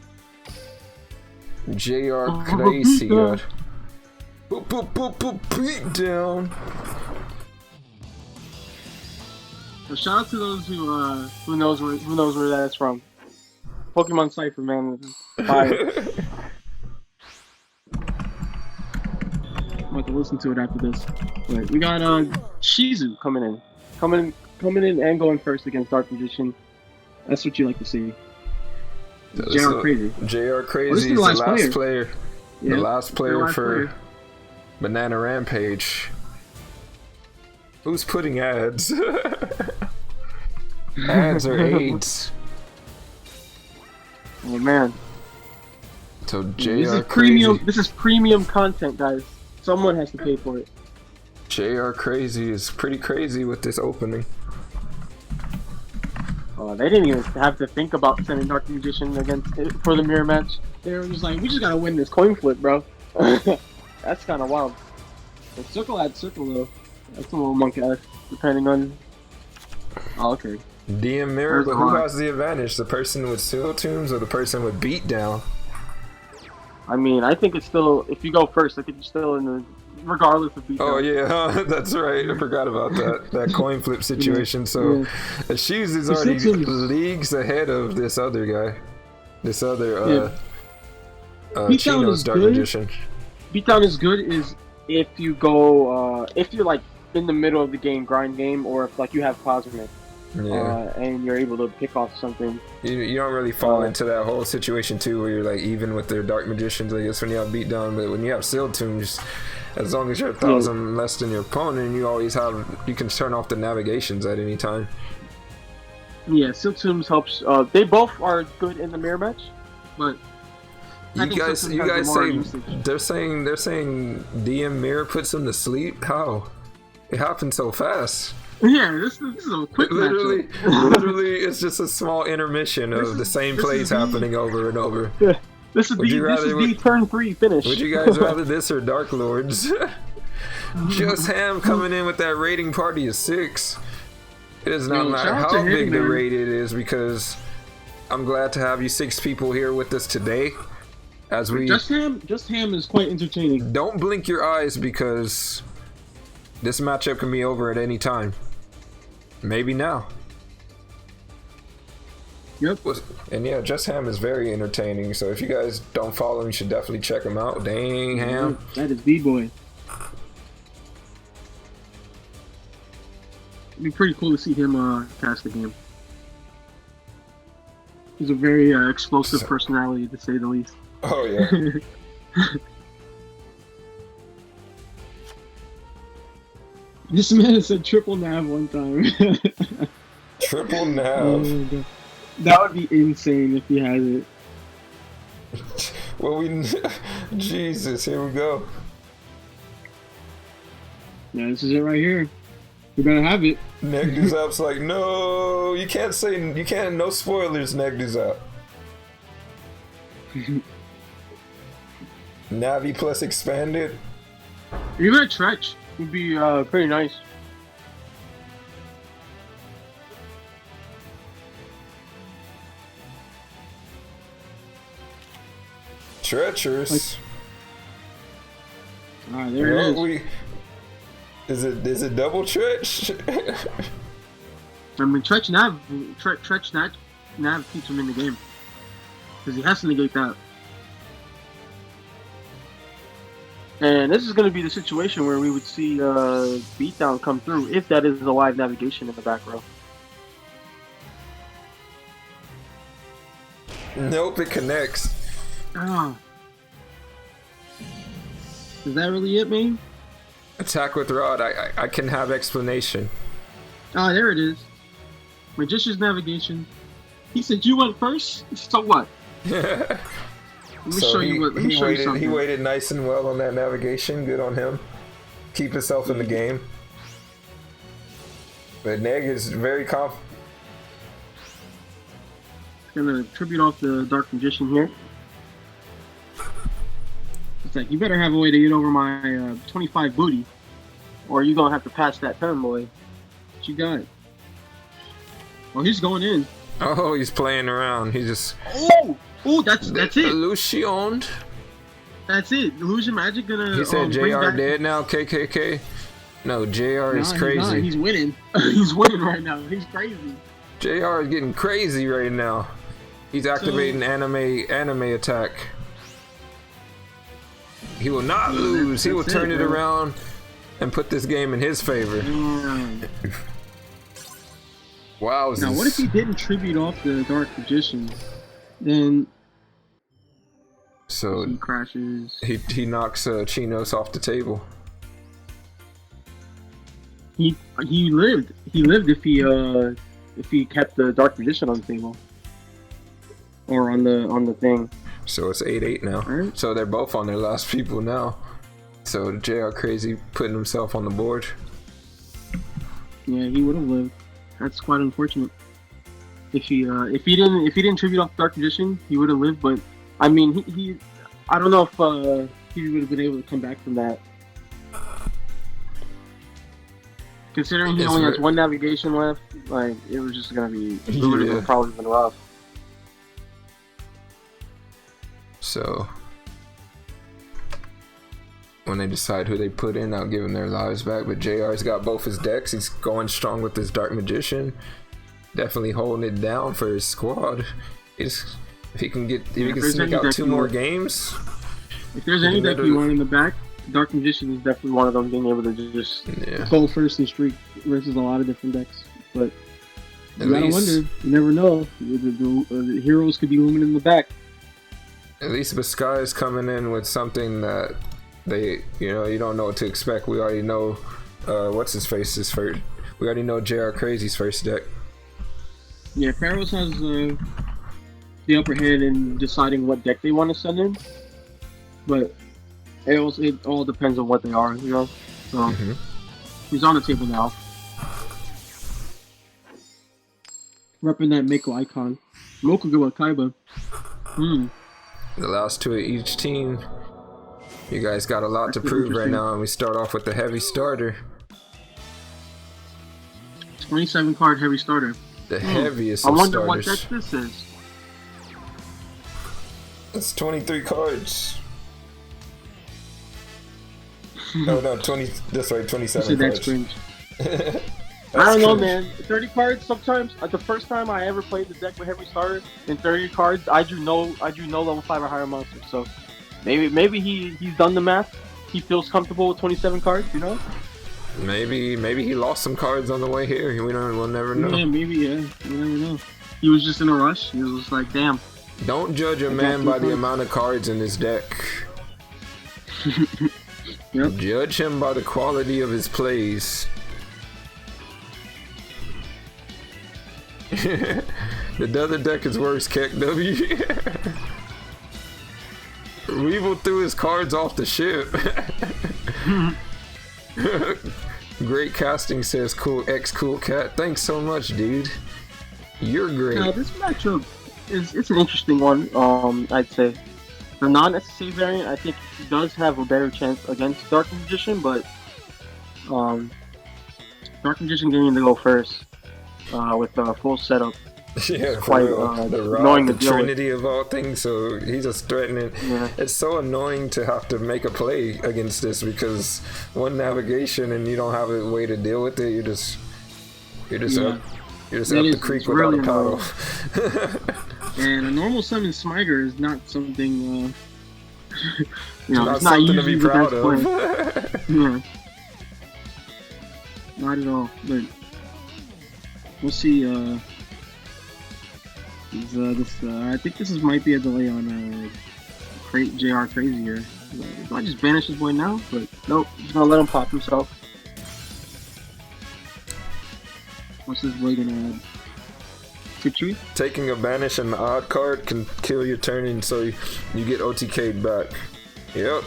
JR Crazy God. Boop boop boop boop beat down. So shout out to those who knows where that's from. Pokemon Cypher, man. Fire. I'm about to listen to it after this. Right, we got Shizu coming in and going first against Dark Magician. That's what you like to see. JR Crazy. JR Crazy is the last player. Yeah, the last player for Banana Rampage. Who's putting ads? Ads or aids? Oh man. So JR this is premium. This is premium content, guys. Someone has to pay for it. JR Crazy is pretty crazy with this opening. They didn't even have to think about sending Dark Magician against it for the mirror match. They were just like, we just gotta win this coin flip, bro. That's kind of wild. But circle adds circle though. That's a little monkey ass, depending on. Oh, okay. DM mirror, but who has the advantage? The person with seal tombs or the person with beatdown? I mean, I think it's still, if you go first, I think you're still in the, regardless of beatdown. Oh yeah, that's right. I forgot about that coin flip situation. So Shaowz is already leagues ahead of this other guy. This other Chino's Dark Magician. Beatdown is good is if you go, if you're like in the middle of the game, grind game, or if like you have Cosmic. And you're able to pick off something. You don't really fall into that whole situation too, where you're like even with their Dark Magicians, I guess when you have beatdown, but when you have sealed tombs, as long as you're 1,000 less than your opponent, you can turn off the navigations at any time. Yeah, sealed tombs helps. They both are good in the mirror match, but you guys say they're saying DM mirror puts them to sleep. How? It happened so fast. Yeah, this is a quick literally, it's just a small intermission of the same plays happening over and over. Yeah. This is the turn 3 finish. Would you guys rather this or Dark Lords? Just Ham coming in with that rating party of 6. It does not matter how big the raid it is, because I'm glad to have you 6 people here with us today. As we Just Ham is quite entertaining. Don't blink your eyes, because this matchup can be over at any time. Maybe now. Yep. And yeah, Just Ham is very entertaining, so if you guys don't follow him, you should definitely check him out. Dang, Ham. That is B-Boy. It'd be pretty cool to see him cast the game. He's a very explosive personality, to say the least. Oh, yeah. This man said triple nav one time. Triple nav? Oh my God. That would be insane if he has it. Well, Jesus, here we go. Yeah, this is it right here. We better have it. Negduzap's like, no, you can't, no spoilers, Negduzap. Navi plus expanded. Even a Tretch would be pretty nice. Treacherous. Alright, there it is. Is it double Tretch? I mean, Tretch Nav keeps him in the game. Because he has to negate that. And this is going to be the situation where we would see Beatdown come through if that is a live navigation in the back row. Nope, it connects. Oh. Is that really it, man? Attack with Rod, I can have explanation. Ah, there it is. Magician's navigation. He said you went first? So what? Let me show you what. Let me show you something. He waited nice and well on that navigation. Good on him. Keep himself in the game. But Neg is very confident. Gonna tribute off the Dark Magician here. It's like, you better have a way to get over my 25 booty, or you gonna have to pass that turn, boy. What you got? Oh, he's going in. Oh, he's playing around. He just. Oh, that's it. Illusion. That's it. Illusion Magic gonna. He said JR dead now. KKK. No, JR is crazy. He's winning. He's winning right now. He's crazy. JR is getting crazy right now. He's activating anime attack. He will not lose. He will turn it around and put this game in his favor. Wow. Now, what if he didn't tribute off the Dark Magician? Then so he crashes. He knocks Chinos off the table. He lived. He lived if he kept the Dark Magician on the table or on the thing. So it's 8-8 now. Right. So they're both on their last people now. So JR Crazy putting himself on the board. Yeah, he would have lived. That's quite unfortunate. If he didn't tribute off Dark Magician, he would have lived. But I mean, he I don't know if he would have been able to come back from that. Considering he only has one navigation left, like it was just gonna be. It would have probably been rough. So when they decide who they put in, I'll give them their lives back. But JR's got both his decks. He's going strong with his Dark Magician. Definitely holding it down for his squad. If he can sneak out 2 more games. If there's any deck you want in the back, Dark Magician is definitely one of them, being able to just go first and streak versus a lot of different decks. But you gotta wonder. You never know. The heroes could be looming in the back. At least Biscay is coming in with something that you don't know what to expect. We already know what's his face's first. We already know JR Crazy's first deck. Yeah, Pharaohs has the upper hand in deciding what deck they want to send in, but it all depends on what they are, you know. So he's on the table now, repping that Mako icon, Mokugawa Kaiba. The last 2 of each team. You guys got a lot to prove right now, and we start off with the heavy starter. 27 card heavy starter. The heaviest of starters. I wonder starters. what deck this is. It's 23 cards. No, 20. That's right, 27 cards. That's cringe. I don't know, man. 30 cards sometimes. The first time I ever played the deck with heavy starter, in 30 cards, I drew no level 5 or higher monsters. So maybe he's done the math. He feels comfortable with 27 cards, you know? Maybe he lost some cards on the way here. We'll never know. Yeah, maybe, yeah. You never know. He was just in a rush. He was just like, damn. Don't judge a man by the amount of cards in his deck. Yep. Judge him by the quality of his plays. The other deck is worse, Keck W. Weevil threw his cards off the ship. Great casting, says Cool Cat. Thanks so much, dude. You're great. Now this matchup it's an interesting one. I'd say the non-SSA variant I think does have a better chance against Dark Magician, but Dark Magician getting to go first with a full setup Yeah, for quite real. The annoying rod, to the deal with. trinity of all things, so he's just threatening. Yeah. It's so annoying to have to make a play against this because one navigation and you don't have a way to deal with it. You're just Yeah. up the It's creek without really a paddle. And a normal summon Smiter is not something, you know, Not it's not something to usually be the proud best of. play. Yeah. Not at all, but we'll see, I think this might be a delay on, JR Crazy here. Do I just banish this boy now? But Nope, just gonna let him pop himself. what's this boy gonna add? Victory? Taking a banish and the odd card can kill your turn, and so you get OTK'd back. Yep.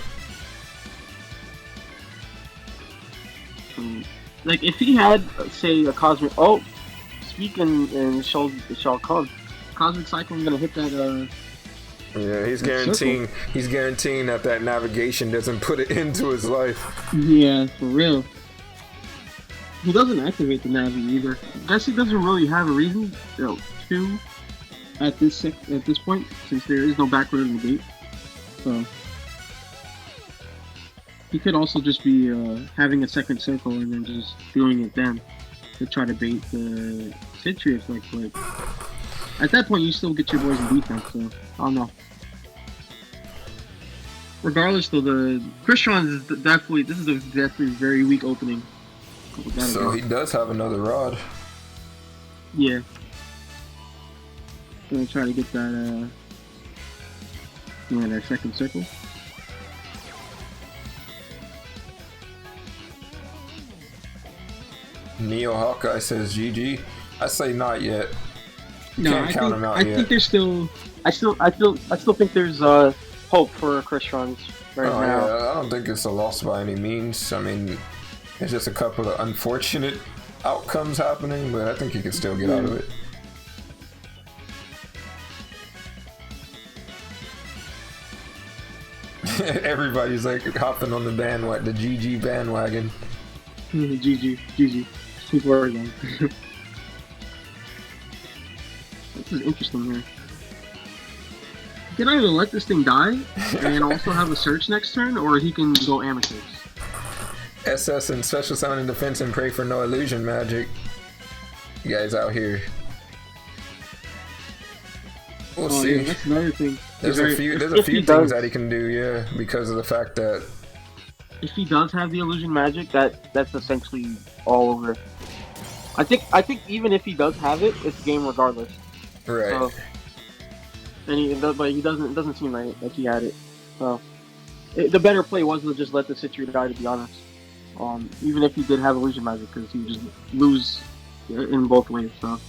Like if he had, say, a cosmic. Oh, speak and shall come. Cosmic Cyclone gonna hit that, Yeah, he's That's guaranteeing that navigation doesn't put it into his life. yeah, for real. He doesn't activate the Navi either. I guess he doesn't really have a reason to at this point, since there is no backward in the gate. So he could also just be having a second circle and then just doing it then to try to bait the Citrus effect. But at that point, you still get your boys in defense. So I don't know. Regardless, though, the Crystron is definitely a very weak opening. So he does have another rod. Yeah. Gonna try to get that, that second circle. Neo Hawkeye says GG. I say not yet. You No, can't count him out I yet. think there's still. I still think there's hope for Crystron's right Oh now. yeah, I don't think it's a loss by any means. I mean, it's just a couple of unfortunate outcomes happening, but I think he can still get out of it. Everybody's like hopping on the bandwagon, the GG bandwagon. GG. Keep working. This is interesting here. He can either let this thing die and also have a search next turn, or he can go amateurs. SS and special summon and defense and pray for no illusion magic. You guys out here. We'll see. Yeah, that's another thing. There's a few if he things does- that he can do, yeah, because of the fact that If he does have the illusion magic, that's essentially all over. I think even if he does have it, it's game regardless. right. So, but he doesn't. It doesn't seem like he had it. So the better play was to just let the Citrus die. To be honest, even if he did have illusion magic, because he would just lose in both ways. So,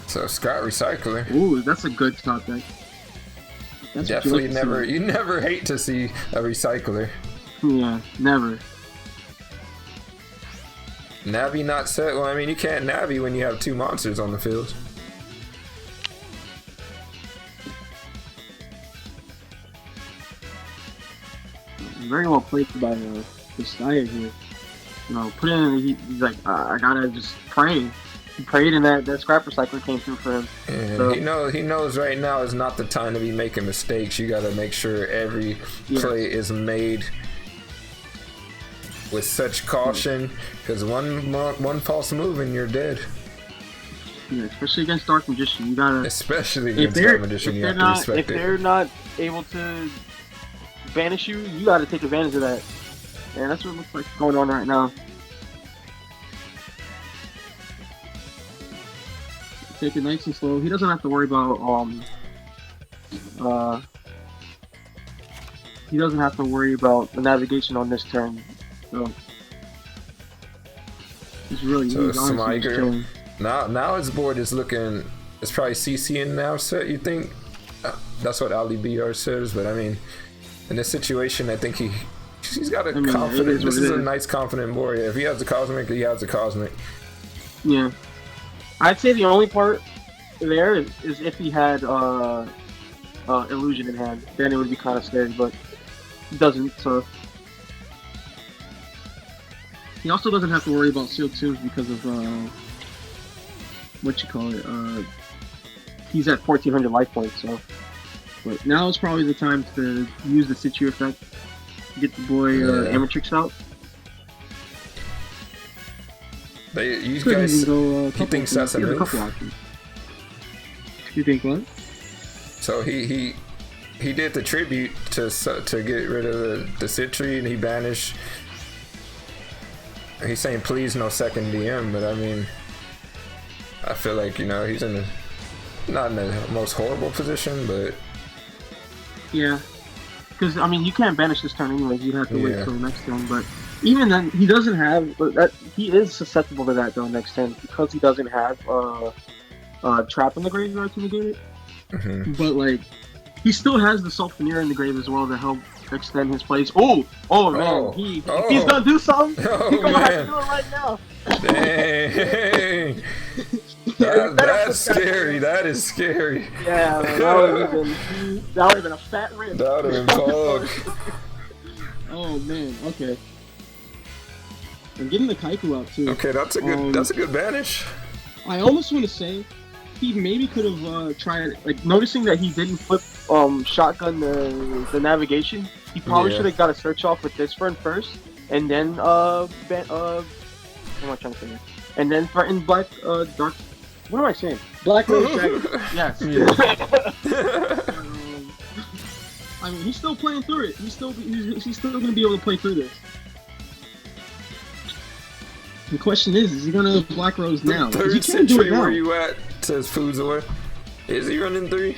So Scott Recycler. Ooh, that's a good top deck. That's what you Definitely like to never. see. You never hate to see a recycler. Yeah, never. Navi not set. Well, I mean, you can't Navi when you have two monsters on the field. Very well played by the Steyer here. You know, put in. He's like, I gotta just pray. He prayed, and that scrap recycler came through for him. And So- he knows right now is not the time to be making mistakes. You got to make sure every play is made with such caution, because one false move and you're dead. Yeah, especially against Dark Magician, you gotta. Especially If against they're- Dark Magician, if you they're have to not respect if it. they're not able to banish you, you got to take advantage of that. And that's what it looks like going on right now. Take it nice and slow. He doesn't have to worry about he doesn't have to worry about the navigation on this turn. So he's really So he's honestly just Smiger. chilling. Now his board is looking. It's probably CCing now. So you think that's what Ali BR says? But I mean, in this situation, I think he's got a I mean, it confident. is what This it is a is. nice confident board. If he has the cosmic, he has the cosmic. Yeah. I'd say the only part there is if he had illusion in hand, then it would be kind of scary. But he doesn't. So He also doesn't have to worry about sealed tombs because of what you call it. He's at 1400 life points. So, but now is probably the time to use the Situ effect. Get the boy Amatrix out. You guys, he thinks that's a move? Couple options. You think what? So he did the tribute to get rid of the Sentry, and he banished. He's saying please no second DM, but I mean, I feel like, you know, he's not in the most horrible position, but yeah, because I mean you can't banish this turn anyways. You have to wait till the next turn, but even then he doesn't have that. He is susceptible to that though next turn because he doesn't have trap in the graveyard to negate it. Mm-hmm. But like, he still has the Sulfuneer in the grave as well to help extend his plays. Oh man, if he's gonna do something, he's gonna have to do it right now. Dang. That's scary. That is scary. Yeah, man, that would have been a fat rip. That would have been fog. Oh man, okay. I'm getting the Kaiku out too. Okay, that's a good banish. I almost want to say he maybe could have tried, like, noticing that he didn't flip shotgun the navigation. He probably should have got a search off with this run first, and then what am I trying to say here? And then threaten Black Dark. What am I saying? Black Rose Dragon. Yes. I mean, he's still playing through it. He's still gonna be able to play through this. The question is he gonna Black Rose now? Third Century, where you at? Says Fuzor. Is he running 3?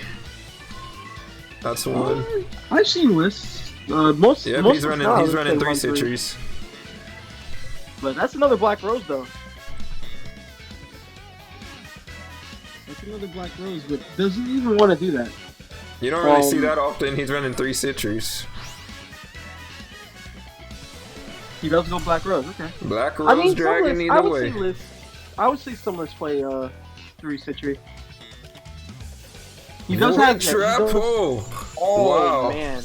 That's one. I've seen lists. Most he's running 3 Centuries. But that's another Black Rose though. That's another Black Rose, but does he even want to do that? You don't really see that often. He's running 3 Centuries. He does go Black Rose, okay. Black Rose Dragon either way. I would say some lists play 3 Century. He does have trap hole. Oh wow. Man.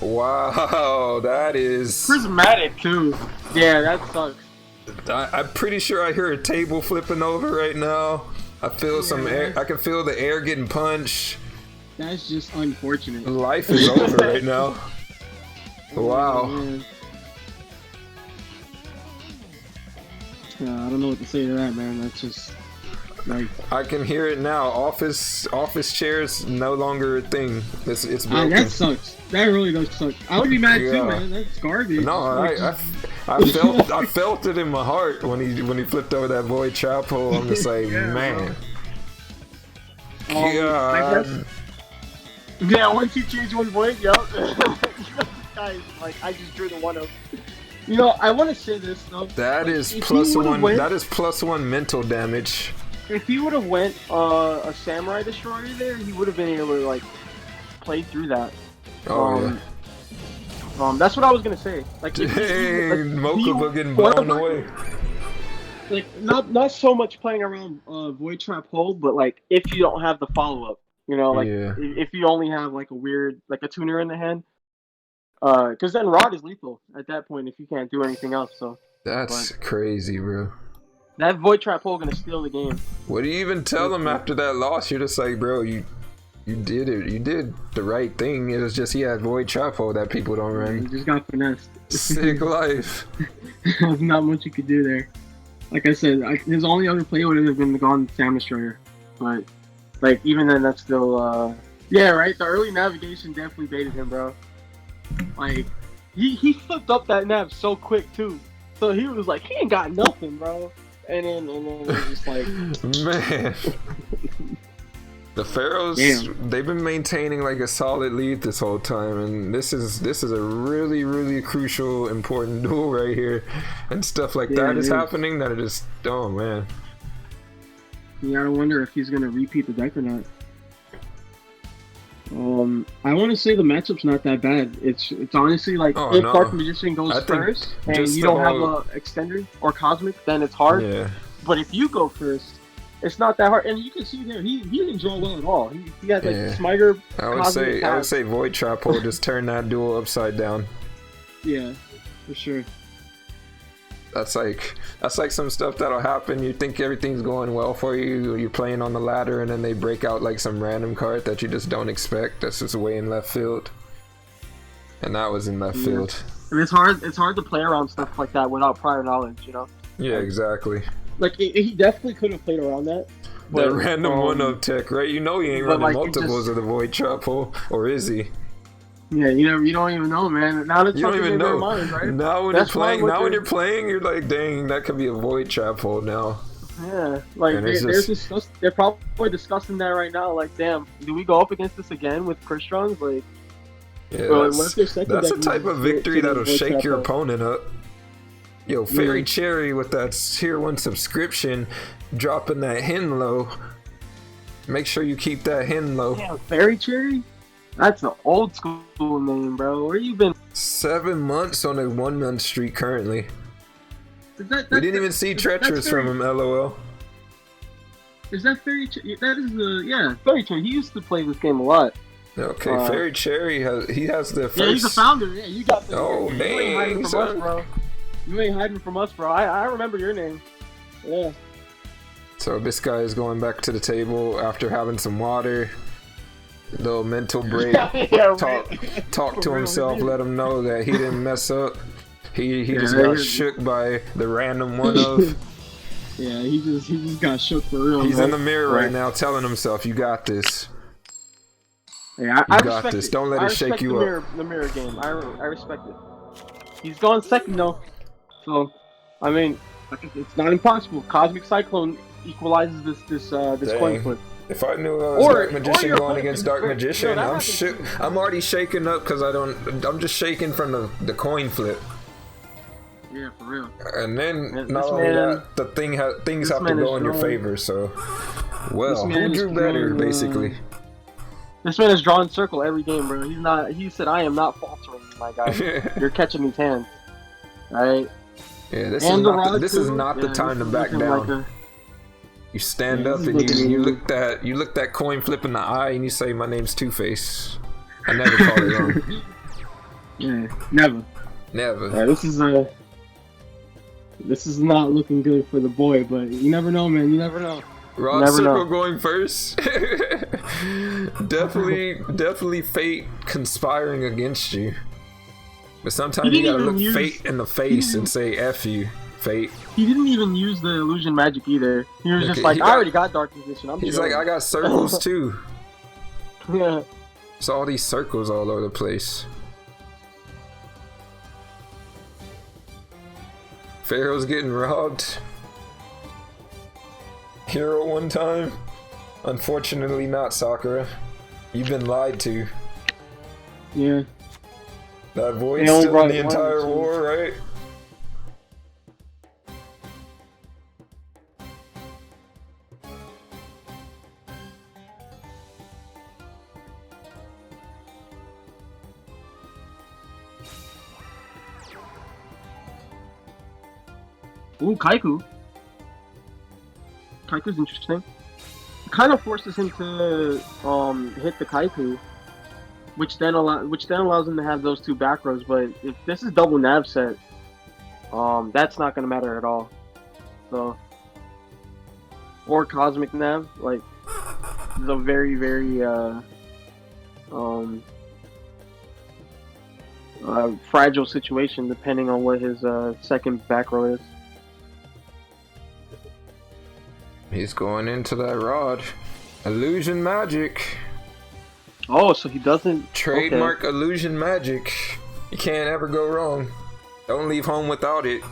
Wow, that is prismatic too. Yeah, that sucks. I'm pretty sure I hear a table flipping over right now. I feel some air. I can feel the air getting punched. That's just unfortunate. Life is over right now. Wow. I don't know what to say to that, man. That's just like, I can hear it now. Office chairs no longer a thing. It's broken. That sucks. That really does suck. I would be mad too, man. That's garbage. No, I felt it in my heart when he flipped over that void trap hole. I'm just like, man. God. Yeah, once you change one void, yup. Guys, like, I just drew the 1-0. You know, I want to say this though. That is +1. That is +1 mental damage. If he would have went a Samurai Destroyer there, he would have been able to like play through that. That's what I was gonna say. Like, Mokuba getting blown away. Like, not so much playing around Void Trap Hold, but like if you don't have the follow up, you know, like if you only have like a weird, like a tuner in the hand. Because then Rod is lethal at that point if you can't do anything else. So that's crazy, bro. That Void Trap Hole gonna steal the game. What do you even tell them after that loss? You're just like, bro, you did it. You did the right thing. It was just he had Void Trap Hole that people don't run. You just got finessed. Sick life. There's not much you could do there. Like I said, his only other play would have been the Gone Sam Destroyer. But like even then, that's still yeah, right. The early navigation definitely baited him, bro. Like, he flipped up that nav so quick too. So he was like, he ain't got nothing, bro. And then it was just like, man. The Pharaohs, they've been maintaining like a solid lead this whole time, and this is a really, really crucial, important duel right here, and stuff like that is happening. That it just, oh man. You gotta wonder if he's gonna repeat the deck or not. I want to say the matchup's not that bad. It's honestly like if Dark Magician goes first and you don't have a extender or Cosmic, then it's hard. Yeah. But if you go first, it's not that hard. And you can see there, he didn't draw well at all. He had like the Smiter. I would say Void Trap Hole just turn that duel upside down. Yeah, for sure. That's like some stuff that'll happen. You think everything's going well for you. You're playing on the ladder, and then they break out like some random card that you just don't expect. That's just way in left field. And that was in left field. And it's hard to play around stuff like that without prior knowledge, you know? Yeah, exactly. Like, he definitely could have played around that. That random 1-up tech, right? You know he ain't running multiples of the Void Trap Hole, or is he? Yeah, you don't even know, man. Now that's you don't even know. Mind, right? Now when you're playing, you're like, dang, that could be a Void Trap Hole now. Yeah, like they're probably discussing that right now. Like, damn, do we go up against this again with Crystron? Like, yeah, that's a type of victory that'll shake your opponent up. Yo, Fairy Cherry with that tier 1 subscription, dropping that hen low. Make sure you keep that hen low. Yeah, Fairy Cherry? That's an old school name, bro. Where you been? 7 months on a 1 month streak currently. We didn't even see Treacherous from him, LOL. Is that Fairy Cherry? That is Fairy Cherry. He used to play this game a lot. Okay, Fairy Cherry has the first. Yeah, he's the founder. Yeah, you got the. Oh, dang, son. Bro. You ain't hiding from us, bro. I remember your name. Yeah. So this guy is going back to the table after having some water. Little mental break. Talk to himself. Let him know that he didn't mess up. He just got shook by the random 1-of. Yeah, he just got shook for real. He's in the mirror right now, telling himself, "You got this. Yeah, you got this. Don't let it shake you up." The mirror game. I respect it. He's going second though. So, I mean, it's not impossible. Cosmic Cyclone equalizes this coin flip. If I knew I was Dark Magician going against Dark Magician, I'm already shaking up because I'm just shaking from the coin flip. Yeah, for real. And then not only that, the things have to go in your favor. So, well, who drew better, basically? This man is drawing circle every game, bro. He's not. He said, "I am not faltering, my guy. You're catching these hands." All right. Yeah, this is not the time to back down. You stand up and you look that coin flip in the eye and you say, "My name's Two-Face." I never call it wrong. Yeah, never. This is not looking good for the boy, but you never know, man. You never know. Rod Circle going first. definitely fate conspiring against you. But sometimes you gotta look fate in the face and say, "F you, fate." He didn't even use the illusion magic either. He was just like, "I already got Dark Magician." He's like, "I got circles too." Yeah. It's all these circles all over the place. Pharaohs getting robbed. Hero one time. Unfortunately not, Sakura. You've been lied to. Yeah. That voice still in the entire war, right? Ooh, Kaiku. Kaiku's interesting. It kind of forces him to hit the Kaiku, which then allows him to have those 2 back rows. But if this is double nav set, that's not gonna matter at all. So, or cosmic nav, like, it's a very fragile situation depending on what his second back row is. He's going into that rod. Illusion magic. Oh, so he doesn't... Trademark illusion magic. You can't ever go wrong. Don't leave home without it.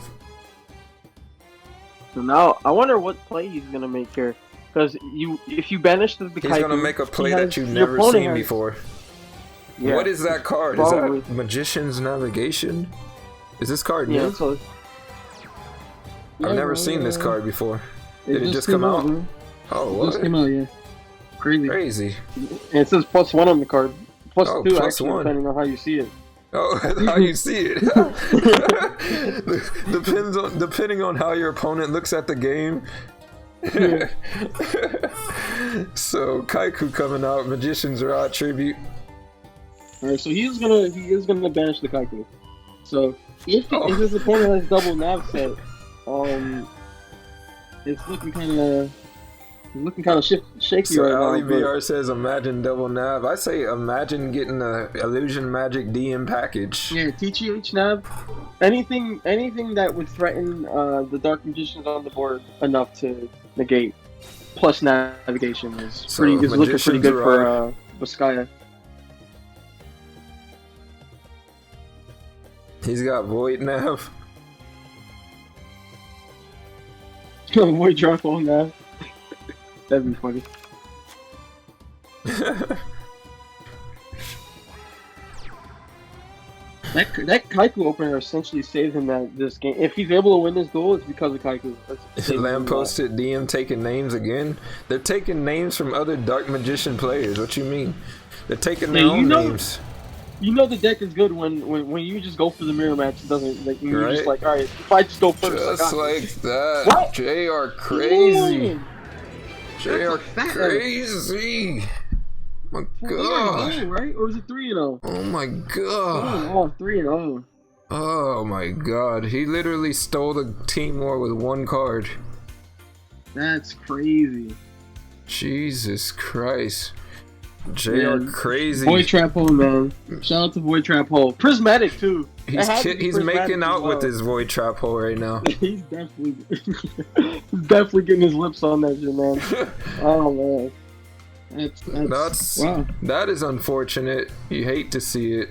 So now, I wonder what play he's going to make here. Because if you banish the Kaiku... He's going to make a play that you've never seen before. Yeah, what is that card? Probably. Is that Magician's Navigation? Is this card new? So... I've never seen this card before. Did it just come out? Oh, what? It just came out, yeah. Crazy. And it says +1 on the card. +2, actually, +1. depending on how you see it. Oh, how you see it. Depending on how your opponent looks at the game. Yeah. So, Kaiku coming out, Magician's Rod tribute. Alright, so he is gonna banish the Kaiku. So if his opponent has double nav set, It's looking kind of shaky So right Ali now. VR says, imagine double nav. I say, imagine getting a Illusion Magic DM package. Yeah, TGH nav. Anything that would threaten the Dark Magicians on the board enough to negate. Plus navigation is So, looking pretty Magicians good are- for Vizcaya. He's got Void Nav. Void drop on nav. That'd be funny. That Kaiku opener essentially saved him this game. If he's able to win this duel, it's because of Kaiku. Lampposted DM taking names again. They're taking names from other Dark Magician players. What you mean? They're taking their own names. You know the deck is good when you just go for the mirror match. It doesn't like when you're just Right. like, all right, if I just go first, Just I got like this. that. What? JR crazy. Damn. JR That's a fat crazy. My God. 4-0, right? Or was it 3-0? Oh my God. Oh, 3-0. Oh my God. He literally stole the team war with one card. That's crazy. Jesus Christ. JR Man. crazy. Void Trap Hole, man. Shout out to Void Trap Hole. Prismatic too. He's It had to be he's Prismatic making as out with well. his Void Trap hole right now. He's definitely getting his lips on that shit, man. Oh man. That's wow. that is unfortunate. You hate to see it,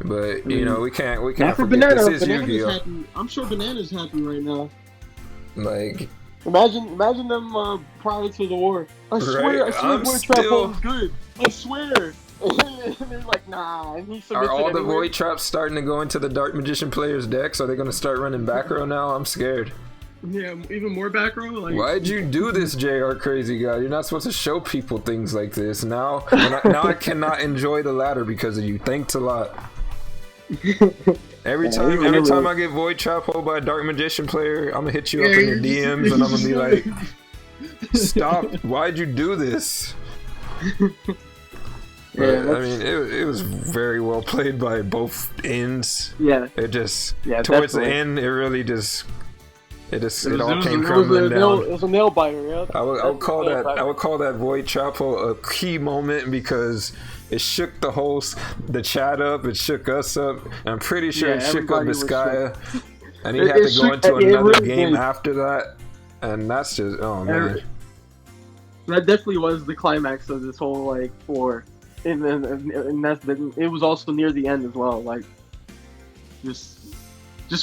but you know we can't Not for forget Banana. this is Banana's Yu-Gi-Oh. happy. I'm sure Banana's happy right now. Like Imagine them prior to the war. I swear, Right, I swear, I'm Void Trap still- Hole is good. I swear. And they're like, nah. And he submits are all it the anyway. Void Traps starting to go into the Dark Magician players' decks? Are they going to start running back row now? I'm scared. Yeah, even more back row. Like, Why'd you do this, JR crazy guy? You're not supposed to show people things like this. Now I cannot enjoy the ladder because of you. Thanks a lot. Every time I get Void Trap hole by a Dark Magician player, I'm gonna hit you up in your DMs and I'm gonna be like, stop, why'd you do this? But, I mean, it was very well played by both ends. Yeah. It just, Yeah, towards definitely. the end, it really just, it all was- came was crumbling a down. nail, it was a nail biter, yeah. I would call that Void Trap hole a key moment because it shook the chat up, it shook us up. I'm pretty sure Yeah, it shook up everybody was Vizcaya, and he It- had it to go shook- into it another really game did. after that, and that's just man. That definitely was the climax of this whole like war, and it was also near the end as well. Like, just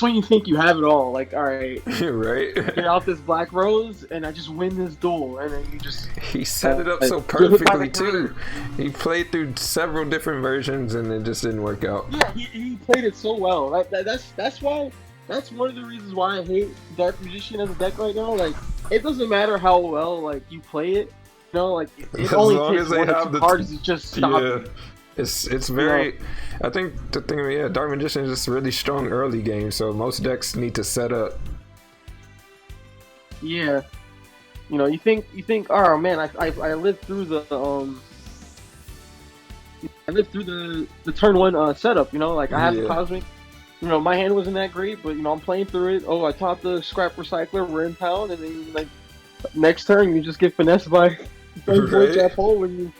when you think you have it all, like, all right, Right? get out this Black Rose, and I just win this duel, and then you just He set it up so get hit by the perfectly too. He played through several different versions, and it just didn't work out. yeah, he played it so well. That's why. That's one of the reasons why I hate Dark Magician as a deck right now. Like, it doesn't matter how well like you play it. You know, like it As only long takes as they one or have two the cards to just stop Yeah. you. It's very. I think the thing, Dark Magician is just a really strong early game, so most decks need to set up. Yeah, you know, you think, oh man, I lived through the turn one setup. You know, like I have the Yeah. Cosmic. You know, my hand wasn't that great, but you know, I'm playing through it. Oh, I taught the Scrap Recycler. We're in town, and then like next turn, you just get finessed by Void Right. Trap Hole when you.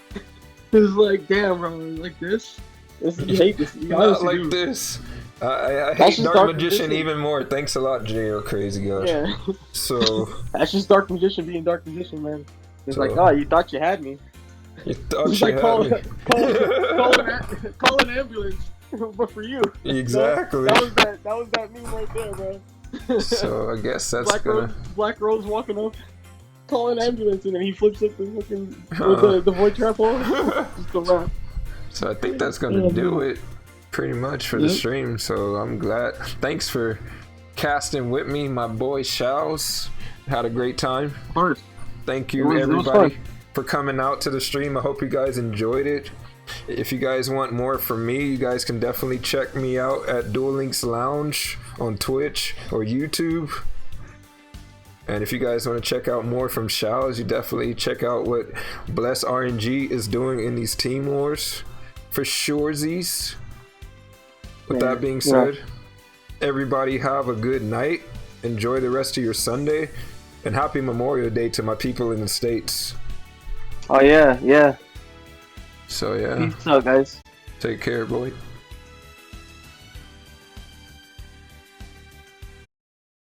It's like, damn, bro, like this. You hate this. You Not honestly like do. this. I That's hate just Dark Dark Magician Magician. even more. Thanks a lot, JO Crazy Guy. Yeah, So that's just Dark Magician being Dark Magician, man. It's So- like, oh, you thought you had me. you thought It's you like had call me. call an ambulance, but for you. Exactly. That was that meme right there, bro. So I guess that's gonna. Black Rose walking up, call an ambulance, and then he flips up the fucking with the Void Trap hole. Just a wrap. So I think that's gonna do it, pretty much for the Yep. stream. So I'm glad. Thanks for casting with me, my boy Shaowz. Had a great time. Of course. Thank It you, was everybody, fun. for coming out to the stream. I hope you guys enjoyed it. If you guys want more from me, you guys can definitely check me out at Duel Links Lounge on Twitch or YouTube. And if you guys want to check out more from Shaowz, you definitely check out what Bless RNG is doing in these Team Wars for surezies. With that being said, everybody have a good night. enjoy the rest of your Sunday, and happy Memorial Day to my people in the States. Oh yeah, yeah. So yeah, Peace out, guys. take care, boy.